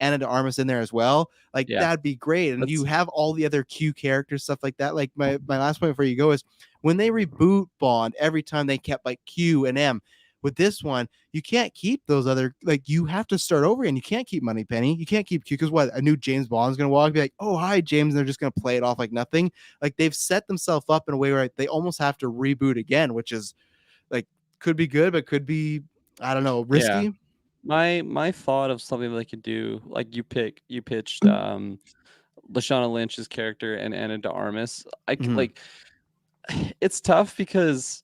Anna de Armas in there as well. Like Yeah. that'd be great. And you That's have all the other Q characters, stuff like that. Like my last point before you go is when they reboot Bond, every time they kept like Q and M. With this one, you can't keep those other like you have to start over and you can't keep Moneypenny. You can't keep Q because what a new James Bond's gonna walk and be like, oh hi James, and they're just gonna play it off like nothing. Like they've set themselves up in a way where they almost have to reboot again, which is like could be good, but could be I don't know, yeah. risky. My thought of something they could do, like you pitched Lashawna Lynch's character and Anna de Armas. Mhm. Like it's tough because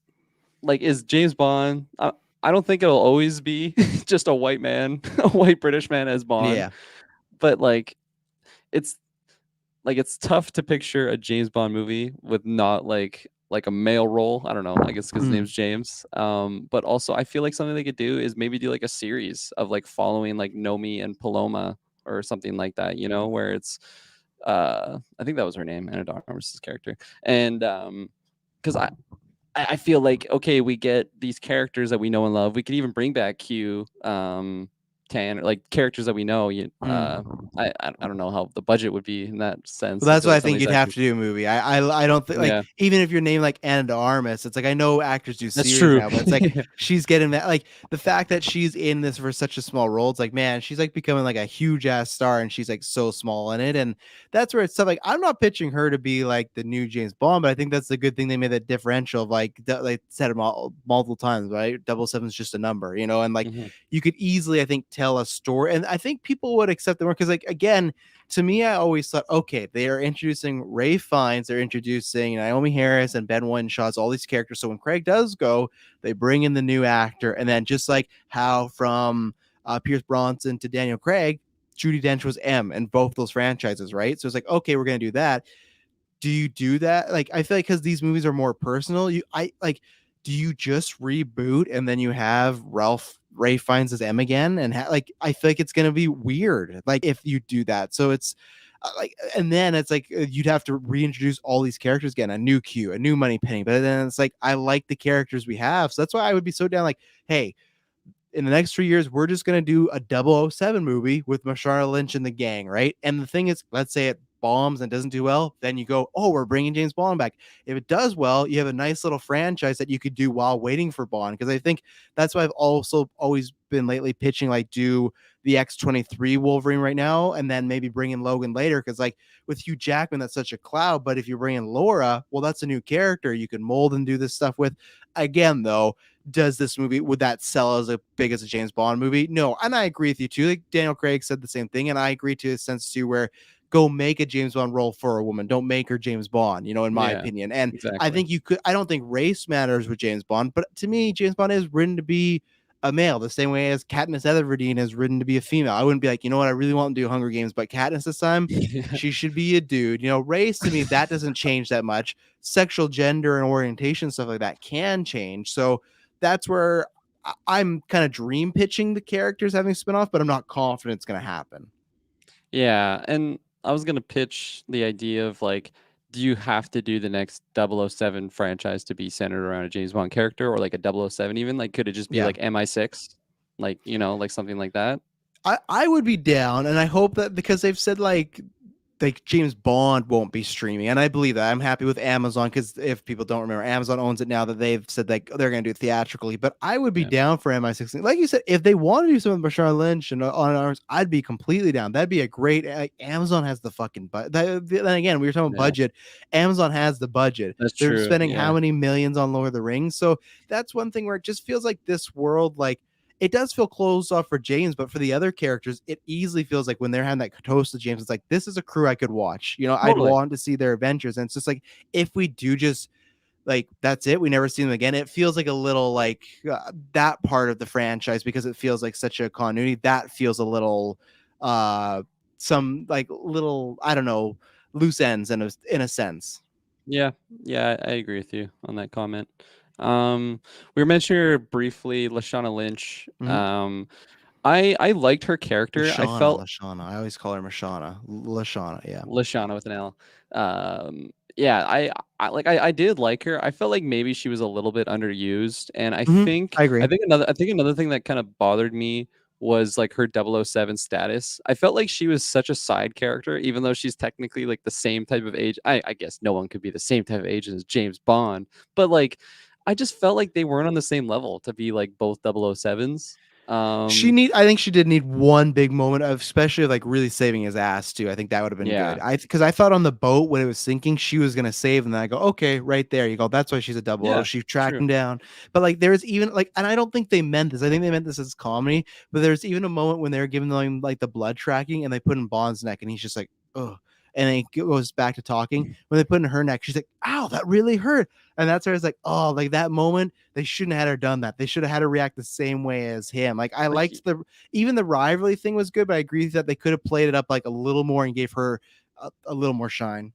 like is James Bond, I don't think it'll always be just a white man, a white British man as Bond, Yeah. but it's it's tough to picture a James Bond movie with not like a male role. I don't know. I guess because his Mm. name's James. But also I feel like something they could do is maybe do like a series of like following like Nomi and Paloma or something like that. You know, where it's I think that was her name, Anna de Armas' character, and because I feel like okay, we get these characters that we know and love. We could even bring back Q, Tan, or like characters that we know. Mm. I don't know how the budget would be in that Well, sense. I that's feel why I like think somebody's you'd have actually, to do a movie. I don't think like yeah, even if you're named like Anna de Armas, it's like I know actors do that's series true. now, but it's like she's getting that like the fact that she's in this for such a small role. It's like man, she's like becoming like a huge ass star, and she's like so small in it, and that's where it's stuff like I'm not pitching her to be like the new James Bond, but I think that's the good thing they made that differential of like they said it multiple times, right? 007 is just a number, and like Mhm. you could easily I think tell a story, and I think people would accept it more because like again to me, I always thought, okay, they are introducing Ray Fiennes, they're introducing Naomi Harris and Ben Winshaw's, all these characters. So when Craig does go, they bring in the new actor, and then just like how from Pierce Bronson to Daniel Craig, Judi Dench was M in both those franchises, right? So it's like, okay, we're gonna do that. Do you do that? Like, I feel like because these movies are more personal, I like. Do you just reboot and then you have Ralph Ray finds his M again, and like I feel like it's gonna be weird, like if you do that. So it's like, and then it's like you'd have to reintroduce all these characters again, a new Q, a new Moneypenny. But then it's like I like the characters we have, so that's why I would be so down. Like, hey, in the next 3 years, we're just going to do a 007 movie with Lashawna Lynch and the gang, right? And the thing is, let's say it bombs and doesn't do well, then you go, oh, we're bringing James Bond back. If it does well, you have a nice little franchise that you could do while waiting for Bond. Because I think that's why I've also always been lately pitching, like, do the X-23 Wolverine right now, and then maybe bring in Logan later. Because, like, with Hugh Jackman, that's such a cloud. But if you bring in Laura, well, that's a new character you can mold and do this stuff with. Again, though, does this movie, would that sell as big as a James Bond movie? No. And I agree with you too. Like Daniel Craig said the same thing, and I agree to a sense too, where go make a James Bond role for a woman. Don't make her James Bond, in my opinion. And I exactly. think you could, I don't think race matters with James Bond, but to me, James Bond is written to be a male, the same way as Katniss Everdeen is written to be a female. I wouldn't be like, you know what, I really want to do Hunger Games, but Katniss this time, she should be a dude. Race to me, that doesn't change that much. Sexual gender and orientation, stuff like that can change. So that's where I'm kind of dream pitching the characters having a spinoff, but I'm not confident it's going to happen. Yeah, and I was gonna pitch the idea of like, do you have to do the next 007 franchise to be centered around a James Bond character, or like a 007 even? Like, could it just be Yeah. like MI6? Like, like something like that? I would be down, and I hope that, because they've said like James Bond won't be streaming, and I believe that. I'm happy with Amazon, because if people don't remember, Amazon owns it now, that they've said like they're going to do it theatrically. But I would be Yeah. down for MI16. Like you said, if they want to do something with Bashar Lynch and on ours, I'd be completely down. That'd be a great. Amazon has the fucking budget. Then again, we were talking Yeah. budget. Amazon has the budget. That's They're true. spending Yeah. how many millions on Lord of the Rings? So that's one thing where it just feels like this world, like, it does feel closed off for James, but for the other characters, it easily feels like when they're having that toast to James, it's like, this is a crew I could watch. I'd Totally. want to see their adventures. And it's just like, if we do just like, that's it, we never see them again, it feels like a little like that part of the franchise, because it feels like such a continuity, that feels a little, some like little, I don't know, loose ends in a sense. Yeah. Yeah, I agree with you on that comment. We were mentioning her briefly, Lashawna Lynch. Mm-hmm. I liked her character. I felt Lashawna. I always call her Lashawna. Yeah. Lashawna with an L. Yeah, I did like her. I felt like maybe she was a little bit underused, and I Mm-hmm. think I agree. I think another thing that kind of bothered me was like her 007 status. I felt like she was such a side character, even though she's technically like the same type of age. I guess no one could be the same type of age as James Bond, but like I just felt like they weren't on the same level to be like both 007s. I think she did need one big moment of, especially like really saving his ass too. I think that would have been good. Yeah, Because I thought on the boat when it was sinking, she was gonna save, and then I go, okay, right there, you go. That's why she's a double O. yeah, She it's tracked true. him down. But like, there's even like, and I don't think they meant this. I think they meant this as comedy. But there's even a moment when they're giving them like the blood tracking, and they put in Bond's neck, and he's just like, oh. And then he goes back to talking. When they put in her neck, she's like, ow, that really hurt. And that's where it's like, oh, like that moment, they shouldn't have had her done that. They should have had her react the same way as him. Like, I Like liked even the rivalry thing was good, but I agree that they could have played it up like a little more and gave her a little more shine.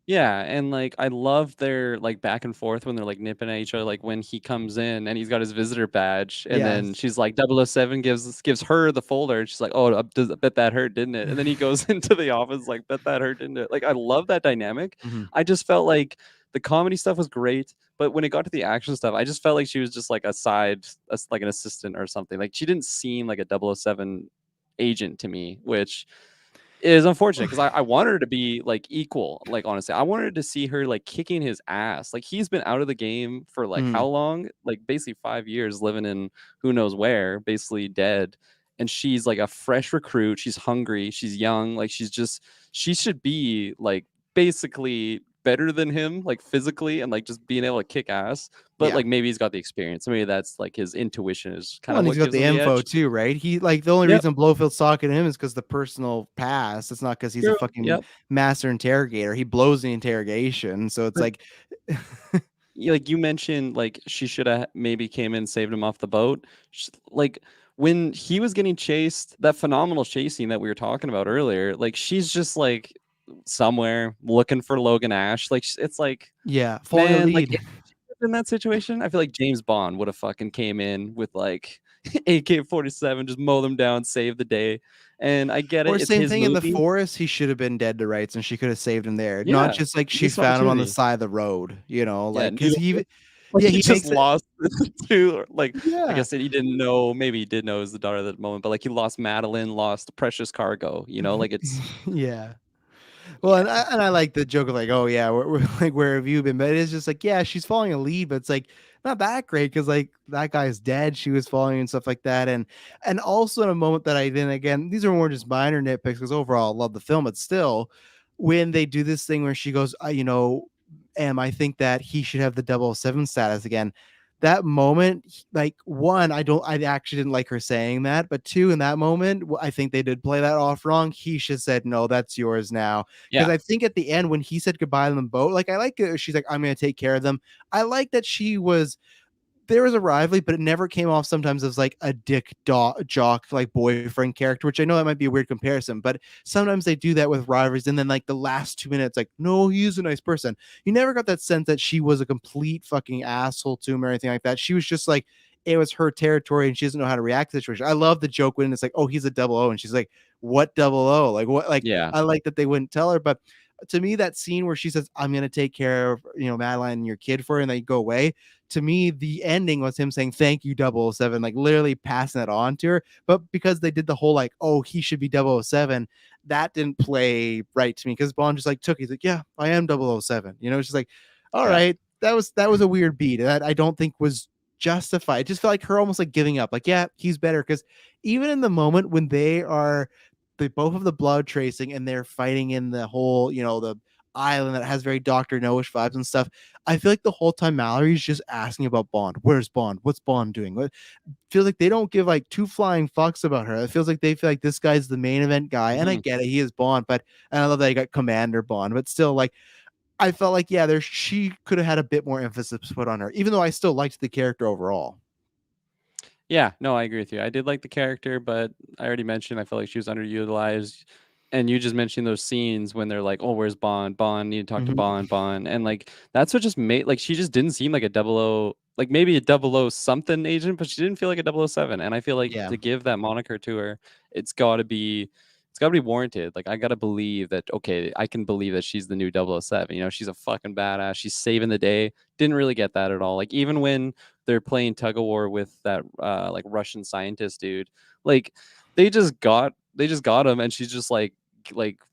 yeah, and like I love their like back and forth when they're like nipping at each other, like when he comes in and he's got his visitor badge, and then Yes. she's like 007 gives her the folder, and she's like, oh, I bet that hurt, didn't it? And then he goes into the office like, bet that hurt, didn't it? Like I love that dynamic. Mhm. I just felt like the comedy stuff was great, but when it got to the action stuff, I just felt like she was just like like an assistant or something. Like she didn't seem like a 007 agent to me, which is unfortunate because I wanted her to be like equal. Like honestly, I wanted to see her like kicking his ass. Like he's been out of the game for like how Mm. long? Like basically 5 years, living in who knows where, basically dead. And she's like a fresh recruit. She's hungry. She's young. Like she should be like basically better than him, like physically and like just being able to kick ass. But Yeah. like maybe he's got the experience. Maybe that's like his intuition is kind Well, of and he's what got gives the him the info edge. too, right? He like, the only Yep. reason Blofield's talking to him is because the personal past. It's not because he's a True. fucking Yep. master interrogator. He blows the interrogation. So it's But like, like you mentioned, like she should have maybe came in and saved him off the boat. Like when he was getting chased, that phenomenal chasing that we were talking about earlier, like she's just like somewhere looking for Logan Ash. Like it's like, yeah, following a man, like lead. if she was in that situation, I feel like James Bond would have fucking came in with like AK-47, just mow them down, save the day. And I get Or it, it's same his thing in the movie. forest, he should have been dead to rights and she could have saved him there. Not Yeah, just like she missed found him on the opportunity. side of the road, Yeah, like because he like yeah, he he just makes it lost to like I yeah. guess that he didn't know, maybe he did know it was the daughter at that moment, but like he lost Madeline, lost precious cargo, like it's Yeah. Well, yeah. and I like the joke of like, oh yeah, we're like, where have you been? But it's just like, yeah, she's following a lead, but it's like not that great because like that guy's dead. She was following and stuff like that, and also in a moment that I then again, these are more just minor nitpicks because overall I love the film, but still, when they do this thing where she goes, I think that he should have the 007 status again. That moment, like one, I actually didn't like her saying that, but two, in that moment, I think they did play that off wrong. He should said, "No, that's yours now." Because Yeah. I think at the end when he said goodbye on the boat, like I like it. She's like, "I'm gonna take care of them." I like that she was there was a rivalry, but it never came off sometimes as like a jock like boyfriend character, which I know that might be a weird comparison, but sometimes they do that with rivalries. And then like the last 2 minutes, like, no, he's a nice person. You never got that sense that she was a complete fucking asshole to him or anything like that. She was just like, it was her territory and she doesn't know how to react to the situation. I love the joke when it's like, oh, he's a double O. And she's like, what double O? Like, what? Like, Yeah. I like that they wouldn't tell her, but to me, that scene where she says, I'm going to take care of, Madeline and your kid for her, and they go away, to me, the ending was him saying, thank you, 007, like literally passing it on to her. But because they did the whole like, oh, he should be 007, that didn't play right to me because Bond just like he's like, yeah, I am 007. It's just like, all Yeah. right, that was a weird beat that I don't think was justified. It just felt like her almost like giving up, like, yeah, he's better. Because even in the moment when they both have the blood tracing and they're fighting in the whole, the island that has very Dr. No-ish vibes and stuff. I feel like the whole time Mallory's just asking about Bond. Where's Bond? What's Bond doing? What feels like they don't give like two flying fucks about her. It feels like they feel like this guy's the main event guy. And I Mhm. get it, he is Bond, but and I love that he got Commander Bond, but still like I felt like yeah, she could have had a bit more emphasis put on her, even though I still liked the character overall. Yeah, no, I agree with you. I did like the character, but I already mentioned I felt like she was underutilized. And you just mentioned those scenes when they're like, "Oh, where's Bond? Bond, need to talk to Mhm. Bond," and like that's what just made like she just didn't seem like a double O, like maybe a double O something agent, but she didn't feel like a 007. And I feel like Yeah. to give that moniker to her, it's got to be it's got to be warranted. Like I got to believe that okay, I can believe that she's the new 007. She's a fucking badass. She's saving the day. Didn't really get that at all. Like even when they're playing tug of war with that like Russian scientist dude. Like they just got him, and she's just like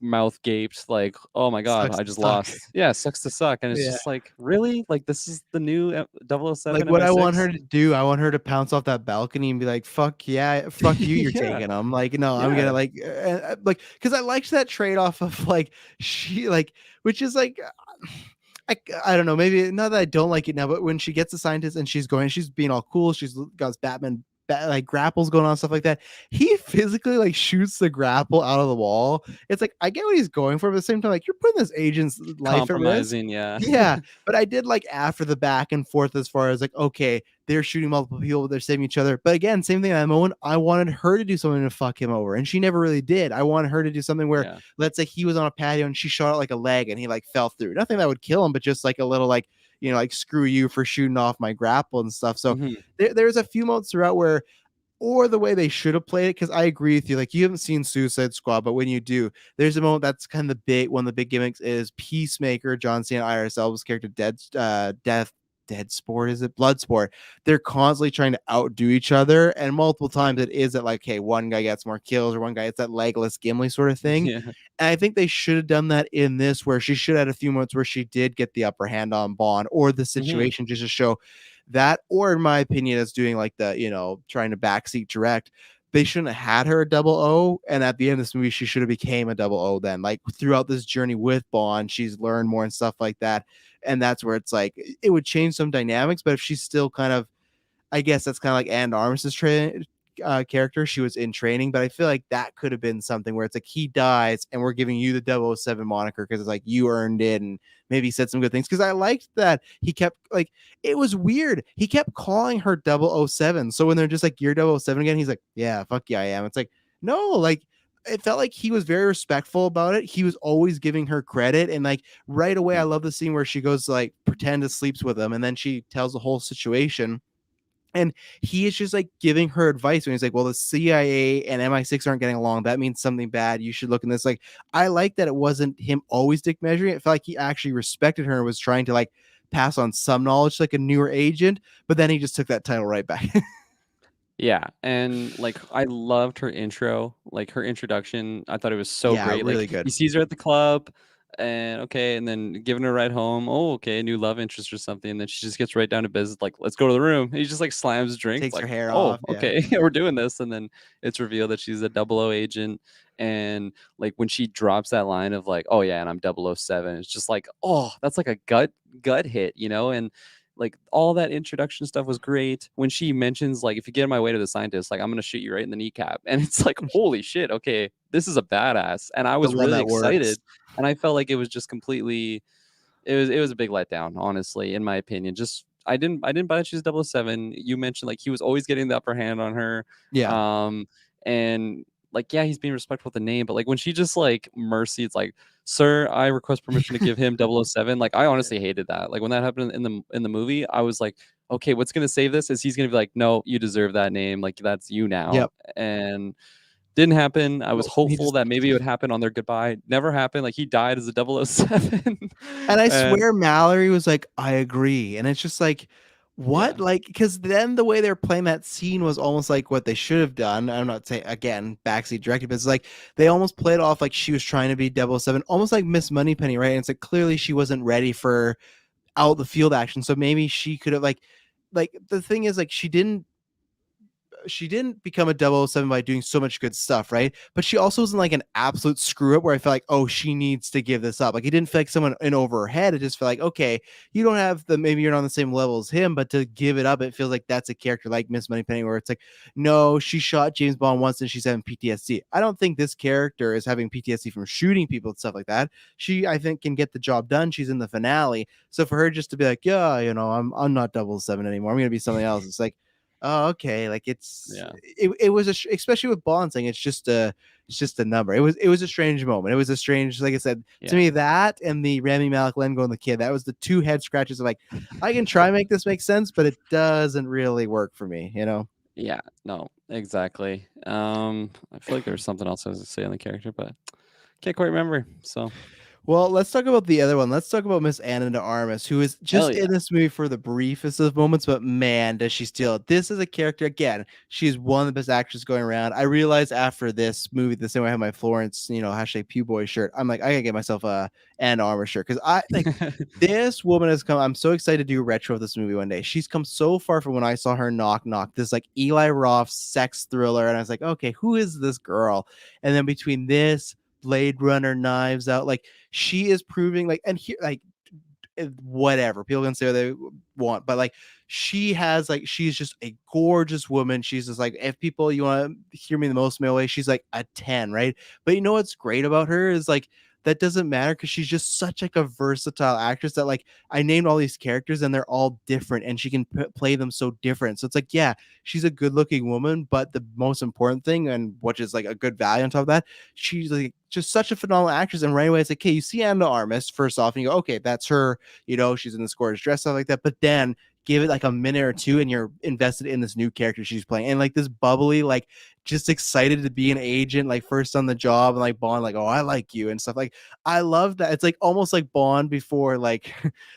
mouth gaped, like, oh my god, Sucks I to just suck. lost. Yeah, sucks to suck, and it's Yeah. just like really, like this is the new 007 Like what I want MI6. her to do, I want her to pounce off that balcony and be like, "Fuck yeah, fuck you, you're Yeah, taking them." Like, no, I'm yeah. gonna like, because I liked that trade off of like she like, which is like, I don't know, maybe not that I don't like it now, but when she gets the scientist and she's being all cool, she's got Batman like grapples going on, stuff like that. He physically like shoots the grapple out of the wall. It's like I get what he's going for, but at the same time, like you're putting this agent's life at risk. Compromising, yeah. Yeah, but I did like after the back and forth as far as like, okay, they're shooting multiple people, they're saving each other. But again, same thing at that moment. I wanted her to do something to fuck him over, and she never really did. I wanted her to do something where, Yeah. let's say he was on a patio and she shot out like a leg and he like fell through. Nothing that would kill him, but just like a little like, like screw you for shooting off my grapple and stuff. So Mhm. there's a few moments throughout where or the way they should have played it, because I agree with you. Like you haven't seen Suicide Squad, but when you do, there's a moment that's kind of the big one of the big gimmicks is Peacemaker, John Cena, Idris Elba's character, Dead Sport, is it Blood Sport? They're constantly trying to outdo each other, and multiple times it is that like, hey, one guy gets more kills or one guy gets that legless Gimli sort of thing. Yeah. And I think they should have done that in this, where she should have had a few moments where she did get the upper hand on Bond or the Mhm. situation just to show that, or in my opinion, as doing like the, trying to backseat direct. They shouldn't have had her a double O, and at the end of this movie, she should have became a double O. Then, like throughout this journey with Bond, she's learned more and stuff like that, and that's where it's like it would change some dynamics. But if she's still kind of, I guess that's kind of like Anne Armis's character. She was in training, but I feel like that could have been something where it's like he dies and we're giving you the 007 moniker because it's like you earned it and maybe he said some good things. Because I liked that he kept like it was weird. He kept calling her 007. So when they're just like you're 007 again, he's like, yeah, fuck yeah, I am. It's like, no, like it felt like he was very respectful about it. He was always giving her credit. And like right away, I Mhm. love the scene where she goes to like pretend to sleeps with him and then she tells the whole situation And he is just like giving her advice when he's like, well, the CIA and MI6 aren't getting along. That means something bad. You should look in this. Like, I like that it wasn't him always dick measuring. It felt like he actually respected her and was trying to like pass on some knowledge to like a newer agent, but then he just took that title right back. Yeah, and, like, I loved her intro, like, her introduction, I thought it was so Yeah, great, like, really good. he sees her at the club, and okay, and then giving her a ride home, "Oh, okay, new love interest or something," and then she just gets right down to business, like, "Let's go to the room," and he just, like, slams drinks, Takes her like, hair "Oh, off. Yeah. okay, we're doing this," and then it's revealed that she's a 00 agent, and, like, when she drops that line of, like, "Oh, yeah, and I'm 007," it's just like, oh, that's like a gut hit, you know, and like all that introduction stuff was great. When she mentions like, if you get in my way to the scientist, like I'm gonna shoot you right in the kneecap, and it's like, holy shit, okay, this is a badass, and I The was one really that works. excited, and I felt like it was just completely, it was a big letdown, honestly, in my opinion. Just I didn't buy that she's 007. You mentioned like he was always getting the upper hand on her, Yeah. um, and like yeah, he's being respectful with the name, but like when she just like mercy, it's like, sir, I request permission to give him 007. Like I honestly hated that. Like when that happened in the movie, I was like, okay, what's gonna save this? Is he's gonna be like, no, you deserve that name. Like that's you now, Yep. and didn't happen. I was Nope. He hopeful just that maybe it would happen on their goodbye. Never happened. Like he died as a 007. And I And swear Mallory was like, "I agree." And it's just like, yeah. what? Like, because then the way they're playing that scene was almost like what they should have done. I'm not saying again, backseat directing, but it's like they almost played off like she was trying to be 007, almost like Miss Moneypenny, right? And it's like clearly she wasn't ready for out the field action. So maybe she could have like the thing is like she didn't become a 007 by doing so much good stuff, right? But she also wasn't like an absolute screw up where I felt like, oh, she needs to give this up. Like it didn't feel like someone in over her head. It just felt like, okay, you don't have maybe you're not on the same level as him, but to give it up, it feels like that's a character like Miss Moneypenny where it's like, no, she shot James Bond once and she's having PTSD. I don't think this character is having PTSD from shooting people and stuff like that. She, I think, can get the job done. She's in the finale. So for her just to be like, yeah, I'm not 007 anymore. I'm gonna be something else. It's like, oh, okay. Like Yeah. it was especially with Bond saying it's just a number. It was a strange moment. It was a strange, like I said, to Yeah. me that and the Rami Malek Lengo and the kid, that was the two head scratches of like, I can try and make this make sense, but it doesn't really work for me. Yeah. No, exactly. I feel like there was something else I was gonna say on the character, but can't quite remember. So Well, let's talk about the other one. Let's talk about Miss Anna de Armas, who is hell just yeah. in this movie for the briefest of moments, but man, does she steal it. This is a character, again, she's one of the best actresses going around. I realized after this movie, the same way I have my Florence, hashtag Pew Boy shirt, I'm like, I gotta get myself a Anna Armas shirt because I like this woman has come. I'm so excited to do a retro of this movie one day. She's come so far from when I saw her Knock Knock, this like Eli Roth sex thriller, and I was like, okay, who is this girl? And then between this, Blade Runner, Knives Out, like she is proving like, and here like whatever people can say what they want, but like she's just a gorgeous woman. She's just like, if people you want to hear me the most male way, she's like a 10, right? But you know what's great about her is like that doesn't matter because she's just such like a versatile actress that like I named all these characters and they're all different and she can play them so different. So it's like, yeah, she's a good looking woman, but the most important thing, and which is like a good value on top of that, she's like just such a phenomenal actress. And right away, it's like, okay, you see Anna Armas first off, and you go, okay, that's her. She's in the gorgeous dress, stuff like that. But then give it like a minute or two, and you're invested in this new character she's playing, and like this bubbly, like just excited to be an agent, like first on the job, and like Bond, like, oh, I like you and stuff. Like, I love that. It's like almost like Bond before like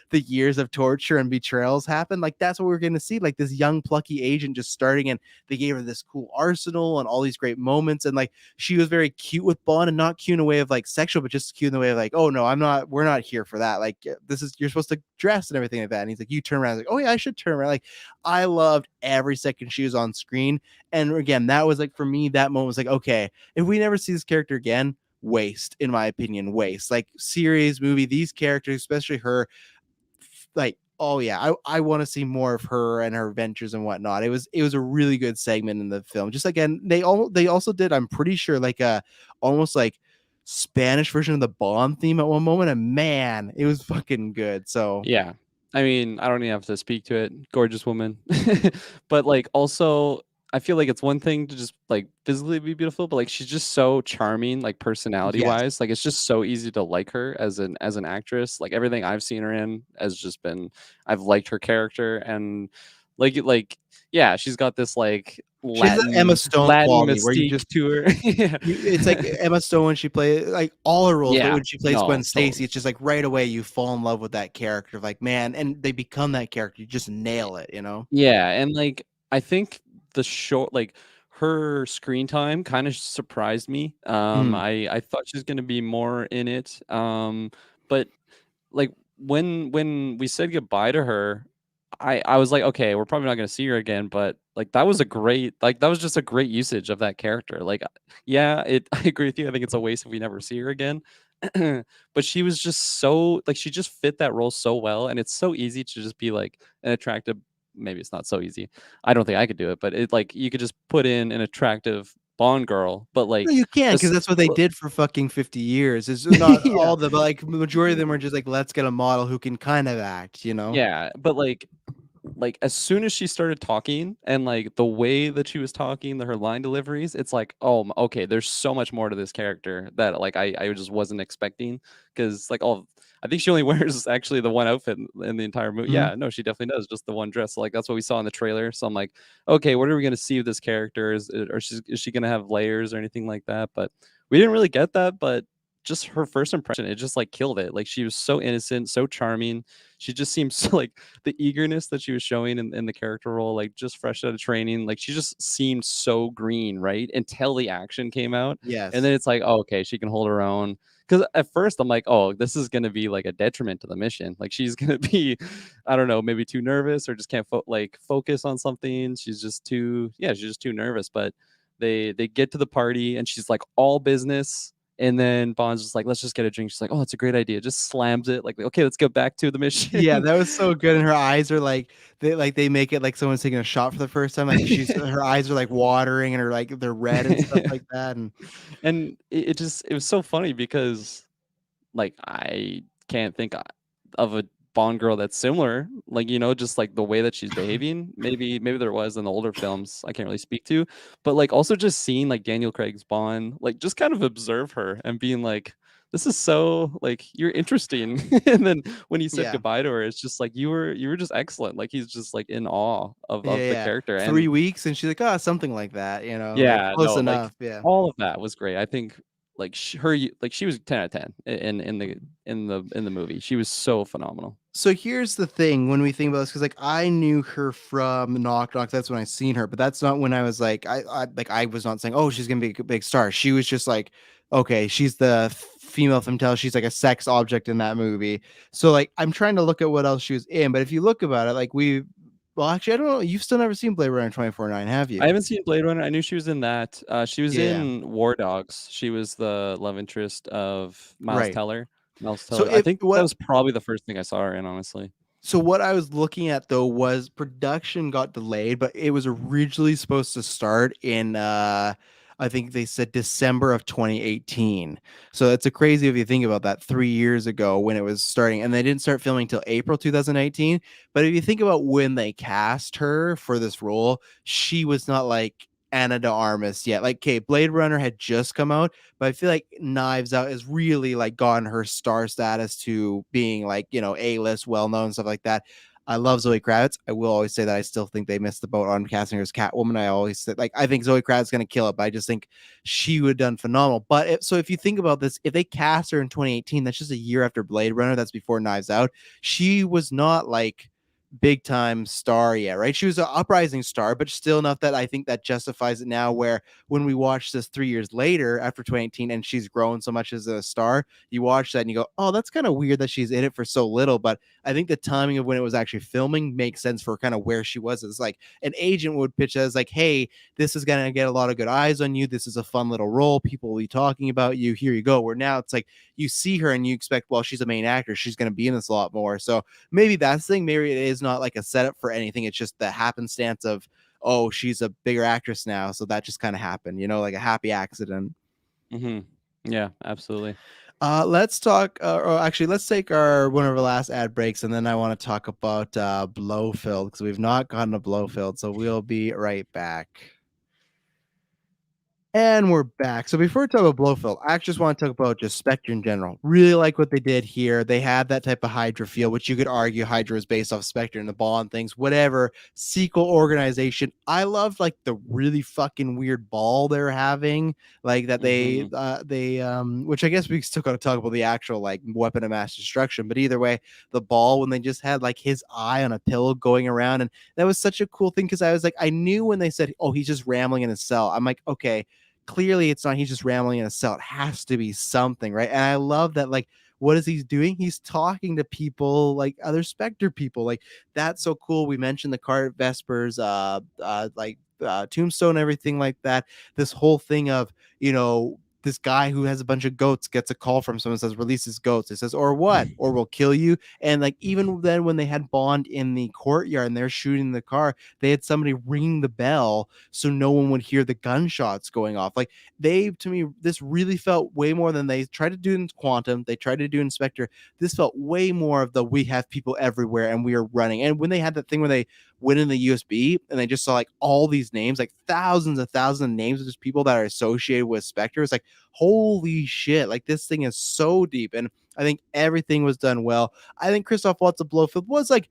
the years of torture and betrayals happen. Like that's what we're going to see. Like this young plucky agent just starting, and they gave her this cool arsenal and all these great moments, and like she was very cute with Bond, and not cute in a way of like sexual, but just cute in the way of like, oh no, we're not here for that. Like this is, you're supposed to dress and everything like that. And he's like, you turn around, like, oh yeah, I should turn around. Like I loved every second she was on screen. And again, that was like for me, that moment was like, okay, if we never see this character again, waste, in my opinion, waste. Like series, movie, these characters, especially her, like, oh yeah, I want to see more of her and her adventures and whatnot. It was a really good segment in the film. Just again, they also did, I'm pretty sure, like a almost like Spanish version of the Bond theme at one moment, and man, it was fucking good. So Yeah. I mean, I don't even have to speak to it. Gorgeous woman. But like also I feel like it's one thing to just like physically be beautiful, but like she's just so charming, like personality yes, wise. Like it's just so easy to like her as an actress. Like everything I've seen her in has just been, I've liked her character, and Like yeah, she's got this like She has that Emma Stone Latin quality where you mystique just to her. Yeah. it's like Emma Stone when she plays like all her roles, but Yeah. when she plays No, Gwen Stacy, totally. it's just like right away you fall in love with that character. Like man, and they become that character. You just nail it, you know. Yeah, and like I think the short like her screen time kind of surprised me. Mm. I thought she was gonna be more in it. But like when we said goodbye to her, I was like, okay, we're probably not gonna see her again. But like that was a great like that was just a great usage of that character. Like yeah, it I agree with you. I think it's a waste if we never see her again. But she was just so like she just fit that role so well, and it's so easy to just be like an attractive. Maybe it's not so easy. I don't think I could do it, but it like you could just put in an attractive Bond girl, but No, like you can because as that's what they did for fucking 50 years. It's not yeah. all the, but like the majority of them are just like, let's get a model who can kind of act, you know? Yeah, but like as soon as she started talking and like the way that she was talking, her line deliveries, it's like, oh, okay, there's so much more to this character that like I just wasn't expecting because like all I think she only wears actually the one outfit in the entire movie. Mhm. Yeah, no, she definitely does just the one dress. So, like that's what we saw in the trailer. So I'm like, okay, what are we gonna see with this character? Is she gonna have layers or anything like that? But we didn't really get that. But just her first impression, it just like killed it. Like she was so innocent, so charming. She just seems so like the eagerness that she was showing in the character role, like just fresh out of training, like she just seemed so green, right? Until the action came out. And Yes. then it's like, oh, okay, she can hold her own. Because at first I'm like, oh, this is going to be like a detriment to the mission. Like she's going to be, I don't know, maybe too nervous or just can't like focus on something. She's just too, yeah, she's just too nervous. But they get to the party and she's like all business, and then Bond's just like, let's just get a drink. She's like, oh, that's a great idea. Just slams it. Like, okay, let's go back to the mission. Yeah, that was so good. And her eyes are like they make it like someone's taking a shot for the first time. Like her eyes are like watering and her like they're red and stuff like that. And And it just it was so funny because like I can't think of a Bond girl that's similar. Like just like the way that she's behaving. Maybe there was in the older films. I can't really speak to, but like also just seeing like Daniel Craig's Bond, like just kind of observe her and being like, this is so like you're interesting. And then when he said yeah. goodbye to her, it's just like you were just excellent. Like he's just like in awe Yeah, of the yeah. character. And 3 weeks and she's like, oh, something like that, you know, like yeah, close no, like enough. Yeah. all of that was great. I think like like she was 10 out of 10 in the movie. She was so phenomenal. So here's the thing when we think about this, because like I knew her from Knock Knock. That's when I seen her, but that's not when I was like I was not saying, oh, she's gonna be a big star. She was just like, okay, she's the female femtelle. She's like a sex object in that movie. So like I'm trying to look at what else she was in, but if you look about it, like well, actually, I don't know. You've still never seen Blade Runner 2049, have I you? haven't seen Blade Runner. I knew she was in that. She was Yeah, in War Dogs. She was the love interest of Miles right. Teller. Miles So Teller. I if think that what was probably the first thing I saw her in, honestly. So what I was looking at though was production got delayed, but it was originally supposed to start in I think they said December of 2018. So it's a crazy if you think about that 3 years ago when it was starting, and they didn't start filming till April 2018. But if you think about when they cast her for this role, she was not like Anna de Armas yet. Like, okay, Blade Runner had just come out, but I feel like Knives Out has really like gotten her star status to being like, A-list, well-known, stuff like that. I love Zoe Kravitz. I will always say that I still think they missed the boat on casting her as Catwoman. I always say, like, I think Zoe Kravitz is going to kill it, but I just think she would have done phenomenal. But so if you think about this, if they cast her in 2018, that's just a year after Blade Runner. That's before Knives Out. She was not like big time star yet, right? She was an uprising star, but still enough that I think that justifies it now. Where when we watch this 3 years later after 2018 and she's grown so much as a star, you watch that and you go, oh, that's kind of weird that she's in it for so little. But I think the timing of when it was actually filming makes sense for kind of where she was. It's like an agent would pitch as like, hey, this is going to get a lot of good eyes on you. This is a fun little role. People will be talking about you. Here you go. Where now it's like you see her and you expect, well, she's a main actor. She's going to be in this a lot more. So maybe that's the thing. Maybe it is not like a setup for anything. It's just the happenstance of, oh, she's a bigger actress now. So that just kind of happened, like a happy accident. Hmm. Yeah, absolutely. Let's talk, or actually, let's take one of our last ad breaks, and then I want to talk about Blowfield because we've not gotten a Blowfield. So we'll be right back. And we're back. So before we talk about Blofeld, I actually just want to talk about just Spectre in general. Really like what they did here. They had that type of Hydra feel, which you could argue Hydra is based off Spectre and the Bond things, whatever. Sequel organization. I loved like the really fucking weird ball they're having, like that which I guess we still got to talk about the actual like weapon of mass destruction. But either way, the ball when they just had like his eye on a pillow going around, and that was such a cool thing because I was like, I knew when they said, "Oh, he's just rambling in his cell," I'm like, okay, clearly it's not he's just rambling in a cell. It has to be something, right? And I love that, like, what is he doing? He's talking to people, like other Spectre people. Like, that's so cool. We mentioned the Cart Vespers, tombstone, everything like that. This whole thing of, this guy who has a bunch of goats gets a call from someone, says release his goats. It says, or what? Or we'll kill you. And like even then when they had Bond in the courtyard and they're shooting the car, they had somebody ring the bell so no one would hear the gunshots going off. Like, to me, this really felt way more than they tried to do in Quantum, they tried to do in Spectre. This felt way more of the we have people everywhere and we are running. And when they had that thing where they went in the USB and they just saw like all these names, like thousands of names of just people that are associated with Spectre, it's like, holy shit, like this thing is so deep. And I think everything was done well. I think Christoph Waltz of Blofeld was like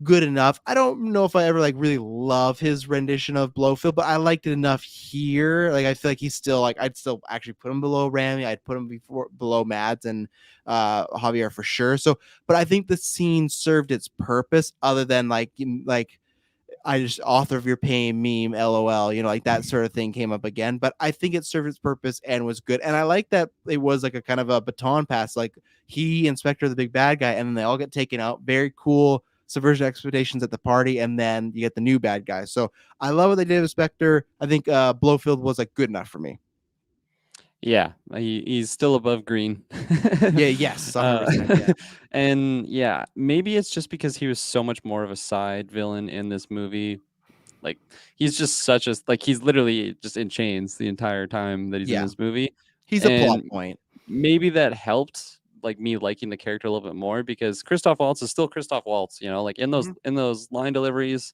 good enough. I don't know if I ever like really love his rendition of Blofeld, but I liked it enough here. Like I feel like he's still like, I'd still actually put him below Rami. I'd put him below Mads and Javier for sure. So, but I think the scene served its purpose other than like I just author of your pain meme, LOL, like that sort of thing came up again. But I think it served its purpose and was good. And I like that it was like a kind of a baton pass, like he and Spectre, the big bad guy, and then they all get taken out. Very cool subversion expectations at the party, and then you get the new bad guy. So I love what they did with Spectre. I think Blofeld was like good enough for me. Yeah, he's still above Green. Yeah, yes, 100%. Yeah. And yeah, maybe it's just because he was so much more of a side villain in this movie. Like he's just he's literally just in chains the entire time that he's in Yeah. this movie. He's a plot And point. maybe that helped like me liking the character a little bit more because Christoph Waltz is still Christoph Waltz, like in those line deliveries,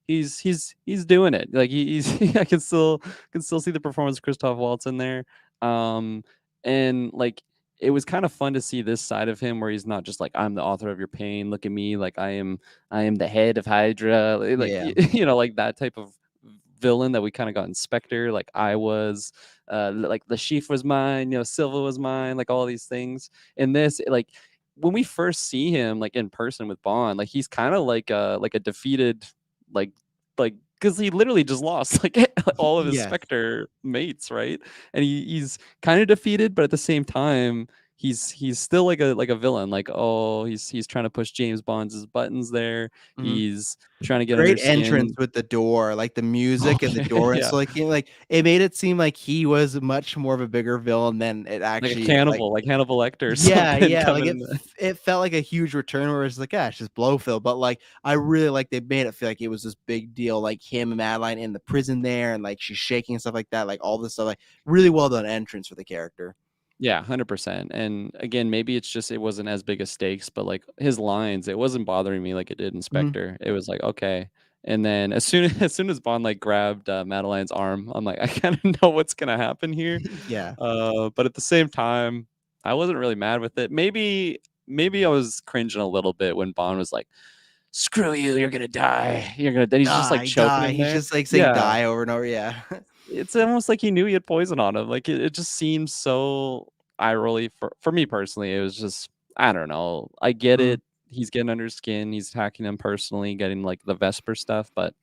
he's doing it. Like he's I can still see the performance of Christoph Waltz in there. And like it was kind of fun to see this side of him where he's not just like, I'm the author of your pain, look at me, like I am the head of Hydra, like Yeah. like that type of villain that we kind of got in Spectre. Like I was like the Sheaf was mine, Silva was mine, like all these things. In this, like when we first see him like in person with Bond, like he's kind of like a defeated like because he literally just lost like all of his Yes. Spectre mates, right? And he's kind of defeated, but at the same time he's still like a villain. Like, oh, he's trying to push James Bond's buttons there. Mhm. He's trying to get under Great his entrance skin. with the door, like the music and the Okay, door. And yeah. so like it made it seem like he was much more of a bigger villain than it Like a actually like. cannibal, like Hannibal Lecter or Yeah, something yeah, like coming in. it felt like a huge return where it's like, it's just Blofeld. But like I really like they made it feel like it was this big deal, like him and Madeline in the prison there, and like she's shaking and stuff like that, like all this stuff, like really well done entrance for the character. Yeah, 100%. And again, maybe it's just it wasn't as big a stakes, but like his lines, it wasn't bothering me like it did in Mhm. Spectre. It was like, okay. And then as soon as Bond like grabbed Madeline's arm, I'm like, I kind of know what's gonna happen here. Yeah. But at the same time, I wasn't really mad with it. Maybe I was cringing a little bit when Bond was like, "Screw you, you're gonna die. You're gonna." Then he's just like Die, choking die. him He's there. just like saying Yeah, die over and over. Yeah. it's almost like he knew he had poison on him. Like it just seems so eye rolly for me personally. It was just I don't know. I get Mhm. it. He's getting under his skin. He's attacking him personally, getting like the Vesper stuff, but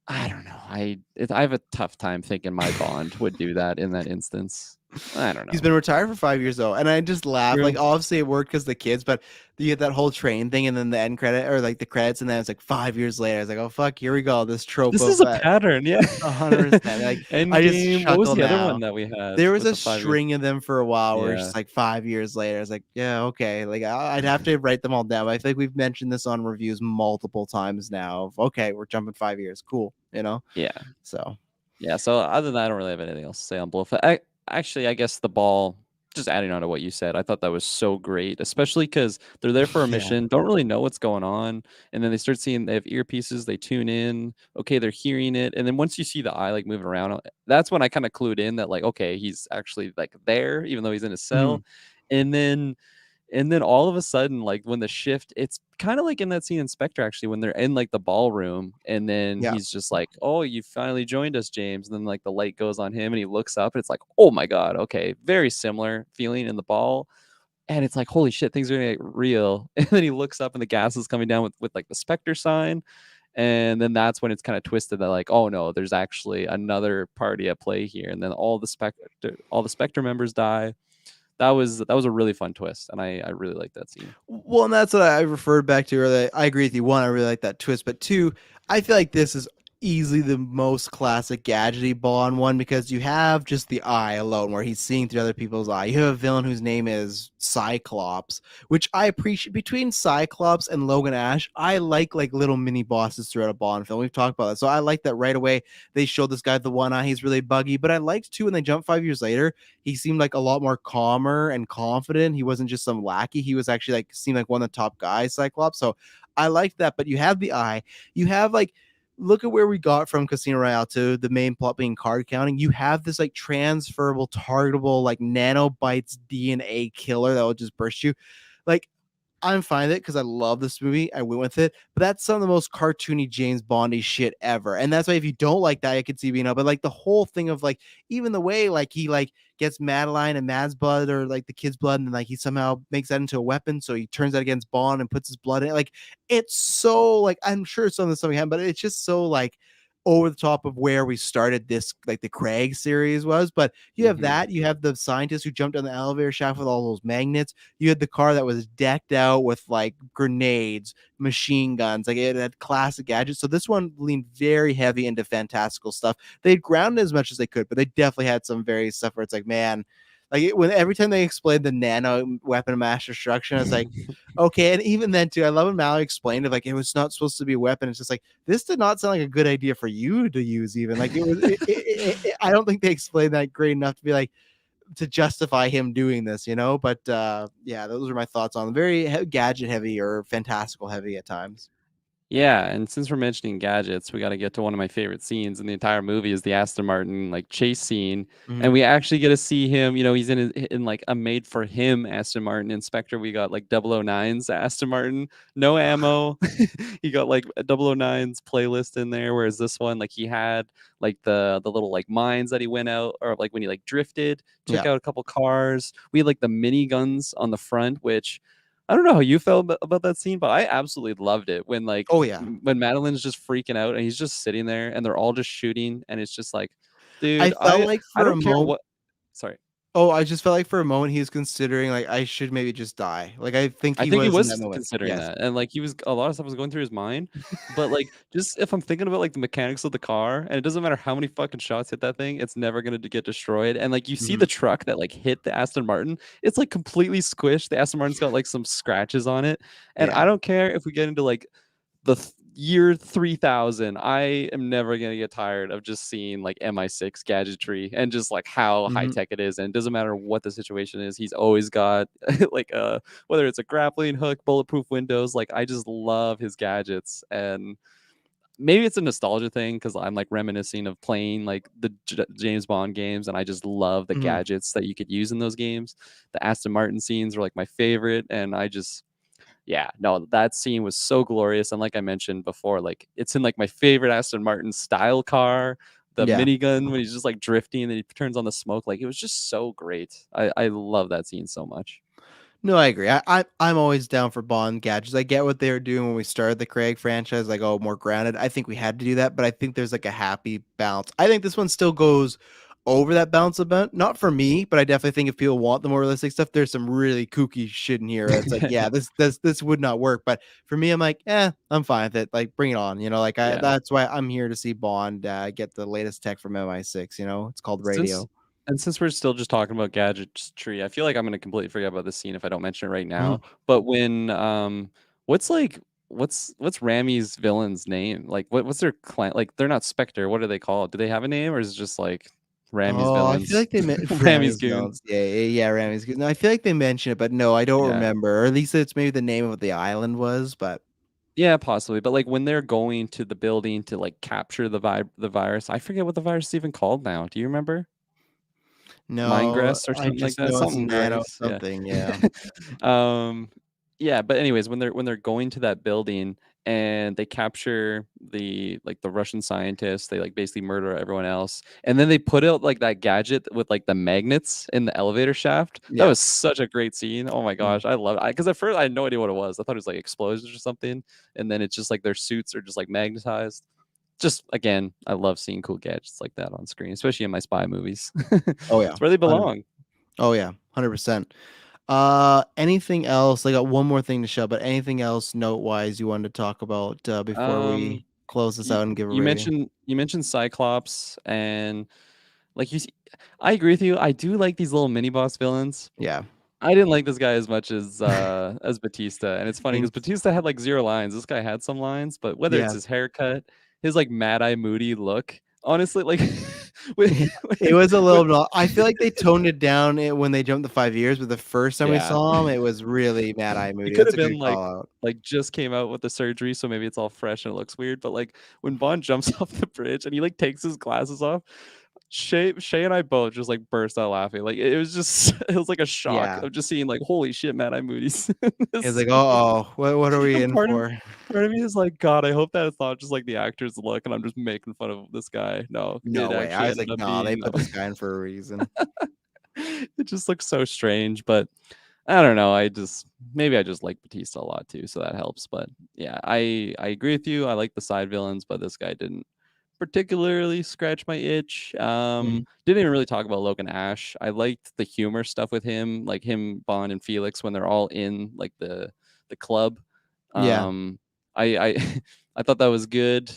I don't know. I have a tough time thinking my Bond would do that in that instance. I don't He's know. been retired for 5 years though, and I just laugh. True. Like obviously it worked because the kids, but you get that whole train thing, and then the end credit or like the credits, and then it's like 5 years later. I was like, oh fuck, here we go. This trope This of is a pattern, yeah. 100%. Like I just Endgame. What was chuckle the other one now. that we had There was with a the 5 years? string of them for a while where it's Yeah. just like 5 years later. It's like, yeah, okay. Like I'd have to write them all down. But I think we've mentioned this on reviews multiple times now. Of, okay, we're jumping 5 years. Cool, Yeah. So Yeah. So other than that, I don't really have anything else to say on Blowfest. Actually, I guess the ball just adding on to what you said, I thought that was so great, especially because they're there for a Yeah. mission, don't really know what's going on, and then they start seeing they have earpieces, they tune in, okay, they're hearing it, and then once you see the eye like moving around, that's when I kind of clued in that like, okay, he's actually like there, even though he's in a Mhm. cell, and then all of a sudden, like when the shift, it's kind of like in that scene in Spectre, actually, when they're in like the ballroom, and then Yeah. he's just like, "Oh, you finally joined us, James." And then like the light goes on him, and he looks up, and it's like, "Oh my god, okay." Very similar feeling in the ball, and it's like, "Holy shit, things are gonna get real." And then he looks up, and the gas is coming down with like the Spectre sign, and then that's when it's kind of twisted that like, "Oh no, there's actually another party at play here." And then all the Spectre members die. That was a really fun twist, and I really like that scene. Well, and that's what I referred back to earlier. I agree with you. One, I really like that twist, but two, I feel like this is easily the most classic gadgety Bond one because you have just the eye alone where he's seeing through other people's eye. You have a villain whose name is Cyclops, which I appreciate. Between Cyclops and Logan Ash, I like little mini bosses throughout a Bond film. We've talked about that, so I like that right away. They showed this guy with the one eye; he's really buggy. But I liked too when they jump 5 years later he seemed like a lot more calmer and confident. He wasn't just some lackey. He was actually like seemed like one of the top guys, Cyclops. So I liked that. But you have the eye. You have like look at where we got from Casino Royale to the main plot being card counting. You have this like transferable, targetable, like nanobytes DNA killer that will just burst you. Like I'm fine with it because I love this movie. I went with it, but that's some of the most cartoony James Bondy shit ever. And that's why if you don't like that, I could see but like the whole thing of like even the way like he like gets Madeline and Mad's blood or like the kid's blood, and like he somehow makes that into a weapon, so he turns that against Bond and puts his blood in it. Like it's so like I'm sure something happened, but it's just so like over the top of where we started this like the Craig series was. But you have Mhm. that, you have the scientist who jumped down the elevator shaft with all those magnets, you had the car that was decked out with like grenades, machine guns, like it had classic gadgets. So this one leaned very heavy into fantastical stuff. They'd grounded as much as they could, but they definitely had some very stuff where it's like, man, like when every time they explained the nano weapon of mass destruction, I was like, okay. And even then too, I love when Mallory explained it, like it was not supposed to be a weapon. It's just like this did not sound like a good idea for you to use. Even like it was, I don't think they explained that great enough to be like, to justify him doing this, you know. But yeah, those are my thoughts on very gadget heavy or fantastical heavy at times. Yeah, and since we're mentioning gadgets, we got to get to one of my favorite scenes in the entire movie is the Aston Martin like chase scene, and Mhm. we actually get to see him. You know, he's in like a made for him Aston Martin. Inspector, we got like 009's Aston Martin, no ammo. He got like a 009's playlist in there, whereas this one like he had like the little like mines that he went out, or like when he like drifted, took Yeah. out a couple cars. We had like the mini guns on the front, which I don't know how you felt about that scene, but I absolutely loved it when like Oh yeah. when Madeline's just freaking out and he's just sitting there and they're all just shooting and it's just like, I dude, felt like I for a don't care moment. what. Sorry. Oh, I just felt like for a moment he was considering like I should maybe just die. Like I think I he think he was in that was moment. considering Yes. that, and like he was a lot of stuff was going through his mind, but like just if I'm thinking about like the mechanics of the car, and it doesn't matter how many fucking shots hit that thing, it's never gonna get destroyed. And like you see Mhm. the truck that like hit the Aston Martin, it's like completely squished. The Aston Martin's got like some scratches on it, and I Yeah. don't care if we get into like year 3000, I am never going to get tired of just seeing like MI6 gadgetry and just like how high Mhm. tech it is. And it doesn't matter what the situation is, he's always got like whether it's a grappling hook, bulletproof windows, like I just love his gadgets. And maybe it's a nostalgia thing because I'm like reminiscing of playing like the James Bond games, and I just love the Mhm. gadgets that you could use in those games. The Aston Martin scenes are like my favorite, and I just, yeah, no, that scene was so glorious. And like I mentioned before, like it's in like my favorite Aston Martin style car, the Yeah. minigun when he's just like drifting and he turns on the smoke. Like it was just so great. I love that scene so much. No, I agree. I'm always down for Bond gadgets. I get what they were doing when we started the Craig franchise, like oh more grounded. I think we had to do that, but I think there's like a happy balance. I think this one still goes over that balance a bit. Not for me, but I definitely think if people want the more realistic stuff, there's some really kooky shit in here. It's like, yeah, this would not work. But for me, I'm like, I'm fine with it. Like, bring it on. You know, like I Yeah. that's why I'm here to see Bond get the latest tech from MI6. You know, it's called Since radio. since we're still just talking about gadgetry, I feel like I'm gonna completely forget about this scene if I don't mention it right Mhm. now. But when what's like what's Rami's villain's name? Like what's their clan, like they're not Spectre, what are they called? Do they have a name, or is it just like Ramy's Oh, I feel villains. like they meant Ramy's Ramy's goons. villains. Yeah, Ramy's good. No, I feel like they mention it, but no, I don't Yeah. remember. Or at least it's maybe the name of what the island was, but Yeah, possibly. But like when they're going to the building to like capture the virus, I forget what the virus is even called now. Do you remember? no, Minegress or I something like just that? know it's Something nano grace. Yeah. something. Yeah, um yeah, but anyways, when they're going to that building and they capture the Russian scientists, they like basically murder everyone else. And then they put out like that gadget with like the magnets in the elevator shaft. That yeah. was such a great scene. Oh my Mm. gosh, I love it. Because at first I had no idea what it was. I thought it was like explosions or something. And then it's just like their suits are just like magnetized. Just again, I love seeing cool gadgets like that on screen, especially in my spy movies. Oh yeah, It's where they 100. belong. Oh yeah, 100%. Anything else? I got one more thing to show, but anything else note wise you wanted to talk about before Um, we close this you, out and give a you rating? mentioned Cyclops, and like I agree with you. I do like these little mini boss villains. Yeah. I didn't like this guy as Batista, and it's funny because And Batista had like zero lines. This guy had some lines, but whether it's yeah. his haircut, his like mad eye moody look, honestly, like when, Yeah, it was a when, little bit. I feel like they toned it down when they jumped the 5 years, but the first time we yeah, saw him, it was really Mad Eye he Moody. could That's have a good been call out. like just came out with the surgery, so maybe it's all fresh and it looks weird. But like when Bond jumps off the bridge and he like takes his glasses off, Shay and I both just like burst out laughing. Like it was just it was like a shock Yeah, of just seeing like holy shit, Mad Eye Moody's in it was this like, scene. oh, what are we And in for? part of me is like, God, I hope that it's not just like the actor's look and I'm just making fun of this guy. No, it No way. I actually was ended like, up nah, they being put this guy in for a reason. it just looks so strange, but I don't know. Maybe I just like Batista a lot too, so that helps. But yeah, I agree with you. I like the side villains, but this guy didn't particularly scratch my itch. Mm. Didn't even really talk about Logan Ash. I liked the humor stuff with him, like him, Bond, and Felix when they're all in like the club. Yeah. I I thought that was good.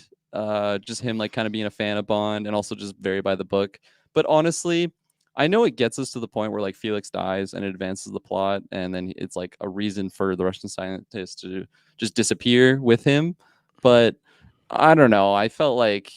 Just him like kind of being a fan of Bond and also just very by the book. But honestly, I know it gets us to the point where like Felix dies and it advances the plot, and then it's like a reason for the Russian scientist to just disappear with him. But I don't know. I feel like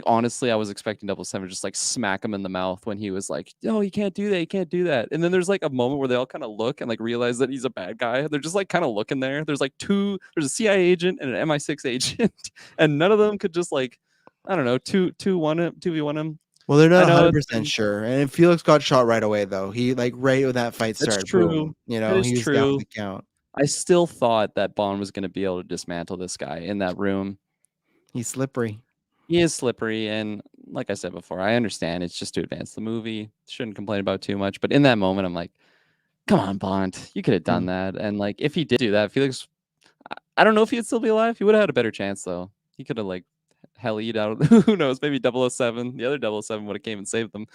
honestly, I was expecting Double Seven to just like smack him in the mouth when he was like, "No, you can't do that. You can't do that." And then there's like a moment where they all kind of look and like realize that he's a bad guy. They're just like kind of looking there. There's like there's a CIA agent and an MI6 agent, and none of them could just like, I don't know, two v one him. Well, they're I not know it's 100% been sure. And Felix got shot right away, though. He, like, right when that fight that's started, true. boom, you That know, is he was down for true. the count. I still thought that Bond was going to be able to dismantle this guy in that room. He's slippery. He is slippery, and like I said before, I understand it's just to advance the movie. Shouldn't complain about too much, but in that moment, I'm like, "Come on, Bond, you could have done Mm. that." And like, if he did do that, Felix, I don't know if he'd still be alive. He would have had a better chance, though. He could have like helied out. Who knows? Maybe 007. The other 007 would have came and saved them.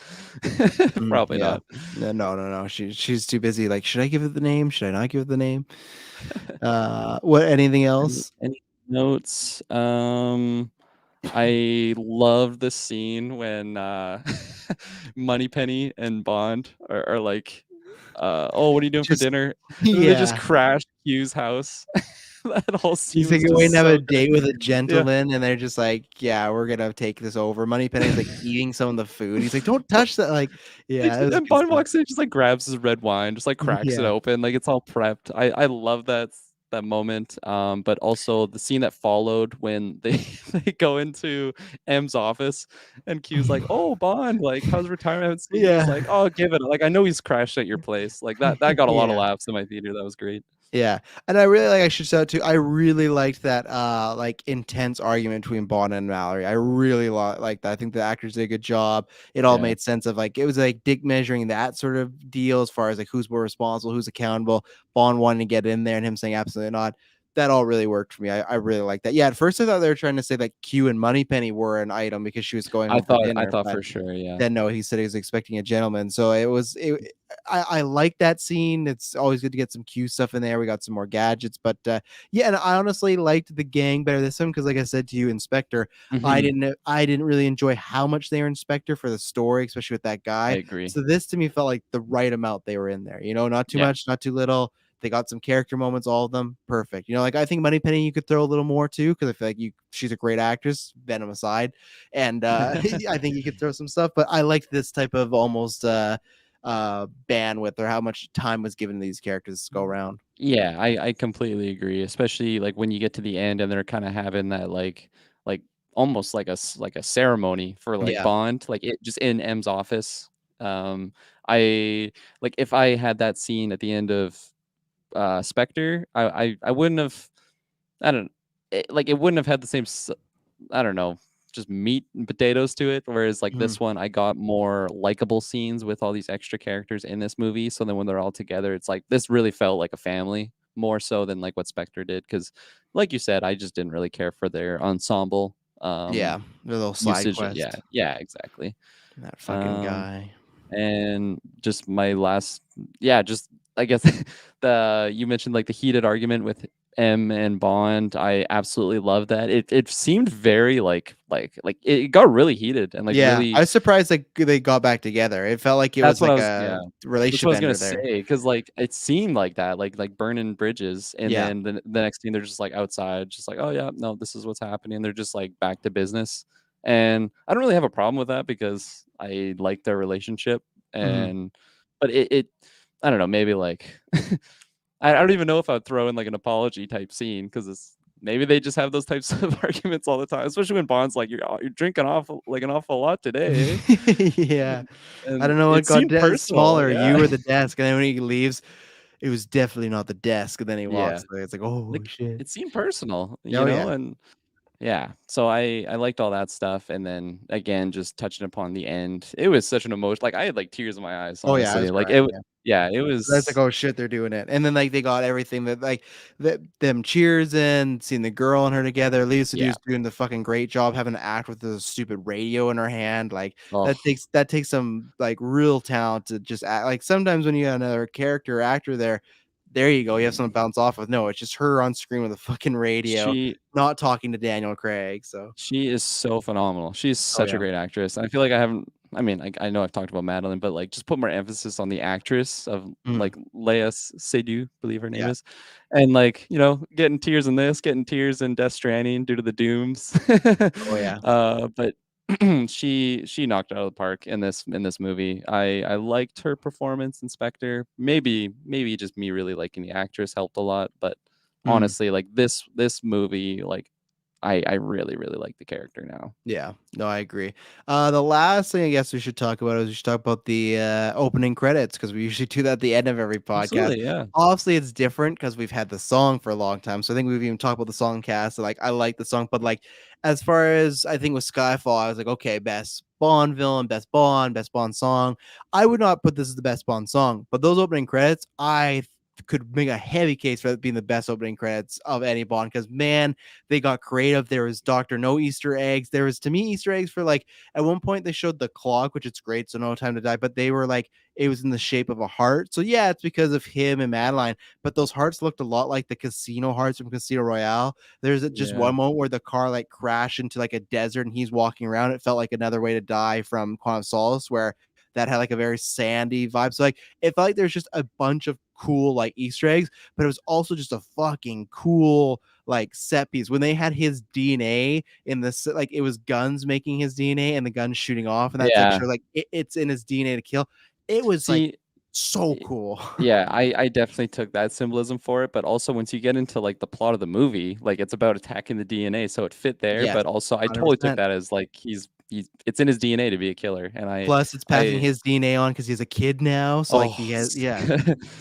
Probably Yeah. not. No. She's too busy. Like, should I give it the name? Should I not give it the name? What? Anything else? Any notes? I love the scene when Moneypenny and Bond are like, "Oh, what are you doing for Just dinner?" And then they just yeah. crash Q's house. That whole He's scene like was going just to have a so date good. with a Yeah. gentleman, and they're just like, "Yeah, we're gonna take this over." Moneypenny's like eating some of the food. He's like, "Don't touch that!" Like, yeah, it was And good Bond stuff. walks in, just like grabs his red wine, just like cracks it Yeah. open, like it's all prepped. I love that moment. But also the scene that followed when they they go into M's office and Q's like, "Oh, Bond, like how's retirement? I haven't seen you." He's Yeah. like, "Oh, give it." Like I know he's crashed at your place. Like that got a lot of Yeah. laughs in my theater. That was great. Yeah, and I really like I should shout too, I really liked that, like, intense argument between Bond and Mallory. I really like that. I think the actors did a good job. It all Yeah, made sense of, like it was, like, Dick measuring that sort of deal as far as, like, who's more responsible, who's accountable, Bond wanting to get in there and him saying, "Absolutely not." That all really worked for me. I really like that. Yeah, at first I thought they were trying to say that Q and Moneypenny were an item because she was going home for I dinner, thought but for sure. Yeah, then no, he said he was expecting a gentleman. So I like that scene. It's always good to get some Q stuff in there. We got some more gadgets, but yeah, and I honestly liked the gang better this time because, like I said to you, Inspector, hmm I didn't really enjoy how much they were Inspector for the story, especially with that I guy. agree. So this to me felt like the right amount they were in there. You know, not too Yeah. much, not too little. They got some character moments, all of them perfect. You know, like I think Moneypenny you could throw a little more too, because I feel like she's a great actress, Venom aside, and I think you could throw some stuff. But I liked this type of almost bandwidth, or how much time was given to these characters to go around. Yeah, I completely agree, especially like when you get to the end and they're kind of having that like almost like like a ceremony for like Yeah. Bond, like it just in M's office. I like if I had that scene at the end of Spectre, I wouldn't have, I don't like it wouldn't have had the same I don't know, just meat and potatoes to it. Whereas like Mhm. this one, I got more likable scenes with all these extra characters in this movie. So then when they're all together, it's like this really felt like a family more so than like what Spectre did. Because like you said, I just didn't really care for their ensemble Yeah, the little side usage. Yeah, quest. yeah, exactly. That fucking Um, guy. and just my last, yeah, just I guess you mentioned like the heated argument with M and Bond. I absolutely love that. It seemed very like it got really heated and like Yeah, I really. was surprised they got back together. It felt like it That's was what I like was. a Yeah, that's what relationship I was gonna ender there. say because like it seemed like that, like burning bridges, and Yeah. then the next thing they're just like outside, just like, oh yeah, no, this is what's happening. They're just like back to business, and I don't really have a problem with that because I like their relationship, Mhm. and but it I don't know, maybe like I don't even know if I'd throw in like an apology type scene because it's maybe they just have those types of arguments all the time, especially when Bond's like, you're drinking off like an awful lot today, Yeah. I and don't know what it got seemed personal. smaller, Yeah. you or the desk, and then when he leaves, it was definitely not the desk, and then he Yeah. walks away. It's like, "Oh, Like, shit." it seemed personal, Oh, yeah. and yeah. So I liked all that stuff, and then again, just touching upon the end, it was such an emotion. Like I had like tears in my eyes, Oh, yeah, I honestly. was Like crying, it, yeah. yeah, it That's like, was, "Oh, shit, they're doing it." And then, like, they got everything that, like, them cheers in, seeing the girl and her together. Lisa yeah. Seydoux doing the fucking great job having to act with the stupid radio in her hand, like, Oh, that takes some, like, real talent to just act like, sometimes when you have another character or actor there you go, you have something to bounce off of. No, it's just her on screen with a fucking radio, she not talking to Daniel Craig, so She is so phenomenal. She's oh, such a yeah. great actress. I feel like I haven't. I mean, I know I've talked about Madeline, but like, just put more emphasis on the actress of Mhm. like Leia Seydoux, believe her name Yeah. is, and like getting tears in this, getting tears in Death Stranding due to the dooms. Oh, yeah. But she knocked it out of the park in this movie. I liked her performance in Spectre. Maybe just me really liking the actress helped a lot, but Mhm. honestly, like this movie, like I really, really like the character now. Yeah, no, I agree. The last thing I guess we should talk about is we should talk about the opening credits, because we usually do that at the end of every podcast. Absolutely, yeah. Obviously, it's different because we've had the song for a long time. So I think we've even talked about the song cast. Like, I like the song, but like as far as I think with Skyfall, I was like, okay, best Bond villain, best Bond song. I would not put this as the best Bond song, but those opening credits, I could make a heavy case for it being the best opening credits of any Bond, because man, they got creative. There was Dr. No Easter eggs. There was, to me, Easter eggs for like, at one point they showed the clock, which it's great, so No Time to Die, but they were like, it was in the shape of a heart. So yeah, it's because of him and Madeline, but those hearts looked a lot like the casino hearts from Casino Royale. There's just Yeah. one moment where the car like crashed into like a desert and he's walking around. It felt like Another Way to Die from Quantum of Solace, where that had like a very sandy vibe. So like it felt like there's just a bunch of cool like Easter eggs, but it was also just a fucking cool like set piece when they had his DNA in this, like it was guns making his DNA and the guns shooting off, and that's like Yeah. sure like it's in his DNA to kill. It was like See, so y cool. yeah, I definitely took that symbolism for it, but also once you get into, like, the plot of the movie, like, it's about attacking the DNA, so it fit there, Yes, but also I totally took 100%. that as, like, he's it's in his DNA to be a killer, and Plus it's passing I his DNA on because he's a kid now, so like he oh, has, yeah.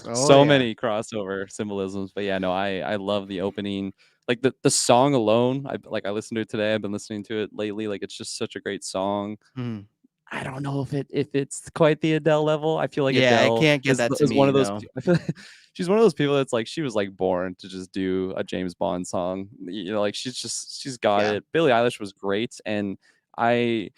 Oh so yeah. many crossover symbolisms, but yeah, no, I love the opening, like, the song alone, I listened to it today, I've been listening to it lately, like, it's just such a great song. Mhm. I don't know if it's quite the Adele level. I feel like Yeah, it Adele can't get that to is one me, of those no. I feel like she's one of those people that's like she was, like, born to just do a James Bond song. Like, she's got Yeah. it. Billie Eilish was great, and I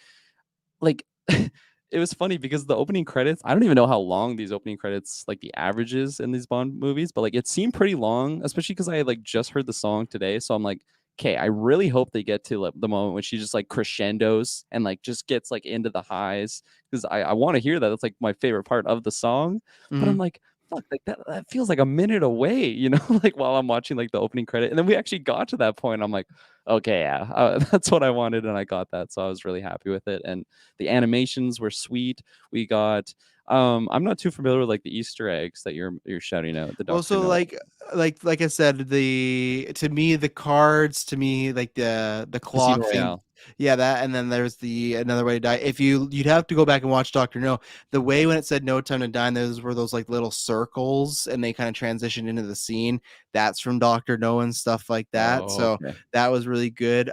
like it was funny because the opening credits, I don't even know how long these opening credits, like, the averages in these Bond movies, but, like, it seemed pretty long, especially because I had, like, just heard the song today, so I'm like, "'Kay, I really hope they get to, like, the moment when she just, like, crescendos and, like, just gets, like, into the highs because I wanna hear that, that's, like, my favorite part of the song, but I'm Mhm. like, fuck, like that feels like a minute away, you know, like while I'm watching like the opening credit. And then we actually got to that point. I'm like, okay, yeah, that's what I wanted, and I got that. So I was really happy with it. And the animations were sweet. We got I'm not too familiar with like the Easter eggs that you're shouting out, the Well, Doctor so Note. like I said, to me the cards, to me like the Casino clock thing, Royale. yeah, that, and then there's the Another Way to Die. If you'd have to go back and watch Doctor No, the way when it said No Time to Die, and those were those like little circles, and they kind of transitioned into the scene. That's from Doctor No and stuff like that. Oh, So okay. that was really good.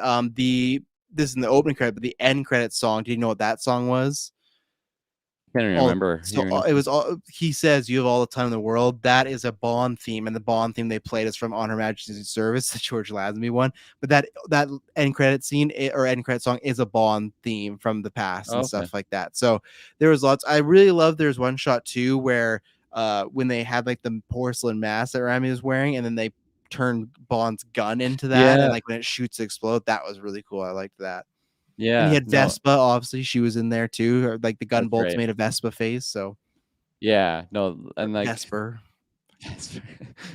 This is in the opening credit, but the end credit song. Do you know what that song was? Can't even All remember so hearing it. it was all he says, "You have all the time in the world." That is a Bond theme, and the Bond theme they played is from On Her Majesty's Service, the George Lazenby one. But that end credit scene or end credit song is a Bond theme from the past Oh, and okay. stuff like that. So there was lots. I really love. There's one shot too where when they had like the porcelain mask that Rami was wearing, and then they turned Bond's gun into that, and Yeah, like when it shoots, it explode. That was really cool. I liked that. And he yeah, had no, Vespa, obviously she was in there too. Or, like the gun that's bolts great. made a Vespa face, so Yeah, no, or and like Vesper. Vesper.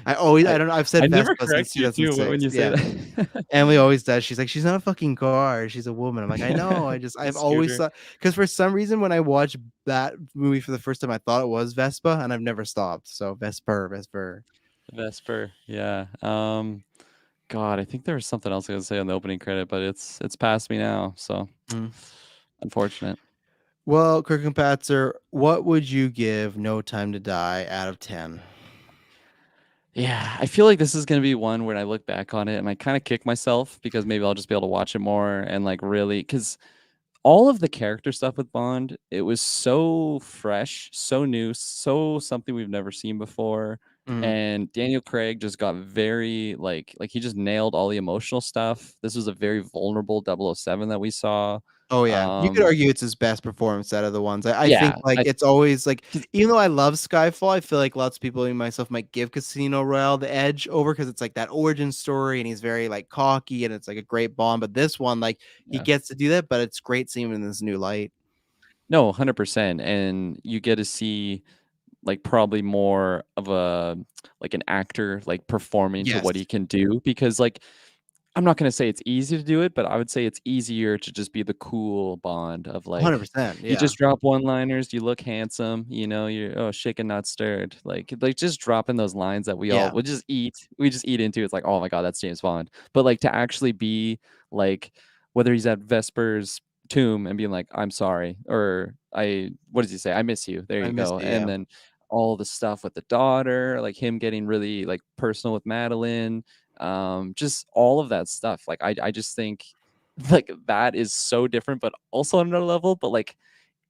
I I don't know. I've I said never Vespa correct since you too when 2006. you say Yeah. that. Emily always does. She's like, she's not a fucking car. She's a woman. I'm like, I know. The I've always scooter. thought, because for some reason, when I watched that movie for the first time, I thought it was Vespa, and I've never stopped. So Vesper. Vesper, yeah. God, I think there was something else I was gonna say on the opening credit, but it's past me now, so Mm. unfortunate. Well, Kirk and Patzer, what would you give No Time to Die out of 10? Yeah, I feel like this is gonna be one where I look back on it and I kind of kick myself because maybe I'll just be able to watch it more and like really because all of the character stuff with Bond, it was so fresh, so new, so something we've never seen before. Mm. And Daniel Craig just got very like he just nailed all the emotional stuff. This was a very vulnerable 007 that we saw. Oh yeah, you could Um argue it's his best performance out of the ones. I think yeah, like I it's always like, 'cause- even though I love Skyfall, I feel like lots of people, and myself, might give Casino Royale the edge over because it's like that origin story, and he's very like cocky, and it's like a great Bond. But this one, like he yeah. gets to do that, but it's great seeing him in this new light. No, 100%. And you get to see like probably more of a like an actor like performing to Yes, what he can do because like I'm not gonna say it's easy to do it, but I would say it's easier to just be the cool Bond of like 100%. you Yeah, just drop one-liners, you look handsome, you know, you're oh shaken not stirred. Like just dropping those lines that we all yeah, we just eat into. It's like, oh my God, that's James Bond. But like to actually be like whether he's at Vesper's tomb and being like, I'm sorry, or I what does he say? I miss you. There I you miss go. you. And Yeah, then all the stuff with the daughter, like him getting really like personal with Madeline, just all of that stuff. Like I just think like that is so different, but also on another level. But like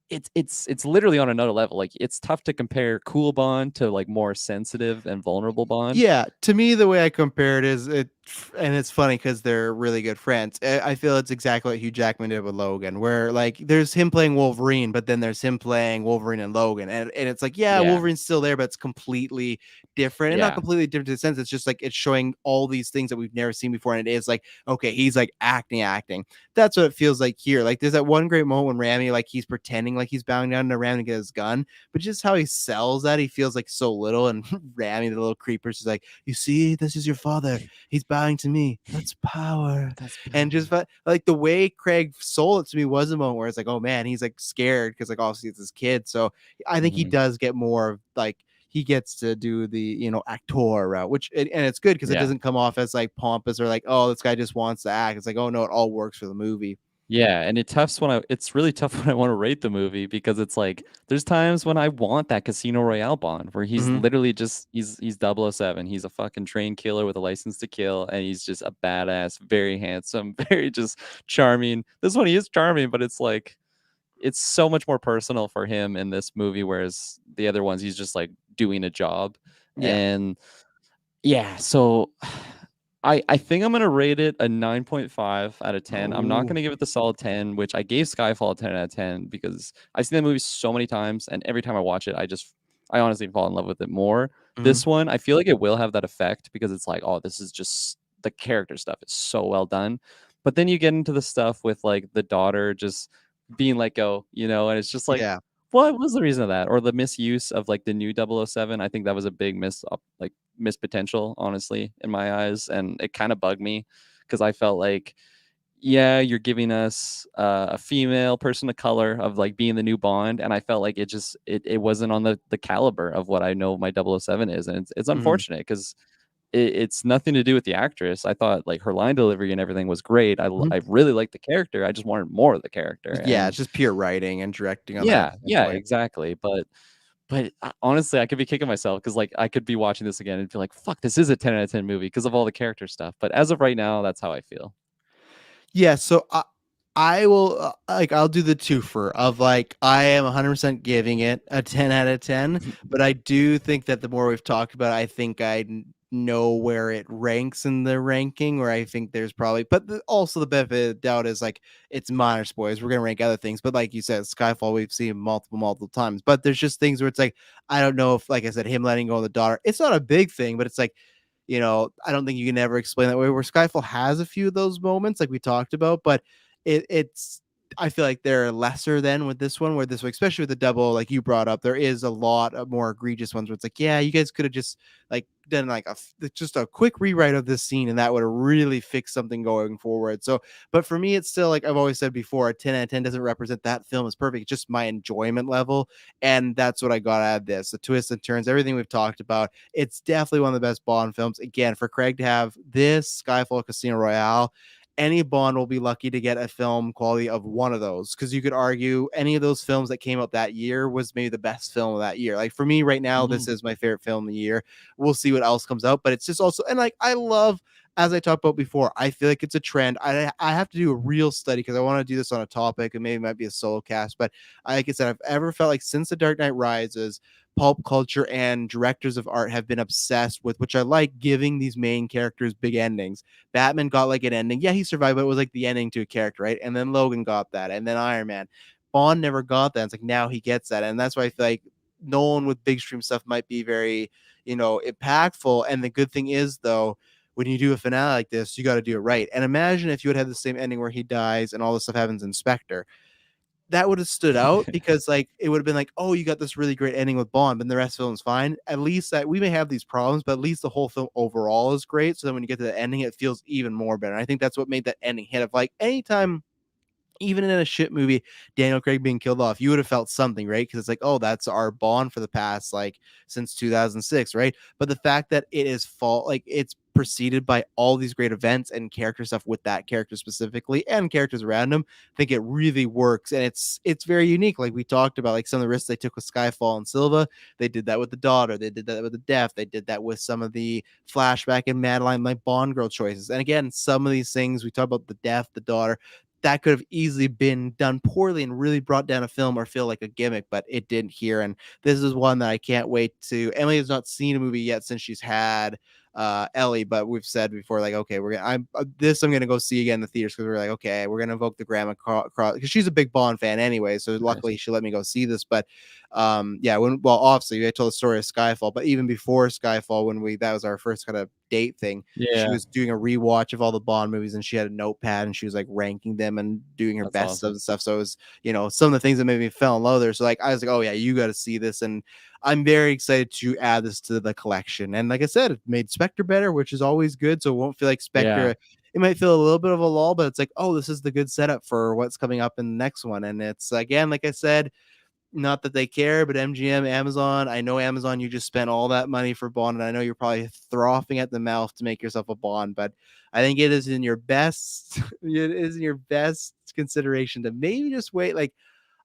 it's literally on another level. Like it's tough to compare cool Bond to like more sensitive and vulnerable Bond. yeah, to me, the way I compare it is and it's funny because they're really good friends. I feel it's exactly what Hugh Jackman did with Logan, where like there's him playing Wolverine, but then there's him playing Wolverine and Logan, and it's like, yeah, Yeah, Wolverine's still there, but it's completely different, and not yeah, completely different in the sense. It's just like it's showing all these things that we've never seen before, and it is like, okay, he's like acting. That's what it feels like here. Like there's that one great moment when Rami, like he's pretending like he's bowing down to Rami to get his gun, but just how he sells that, he feels like so little. And Rami, the little creeper, is like, you see, this is your father. He's bowing to me. That's power. that's And just power. like the way Craig sold it to me was a moment where it's like, oh man, he's like scared because like obviously it's his kid. So I think he Mhm. does get more of like, he gets to do the actor route, which and it's good because it Yeah. doesn't come off as like pompous or like, oh, this guy just wants to act. It's like, oh no, it all works for the movie. Yeah, and it's really tough when I want to rate the movie because it's like there's times when I want that Casino Royale Bond where he's Hmm. literally just he's 007. He's a fucking train killer with a license to kill and he's just a badass, very handsome, very just charming. This one he is charming, but it's like it's so much more personal for him in this movie whereas the other ones he's just like doing a job. Yeah. And yeah, so I think I'm gonna rate it a 9.5 out of 10. I'm not Oh. gonna give it the solid 10, which I gave Skyfall a 10 out of 10 because I've seen that movie so many times, and every time I watch it, I honestly fall in love with it more. Hmm. This one, I feel like it will have that effect because it's like, oh, this is just the character stuff is so well done. But then you get into the stuff with like the daughter just being let go, you know, and it's just like, Yeah. what was the reason of that, or the misuse of like the new 007? I think that was a big missed potential, honestly, in my eyes, and it kind of bugged me because I felt like, yeah, you're giving us a female person of color of like being the new Bond, and I felt like it wasn't on the caliber of what I know my 007 is, and it's Mhm. unfortunate because it's nothing to do with the actress. I thought like her line delivery and everything was great. Mhm. I really liked the character. I just wanted more of the character, Yeah, and it's just pure writing and directing on that yeah, standpoint. exactly. But honestly, I could be kicking myself because like I could be watching this again and be like, "Fuck, this is a 10 out of 10 movie" because of all the character stuff. But as of right now, that's how I feel. Yeah, so I will like I'll do the twofer of like I am 100% giving it a 10 out of 10, but I do think that the more we've talked about it, I think know where it ranks in the ranking, where I think there's probably, but also the benefit of the doubt is like it's minor spoilers. We're gonna rank other things, but like you said, Skyfall we've seen multiple times, but there's just things where it's like I don't know if, like I said, him letting go of the daughter, it's not a big thing, but it's like, I don't think you can ever explain that way. Where Skyfall has a few of those moments, like we talked about, but it's I feel like they're lesser than with this one, where this one, especially with the double, like you brought up, there is a lot of more egregious ones where it's like, yeah, you guys could have just like done like just a quick rewrite of this scene, and that would have really fixed something going forward. So, but for me, it's still like I've always said before, a 10 out of 10 doesn't represent that film as perfect. It's just my enjoyment level, and that's what I got out of this. The twists and turns, everything we've talked about. It's definitely one of the best Bond films. Again, for Craig to have this, Skyfall, Casino Royale, any Bond will be lucky to get a film quality of one of those, because you could argue any of those films that came out that year was maybe the best film of that year. Like for me right now, this Mhm. is my favorite film of the year. We'll see what else comes out, but it's just also, and like I love, as I talked about before, I feel like it's a trend. I have to do a real study because I want to do this on a topic, and maybe it might be a solo cast, but like I said, I've ever felt like since The Dark Knight Rises, pulp culture and directors of art have been obsessed with, which I like, giving these main characters big endings. Batman got like an ending. Yeah, he survived, but it was like the ending to a character, right? And then Logan got that, and then Iron Man. Bond never got that. It's like now he gets that, and that's why I feel like Nolan with big stream stuff might be very, impactful. And the good thing is, though, when you do a finale like this, you got to do it right. And imagine if you would have the same ending where he dies and all this stuff happens in Spectre. That would have stood out because like it would have been like, oh, you got this really great ending with Bond, but the rest of the film's fine. At least that we may have these problems, but at least the whole film overall is great. So then when you get to the ending, it feels even more better. And I think that's what made that ending hit. Of like anytime, even in a shit movie, Daniel Craig being killed off, you would have felt something, right? Because it's like, oh, that's our Bond for the past, like, since 2006, right? But the fact that it is like it's preceded by all these great events and character stuff with that character specifically and characters around him, I think it really works. And it's very unique. Like we talked about, like some of the risks they took with Skyfall and Silva, they did that with the daughter, they did that with the deaf, they did that with some of the flashback and Madeline, like Bond girl choices. And again, some of these things we talk about, the deaf, the daughter, that could have easily been done poorly and really brought down a film or feel like a gimmick, but it didn't here. And this is one that I can't wait to. Emily has not seen a movie yet since she's had Ellie, but we've said before, like, okay, I'm gonna go see again in the theaters, because we're like, okay, we're gonna invoke the grandma cross, because she's a big Bond fan anyway, so Nice. luckily she let me go see this. But yeah, obviously I told the story of Skyfall, but even before Skyfall, when that was our first kind of date thing, she Yeah, was doing a rewatch of all the Bond movies, and she had a notepad and she was like ranking them and doing her that's best of awesome. and stuff. So it was, some of the things that made me fell in love there. So like I was like, oh yeah, you got to see this. And I'm very excited to add this to the collection. And like I said, it made Spectre better, which is always good. So it won't feel like Yeah. Spectre. It might feel a little bit of a lull, but it's like, oh, this is the good setup for what's coming up in the next one. And it's, again, like I said, not that they care, but MGM, Amazon, I know Amazon, you just spent all that money for Bond, and I know you're probably frothing at the mouth to make yourself a Bond, but I think it is in your best, it is in your best consideration to maybe just wait like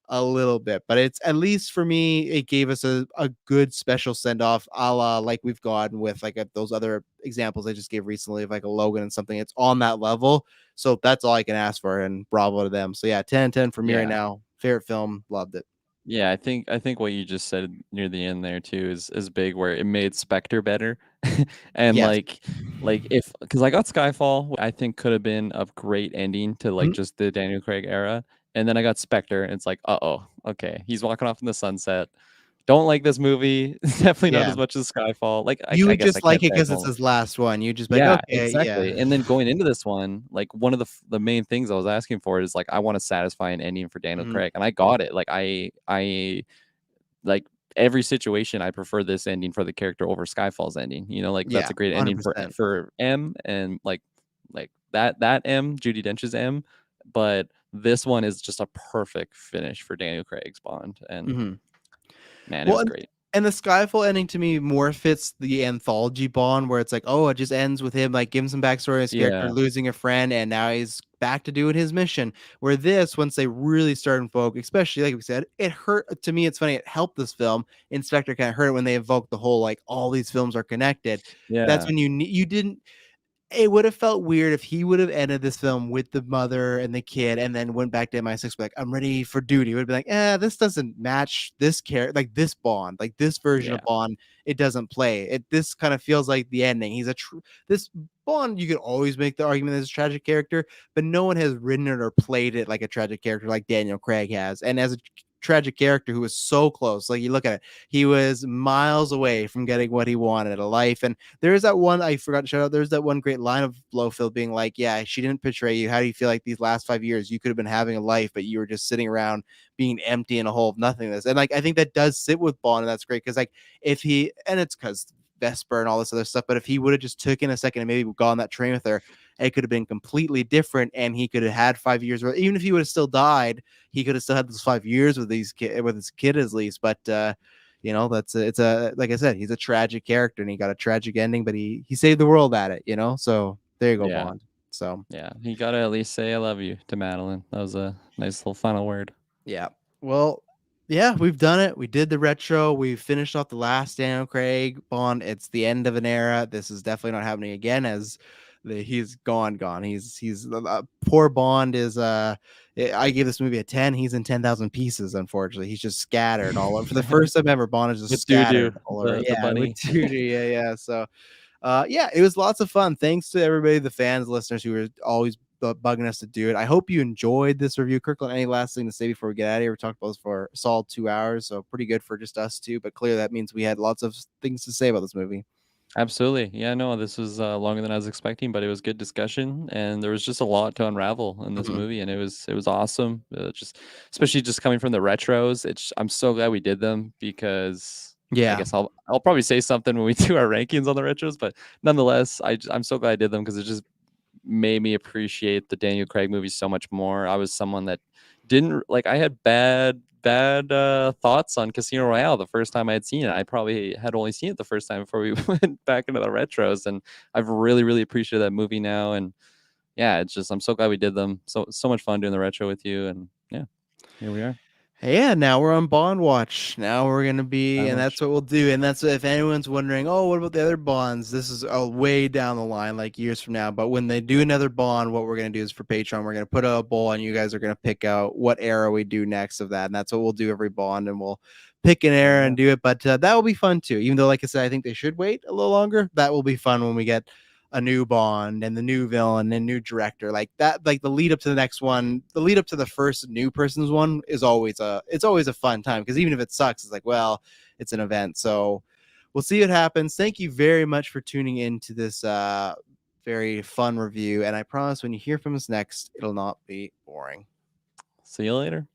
a little bit. But it's, at least for me, it gave us a good special send off, a la like we've gotten with like those other examples I just gave recently of like a Logan and something. It's on that level. So that's all I can ask for, and bravo to them. So yeah, 10/10 for me right Yeah. now. Favorite film, loved it. Yeah, I think what you just said near the end there too is big, where it made Spectre better. And Yes. like if because I got Skyfall, I think could have been a great ending to like Mhm. just the Daniel Craig era. And then I got Spectre, and it's like, uh-oh, okay. He's walking off in the sunset. don't like this movie. Definitely not Yeah. as much as Skyfall. Like, You I would guess I just can't like it say I because it's don't. his last one. You just be like, Yeah, okay, yeah. exactly. And then going into this one, like one of the main things I was asking for is like I want a satisfying ending for Daniel Mhm. Craig, and I got it. Like I like every situation I prefer this ending for the character over Skyfall's ending. You know, like that's Yeah, a great ending 100%. for M and like that M, Judi Dench's M, but this one is just a perfect finish for Daniel Craig's Bond, and Mhm. man, it Well, was great. and the Skyfall ending to me more fits the anthology Bond, where it's like, oh, it just ends with him like giving some backstory on his character, Yeah, losing a friend, and now he's back to doing his mission. Where this, once they really start invoke, especially like we said, it hurt to me. It's funny, it helped this film. Inspector kind of hurt it when they evoked the whole like all these films are connected. That's yeah, when you didn't it would have felt weird if he would have ended this film with the mother and the kid and then went back to MI6 like, I'm ready for duty. It would be like, this doesn't match this character, like this Bond, like this version yeah, of Bond. It doesn't play. This kind of feels like the ending. This Bond, you could always make the argument as a tragic character, but no one has written it or played it like a tragic character like Daniel Craig has. And as a tragic character who was so close, like you look at it, he was miles away from getting what he wanted, a life. And there is that one I forgot to shout out. There's that one great line of Blofeld being like, "Yeah, she didn't betray you. How do you feel like these last 5 years you could have been having a life, but you were just sitting around being empty in a hole of nothingness?" And like I think that does sit with Bond, and that's great because like if he and it's because Vesper and all this other stuff, but if he would have just taken a second and maybe gone on that train with her, it could have been completely different, and he could have had 5 years. Even if he would have still died, he could have still had those 5 years with with his kid at least. But it's a like I said, he's a tragic character and he got a tragic ending, but he saved the world at it, so there you go, yeah, Bond. So yeah. You gotta at least say I love you to Madeline. That was a nice little final word. yeah, well, yeah, we've done it. We did the retro. We finished off the last Daniel Craig Bond. It's the end of an era. This is definitely not happening again. As he's gone. He's poor Bond is. I gave this movie a 10. He's in 10,000 pieces. Unfortunately, he's just scattered all over. For the first time ever, Bond is just With doo doo, scattered all over. the Yeah, with bunny. yeah, yeah. So yeah, it was lots of fun. Thanks to everybody, the fans, listeners who were always bugging us to do it. I hope you enjoyed this review. Kirkland, any last thing to say before we get out of here? We talked about this for a solid 2 hours, so pretty good for just us two. But clearly, that means we had lots of things to say about this movie. Absolutely. Yeah, no, this was longer than I was expecting, but it was good discussion, and there was just a lot to unravel in this Mhm. movie, and it was awesome. Just especially just coming from the retros. I'm so glad we did them because I Yeah. guess I'll probably say something when we do our rankings on the retros, but nonetheless, I'm so glad I did them because it just made me appreciate the Daniel Craig movies so much more. I was someone that didn't like I had bad thoughts on Casino Royale the first time I had seen it. I probably had only seen it the first time before we went back into the retros, and I've really appreciated that movie now. And yeah, it's just I'm so glad we did them. So much fun doing the retro with you, and yeah, here we are. Yeah, now we're on Bond Watch. Now we're gonna be, That and that's much. what we'll do. And that's if anyone's wondering, oh, what about the other Bonds? This is way down the line, like years from now. But when they do another Bond, what we're gonna do is for Patreon, we're gonna put out a poll, and you guys are gonna pick out what era we do next of that, and that's what we'll do every Bond, and we'll pick an There we era and go. do it. But that will be fun too. Even though, like I said, I think they should wait a little longer. That will be fun when we get a new Bond and the new villain and new director like that. Like the lead up to the next one, the lead up to the first new person's one is always a fun time because even if it sucks, it's like, well, it's an event. So we'll see what happens. Thank you very much for tuning in to this very fun review, and I promise when you hear from us next, it'll not be boring. See you later.